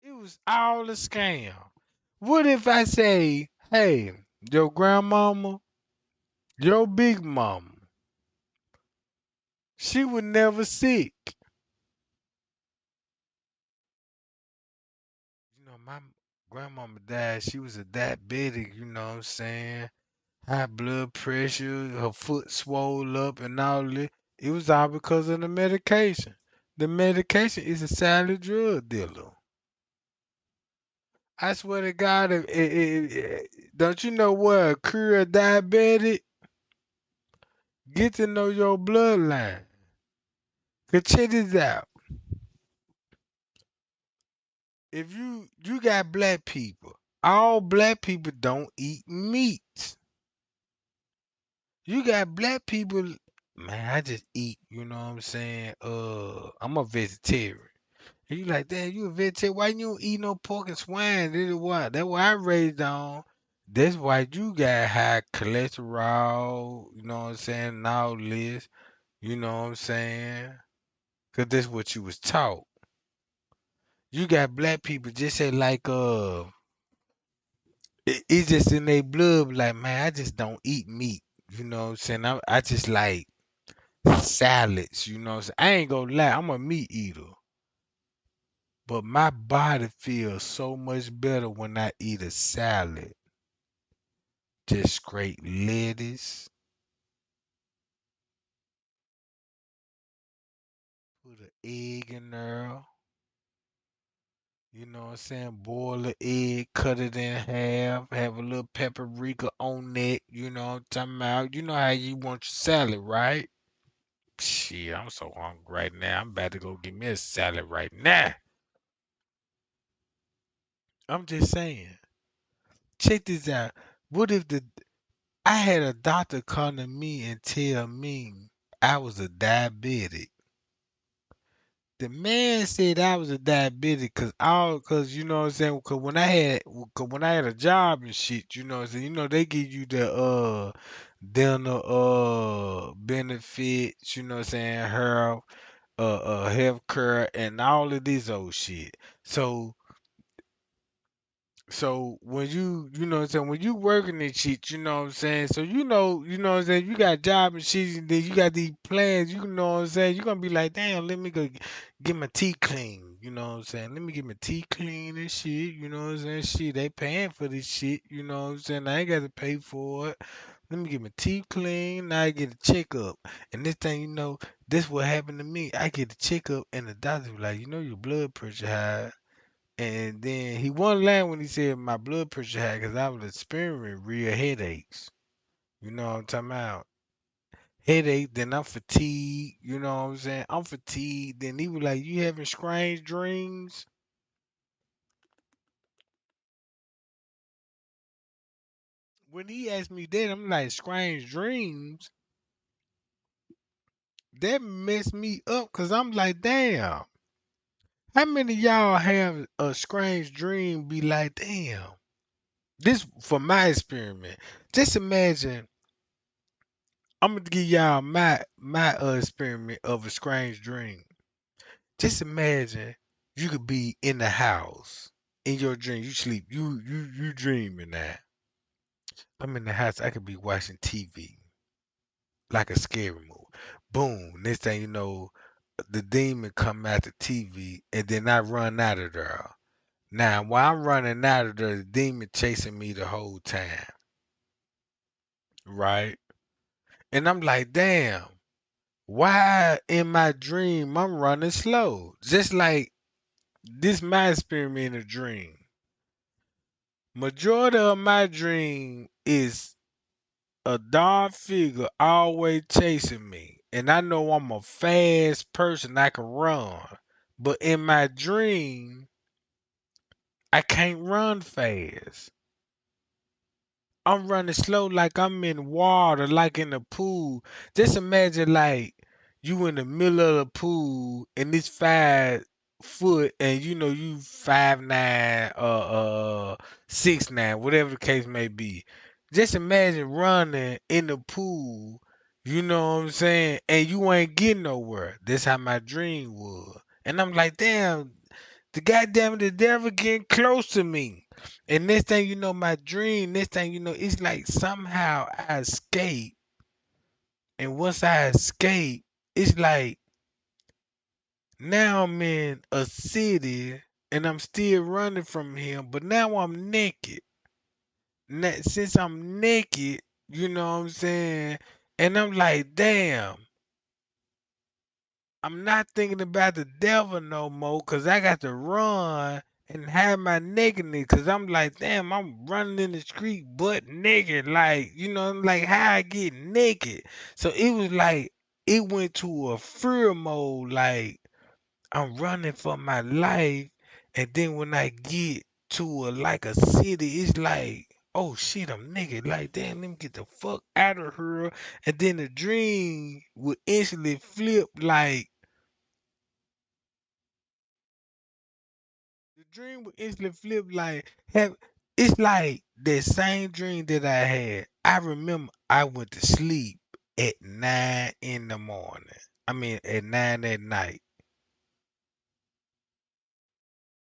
It was all a scam. What if I say, hey, your grandmama, your big mama, she was never sick. My grandmama died. She was a diabetic, you know what I'm saying? High blood pressure, her foot swole up and all that. It was all because of the medication. The medication is a silent drug dealer. I swear to God, don't you know what a cure diabetic? Get to know your bloodline. Cause check this out. If you got black people, all black people don't eat meat. You got black people, man, I just eat, you know what I'm saying? I'm a vegetarian. And you like, damn, you a vegetarian. Why you don't eat no pork and swine? This is why. That's why I raised on. That's why you got high cholesterol, you know what I'm saying, and all this, you know what I'm saying? Cause that's what you was taught. You got black people just say like it's just in their blood, like, man, I just don't eat meat. You know what I'm saying? I just like salads, you know what I'm saying? I ain't gonna lie, I'm a meat eater. But my body feels so much better when I eat a salad. Just straight lettuce, put an egg in there. You know what I'm saying? Boil the egg, cut it in half, have a little paprika on it. You know what I'm talking about? You know how you want your salad, right? Shit, I'm so hungry right now. I'm about to go get me a salad right now. I'm just saying. Check this out. What if I had a doctor come to me and tell me I was a diabetic? The man said I was a diabetic cause you know what I'm saying, cause when I had a job and shit, you know what I'm saying, you know they give you the dental benefits, you know what I'm saying, health care and all of this old shit. So when you know what I'm saying, when you working and shit, you know what I'm saying, so you know what I'm saying, you got job and shit, and then you got these plans, you know what I'm saying, you're gonna be like, damn, let me go get my teeth clean, you know what I'm saying, let me get my teeth clean and shit, you know what I'm saying, shit, they paying for this shit, you know what I'm saying, I ain't got to pay for it. Let me get my teeth clean. Now I get a checkup. And this thing, you know, this what happened to me. I get a checkup and the doctor was like, you know, your blood pressure high. And then he wasn't lying when he said my blood pressure high because I was experiencing real headaches. You know what I'm talking about? Headache, then I'm fatigued. You know what I'm saying? I'm fatigued. Then he was like, you having strange dreams? When he asked me that, I'm like, strange dreams? That messed me up because I'm like, damn. How many of y'all have a strange dream be like, damn? This for my experiment. Just imagine I'm gonna give y'all my experiment of a strange dream. Just imagine you could be in the house in your dream. You sleep. You dreaming that. I'm in the house. I could be watching TV like a scary movie. Boom. Next thing you know, the demon come out the TV, and then I run out of there. Now, while I'm running out of there, the demon chasing me the whole time, right? And I'm like, damn. Why in my dream I'm running slow? Just like this my experiment in a dream. Majority of my dream is a dark figure always chasing me. And I know I'm a fast person, I can run. But in my dream, I can't run fast. I'm running slow like I'm in water, like in the pool. Just imagine like you in the middle of the pool and it's 5 foot and you know you 5'9", 6'9", whatever the case may be. Just imagine running in the pool, you know what I'm saying, and you ain't getting nowhere. That's how my dream was. And I'm like, damn, the goddamn the devil getting close to me. And next thing you know, my dream, next thing you know, it's like somehow I escape. And once I escape, it's like now I'm in a city and I'm still running from him, but now I'm naked. Now, since I'm naked, you know what I'm saying? And I'm like, damn. I'm not thinking about the devil no more because I got to run and have my nakedness because I'm like, damn, I'm running in the street butt naked. Like, like how I get naked. So it was like, it went to a fear mode. Like, I'm running for my life. And then when I get to like a city, it's like, oh shit, I'm naked. Like, damn, let me get the fuck out of here. And then the dream would instantly flip like, the dream would instantly flip like have it's like that same dream that I had. I remember I went to sleep at 9 in the morning. I mean at 9 at night.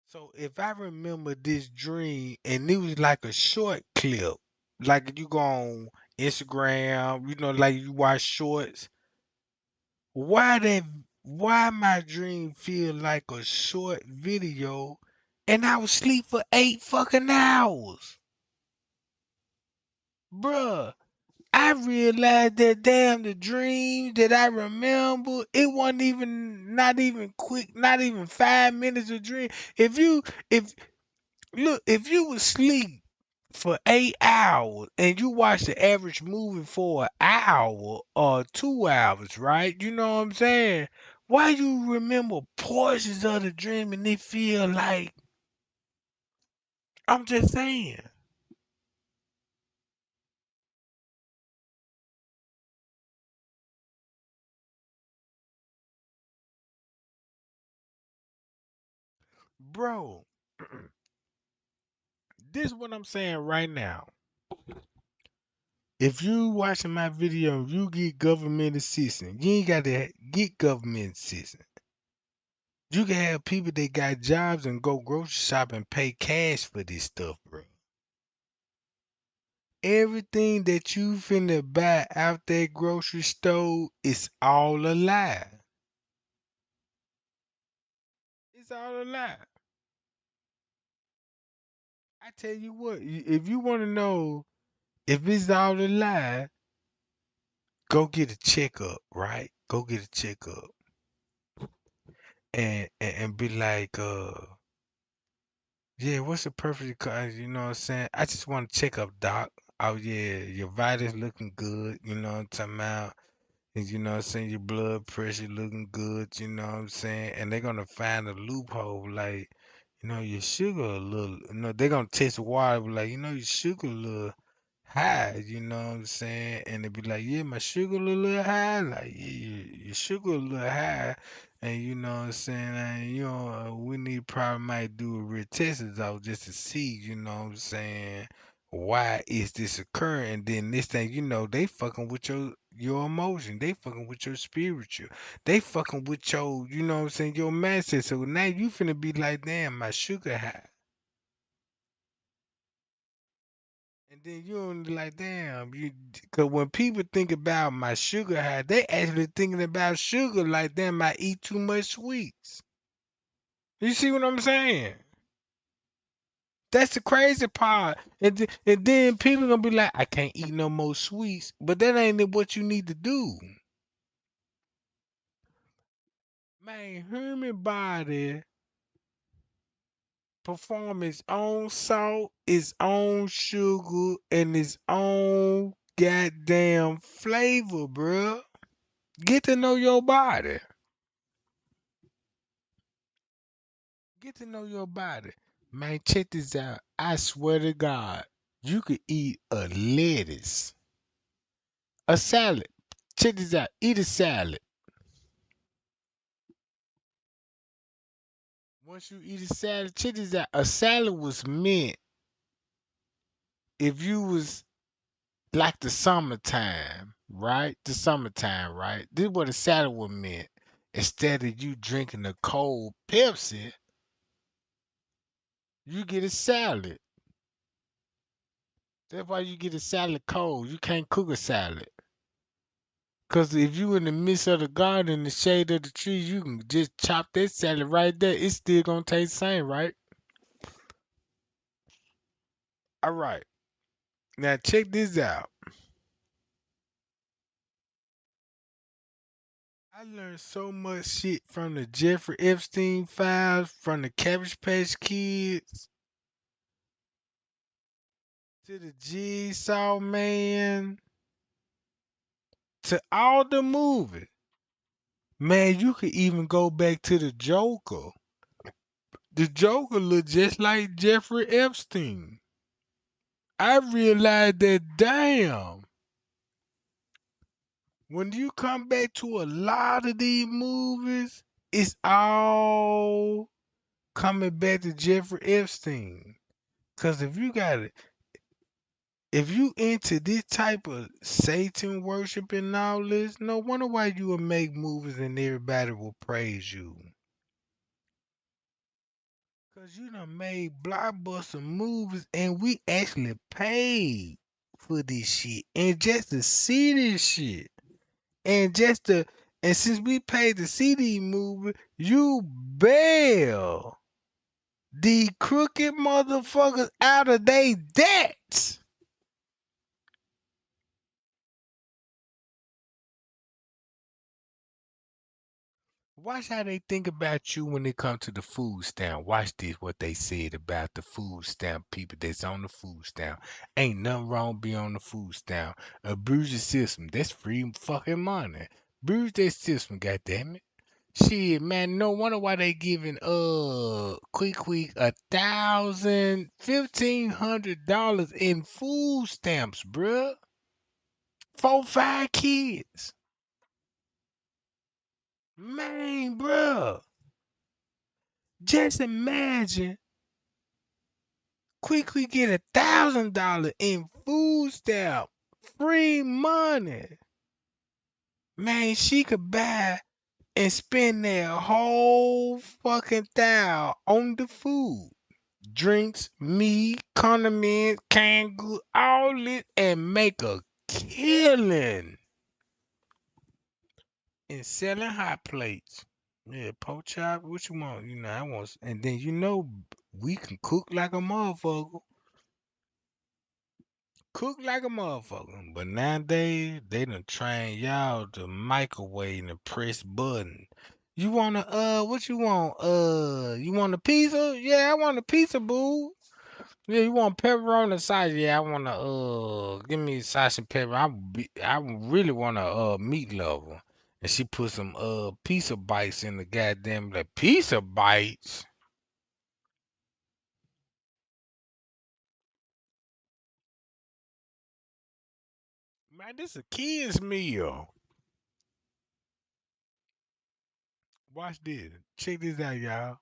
So if I remember this dream and it was like a short clip, like you go on Instagram, like you watch shorts, why that why my dream feel like a short video and I was asleep for 8 fucking hours? Bruh, I realized that damn the dream that I remember, it wasn't even not even quick, not even 5 minutes of dream. If look, if you was sleep for 8 hours and you watch the average movie for an hour or 2 hours, right? You know what I'm saying? Why you remember portions of the dream and it feel like I'm just saying, bro, this is what I'm saying right now. If you watching my video, you get government assistance. You ain't got to get government assistance. You can have people that got jobs and go grocery shop and pay cash for this stuff, bro. Everything that you finna buy out that grocery store is all a lie. It's all a lie. I tell you what, if you want to know if it's all a lie, go get a checkup, right? Go get a checkup and be like, yeah, what's the perfect cause? You know what I'm saying? I just want to check up, doc. Oh yeah, your vitals looking good. You know what I'm talking about? And you know what I'm saying? Your blood pressure looking good. You know what I'm saying? And they're gonna find a loophole, like, your sugar a little. They're gonna test the water, like, your sugar a little high. You know what I'm saying? And they be like, yeah, my sugar a little high. Like, yeah, your sugar a little high. And you know what I'm saying? And, we need probably might do a real test out just to see, what I'm saying, why is this occurring? And then this thing, they fucking with your emotion. They fucking with your spiritual. They fucking with your, what I'm saying, your mindset. So now you finna be like, damn, my sugar high. And then you don't like, damn, cause when people think about my sugar high, they actually thinking about sugar like, damn, I eat too much sweets. You see what I'm saying? That's the crazy part. And then people gonna be like, I can't eat no more sweets. But that ain't what you need to do. Man, human body perform its own salt, its own sugar, and its own goddamn flavor, bruh. Get to know your body. Get to know your body. Man, check this out. I swear to God, you could eat a lettuce, a salad. Check this out. Eat a salad. Once you eat a salad, check this out. A salad was meant if you was like the summertime, right? The summertime, right? This is what a salad was meant. Instead of you drinking a cold Pepsi, you get a salad. That's why you get a salad cold. You can't cook a salad. Cause if you in the midst of the garden, in the shade of the trees, you can just chop that salad right there. It's still gonna taste the same, right? All right. Now check this out. I learned so much shit from the Jeffrey Epstein files, from the Cabbage Patch Kids to the Jigsaw Man to all the movies. Man, you could even go back to the Joker. The Joker looked just like Jeffrey Epstein. I realized that, damn, when you come back to a lot of these movies, it's all coming back to Jeffrey Epstein. Cause if you into this type of Satan worship and all this, no wonder why you will make movies and everybody will praise you. Cause you done made blockbuster movies and we actually paid for this shit. And just to see this shit. And just to and since we paid to see these movies, you bail the crooked motherfuckers out of their debts. Watch how they think about you when it comes to the food stamp. Watch this, what they said about the food stamp people that's on the food stamp. Ain't nothing wrong being on the food stamp. Abuse the system. That's free fucking money. Abuse that system, goddammit. Shit, man, no wonder why they giving quick $1,000, $1,500 in food stamps, bruh. 4, 5 kids. Man, bruh. Just imagine quickly get $1,000 in food stamp, free money. Man, she could buy and spend their whole fucking $1,000 on the food. Drinks, meat, condiments, canned goods, all it and make a killing in selling hot plates. Yeah, pork chop, what you want? I want, and then we can cook like a motherfucker. Cook like a motherfucker. But nowadays, they done train y'all to microwave and press button. You want what you want? You want a pizza? Yeah, I want a pizza, boo. Yeah, you want pepperoni sauce? Yeah, I want give me sauce and pepper. I really want a meat lover. And she put some pizza bites in the goddamn like pizza bites. Man, this a kid's meal. Watch this. Check this out, y'all.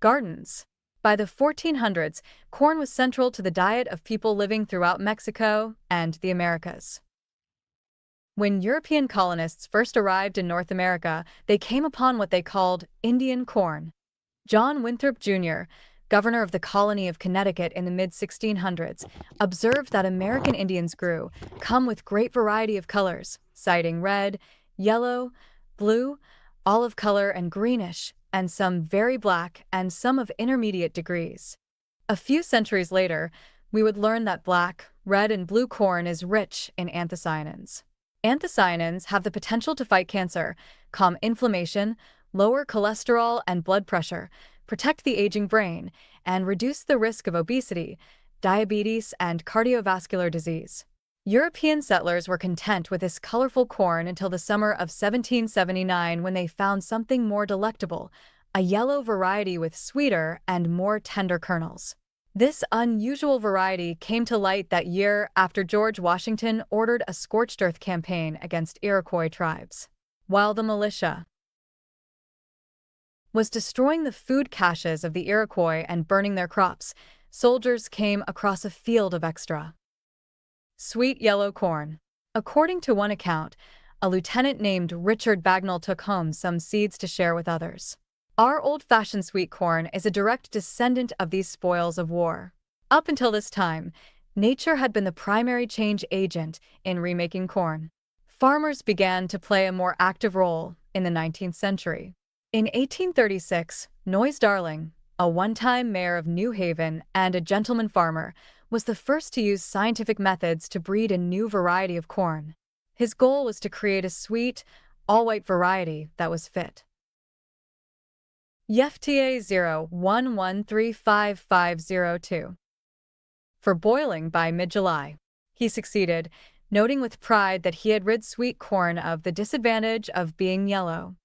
Gardens. By the 1400s, corn was central to the diet of people living throughout Mexico and the Americas. When European colonists first arrived in North America, they came upon what they called Indian corn. John Winthrop Jr., governor of the colony of Connecticut in the mid-1600s, observed that American Indians grew, come with great variety of colors, citing red, yellow, blue, olive color, and greenish, and some very black and some of intermediate degrees. A few centuries later, we would learn that black, red, and blue corn is rich in anthocyanins. Anthocyanins have the potential to fight cancer, calm inflammation, lower cholesterol and blood pressure, protect the aging brain, and reduce the risk of obesity, diabetes, and cardiovascular disease. European settlers were content with this colorful corn until the summer of 1779 when they found something more delectable, a yellow variety with sweeter and more tender kernels. This unusual variety came to light that year after George Washington ordered a scorched earth campaign against Iroquois tribes. While the militia was destroying the food caches of the Iroquois and burning their crops, soldiers came across a field of extra sweet yellow corn. According to one account, a lieutenant named Richard Bagnall took home some seeds to share with others. Our old-fashioned sweet corn is a direct descendant of these spoils of war. Up until this time, nature had been the primary change agent in remaking corn. Farmers began to play a more active role in the 19th century. In 1836, Noyes Darling, a one-time mayor of New Haven and a gentleman farmer, was the first to use scientific methods to breed a new variety of corn. His goal was to create a sweet, all-white variety that was fit. YFTA 011355502. For boiling by mid-July. He succeeded, noting with pride that he had rid sweet corn of the disadvantage of being yellow.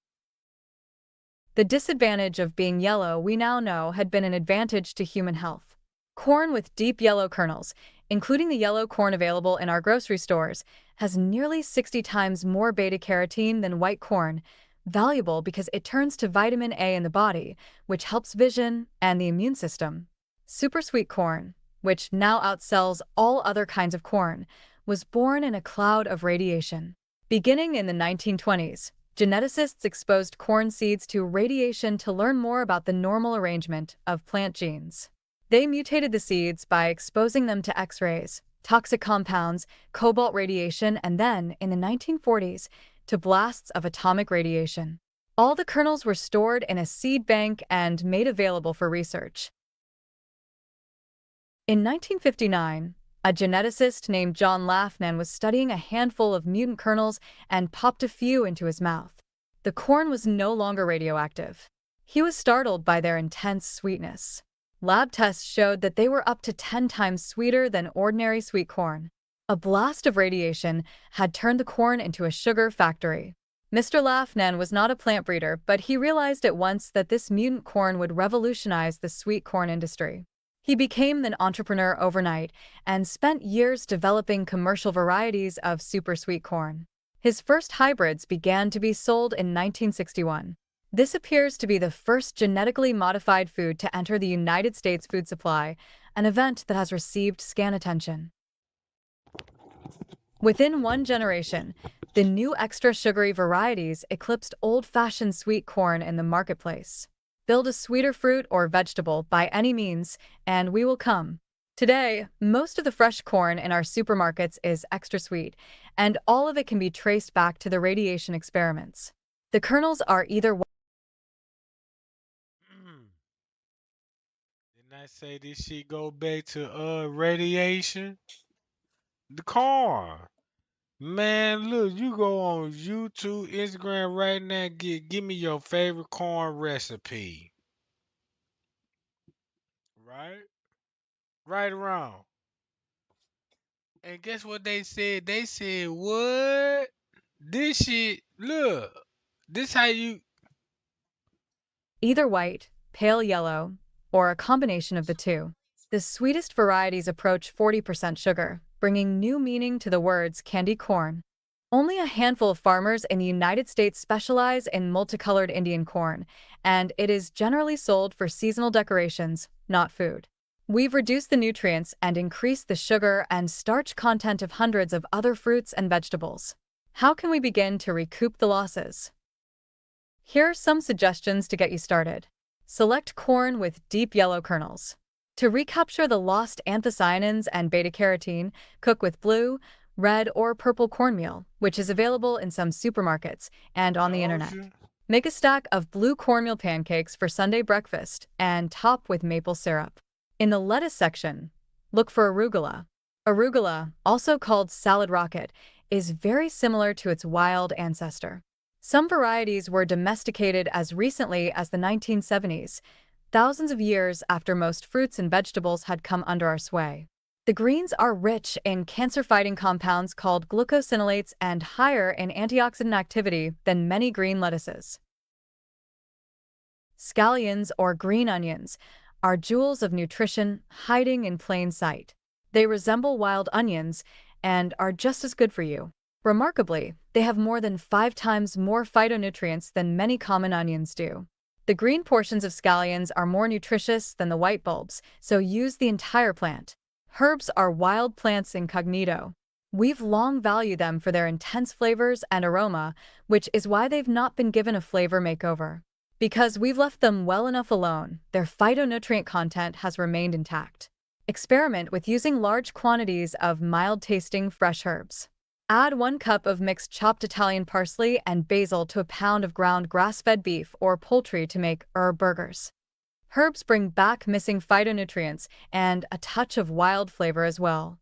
The disadvantage of being yellow, we now know, had been an advantage to human health. Corn with deep yellow kernels, including the yellow corn available in our grocery stores, has nearly 60 times more beta-carotene than white corn, valuable because it turns to vitamin A in the body, which helps vision and the immune system. Super sweet corn, which now outsells all other kinds of corn, was born in a cloud of radiation. Beginning in the 1920s, geneticists exposed corn seeds to radiation to learn more about the normal arrangement of plant genes. They mutated the seeds by exposing them to X-rays, toxic compounds, cobalt radiation, and then, in the 1940s, to blasts of atomic radiation. All the kernels were stored in a seed bank and made available for research. In 1959, a geneticist named John Lafnan was studying a handful of mutant kernels and popped a few into his mouth. The corn was no longer radioactive. He was startled by their intense sweetness. Lab tests showed that they were up to 10 times sweeter than ordinary sweet corn. A blast of radiation had turned the corn into a sugar factory. Mr. Lafnan was not a plant breeder, but he realized at once that this mutant corn would revolutionize the sweet corn industry. He became an entrepreneur overnight and spent years developing commercial varieties of super sweet corn. His first hybrids began to be sold in 1961. This appears to be the first genetically modified food to enter the United States food supply, an event that has received scant attention. Within one generation, the new extra sugary varieties eclipsed old-fashioned sweet corn in the marketplace. Build a sweeter fruit or vegetable by any means, and we will come. Today, most of the fresh corn in our supermarkets is extra sweet, and all of it can be traced back to the radiation experiments. The kernels are either Didn't I say this shit go back to radiation? The corn. Man, look, you go on YouTube, Instagram right now, give me your favorite corn recipe. Right? Right around. And guess what they said? They said, what? This shit, look, this how you. either white, pale yellow, or a combination of the two. The sweetest varieties approach 40% sugar, bringing new meaning to the words candy corn. Only a handful of farmers in the United States specialize in multicolored Indian corn, and it is generally sold for seasonal decorations, not food. We've reduced the nutrients and increased the sugar and starch content of hundreds of other fruits and vegetables. How can we begin to recoup the losses? Here are some suggestions to get you started. Select corn with deep yellow kernels. To recapture the lost anthocyanins and beta-carotene, cook with blue, red, or purple cornmeal, which is available in some supermarkets and on the internet. Make a stack of blue cornmeal pancakes for Sunday breakfast and top with maple syrup. In the lettuce section, look for arugula. Arugula, also called salad rocket, is very similar to its wild ancestor. Some varieties were domesticated as recently as the 1970s, thousands of years after most fruits and vegetables had come under our sway. The greens are rich in cancer-fighting compounds called glucosinolates and higher in antioxidant activity than many green lettuces. Scallions, or green onions, are jewels of nutrition hiding in plain sight. They resemble wild onions and are just as good for you. Remarkably, they have more than 5 times more phytonutrients than many common onions do. The green portions of scallions are more nutritious than the white bulbs, so use the entire plant. Herbs are wild plants incognito. We've long valued them for their intense flavors and aroma, which is why they've not been given a flavor makeover. Because we've left them well enough alone, their phytonutrient content has remained intact. Experiment with using large quantities of mild-tasting fresh herbs. Add 1 cup of mixed chopped Italian parsley and basil to a pound of ground grass-fed beef or poultry to make herb burgers. Herbs bring back missing phytonutrients and a touch of wild flavor as well.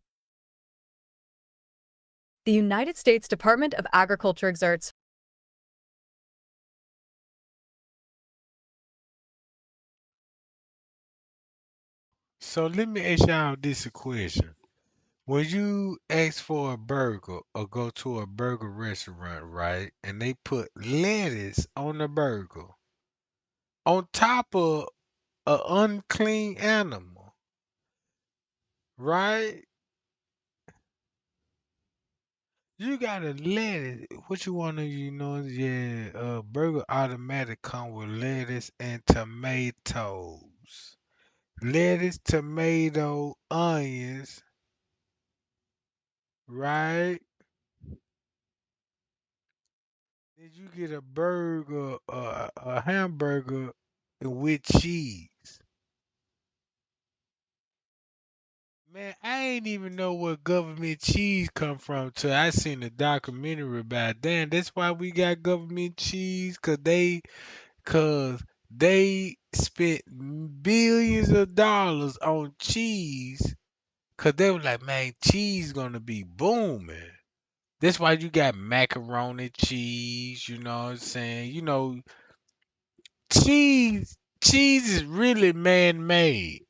The United States Department of Agriculture exerts So let me ask y'all this a question. When you ask for a burger or go to a burger restaurant, right, and they put lettuce on the burger on top of an unclean animal, right? You gotta lettuce. What you wanna, yeah, burger automatic come with lettuce and tomatoes. Lettuce, tomato, onions, right? Did you get a burger, a hamburger with cheese? Man, I ain't even know where government cheese come from till I seen the documentary about damn. That's why we got government cheese, cause they spent billions of dollars on cheese, cause they was like, man, cheese gonna be booming. That's why you got macaroni cheese, you know what I'm saying? Cheese is really man-made,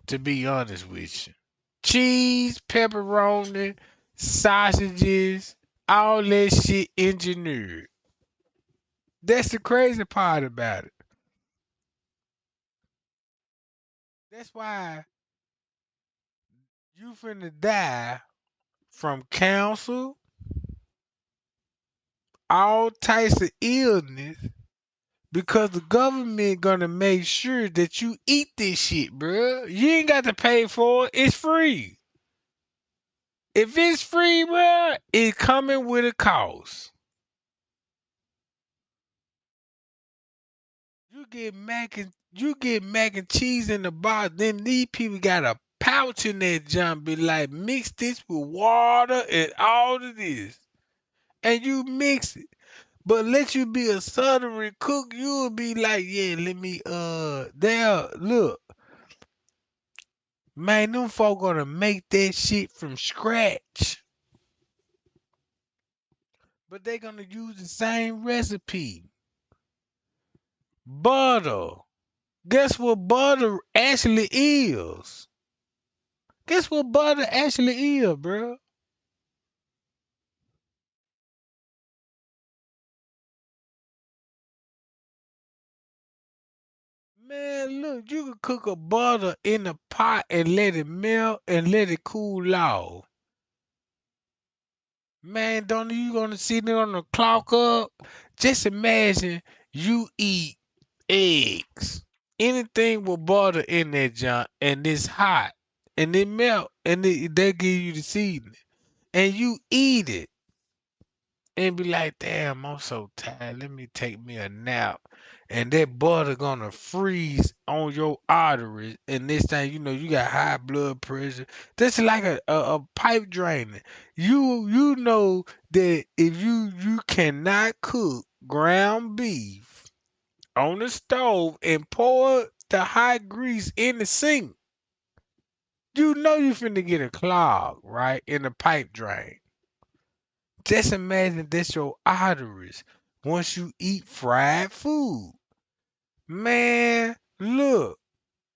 to be honest with you. Cheese, pepperoni, sausages, all that shit engineered. That's the crazy part about it. That's why you finna die from cancer, all types of illness, because the government gonna make sure that you eat this shit, bruh. You ain't got to pay for it. It's free. If it's free, bruh, it coming with a cost. You get mac and cheese in the box. Then these people got a pouch in that junk. Be like, mix this with water and all of this, and you mix it. But let you be a southern cook, you'll be like, yeah, let me there. Look, man, them folk gonna make that shit from scratch, but they gonna use the same recipe. Butter. Guess what butter actually is? Guess what butter actually is, bro? Man, look, you can cook a butter in a pot and let it melt and let it cool off. Man, don't you gonna sit there on the clock up? Just imagine you eat eggs. Anything with butter in that junk and it's hot and it melt and they give you the seasoning and you eat it and be like, damn, I'm so tired. Let me take me a nap. And that butter gonna freeze on your arteries. And this thing, you got high blood pressure. That's like a pipe draining. You know that if you cannot cook ground beef on the stove and pour the hot grease in the sink, you know you finna get a clog, right? In the pipe drain. Just imagine that's your arteries once you eat fried food. Man, look,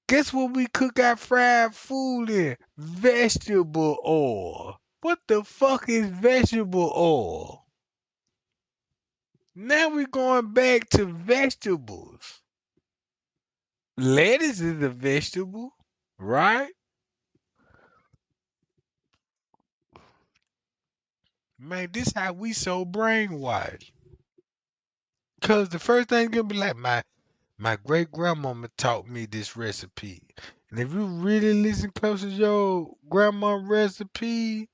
guess what we cook our fried food in? Vegetable oil. What the fuck is vegetable oil? Now we're going back to vegetables. Lettuce is a vegetable, right? Man, this how we so brainwashed. Cause the first thing gonna be like, my great grandmama taught me this recipe. And if you really listen close to your grandma recipe,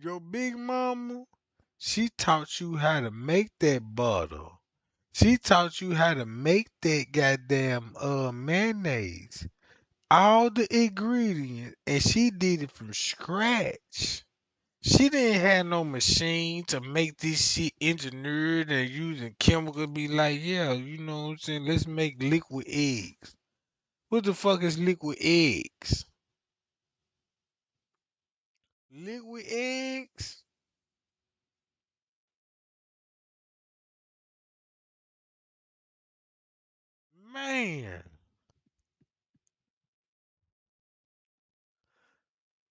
your big mama, she taught you how to make that butter. She taught you how to make that goddamn mayonnaise. All the ingredients, and she did it from scratch. She didn't have no machine to make this shit engineered and using chemicals. Be like, yeah, you know what I'm saying? Let's make liquid eggs. What the fuck is liquid eggs? Liquid eggs? Man.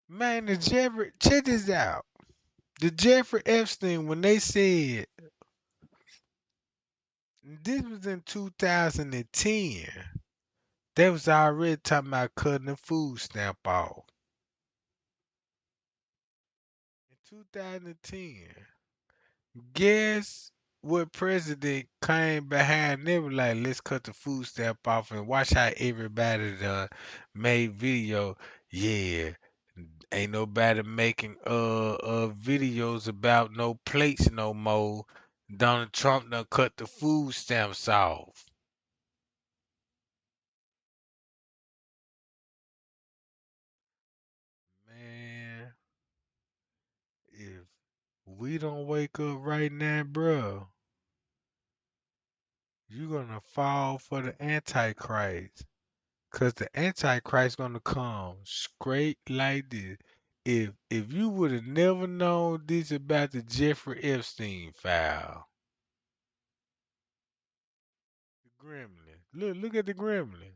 Man, check this out. The Jeffrey Epstein, when they said, this was in 2010, they was already talking about cutting the food stamp off. In 2010, guess what president came behind them like, let's cut the food stamp off and watch how everybody done made video. Yeah, ain't nobody making videos about no plates no more. Donald Trump done cut the food stamps off. Man, if we don't wake up right now, bro, you're gonna fall for the Antichrist. Cause the Antichrist gonna come straight like this. If you would have never known this about the Jeffrey Epstein file, the gremlin. Look at the gremlin.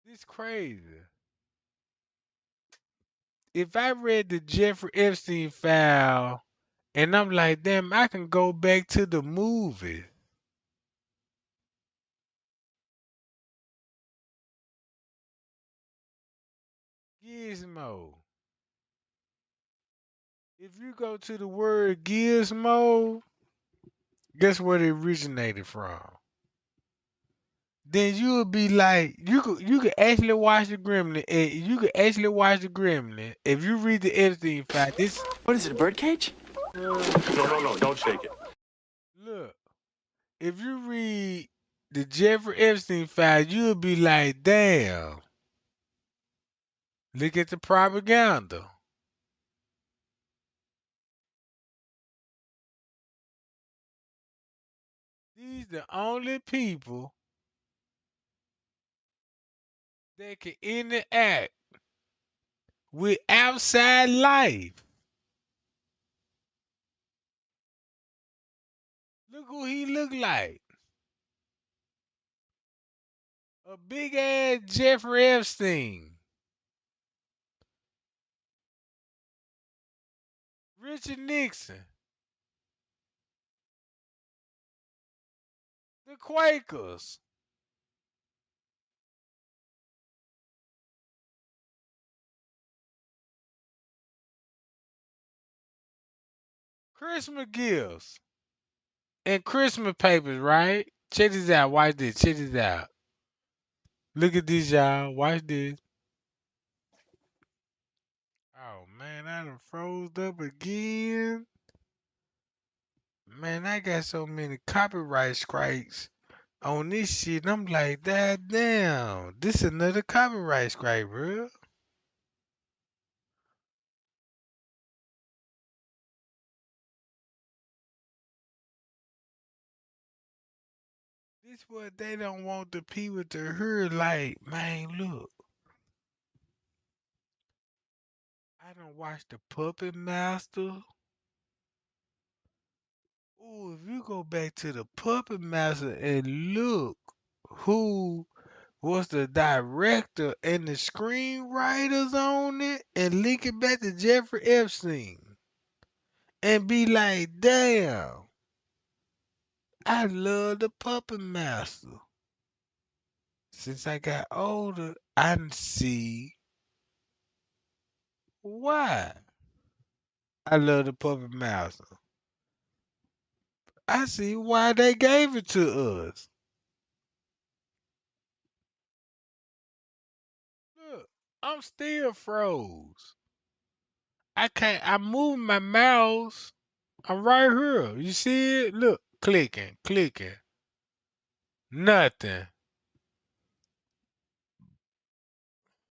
This crazy. If I read the Jeffrey Epstein file and I'm like, damn, I can go back to the movie. Gizmo. If you go to the word gizmo, guess where it originated from? Then you would be like, you could actually watch the Gremlin, and you could actually watch the Gremlin if you read the Epstein file. This What is it, a birdcage? No, don't shake it. look, if you read the Jeffrey Epstein file, you would be like, damn, look at the propaganda. These the only people that can interact with outside life. Look who he look like. A big ass Jeffrey Epstein. Richard Nixon. The Quakers. Christmas gifts. And Christmas papers, right? Check this out. Watch this. Check this out. Look at this, y'all. Watch this. Oh, man, I done froze up again. Man, I got so many copyright strikes on this shit. And I'm like, that damn. This another copyright strike, bro. This what they don't want the people to hear. Like, man, look. I done watched the Puppet Master. Ooh, if you go back to the Puppet Master and look who was the director and the screenwriters on it and link it back to Jeffrey Epstein and be like, damn, I love the Puppet Master. Since I got older, I didn't see why I love the Puppet Master. I see why they gave it to us. Look, I'm still froze. I can't. I'm moving my mouse. I'm right here. You see it? Look, clicking, clicking. Nothing.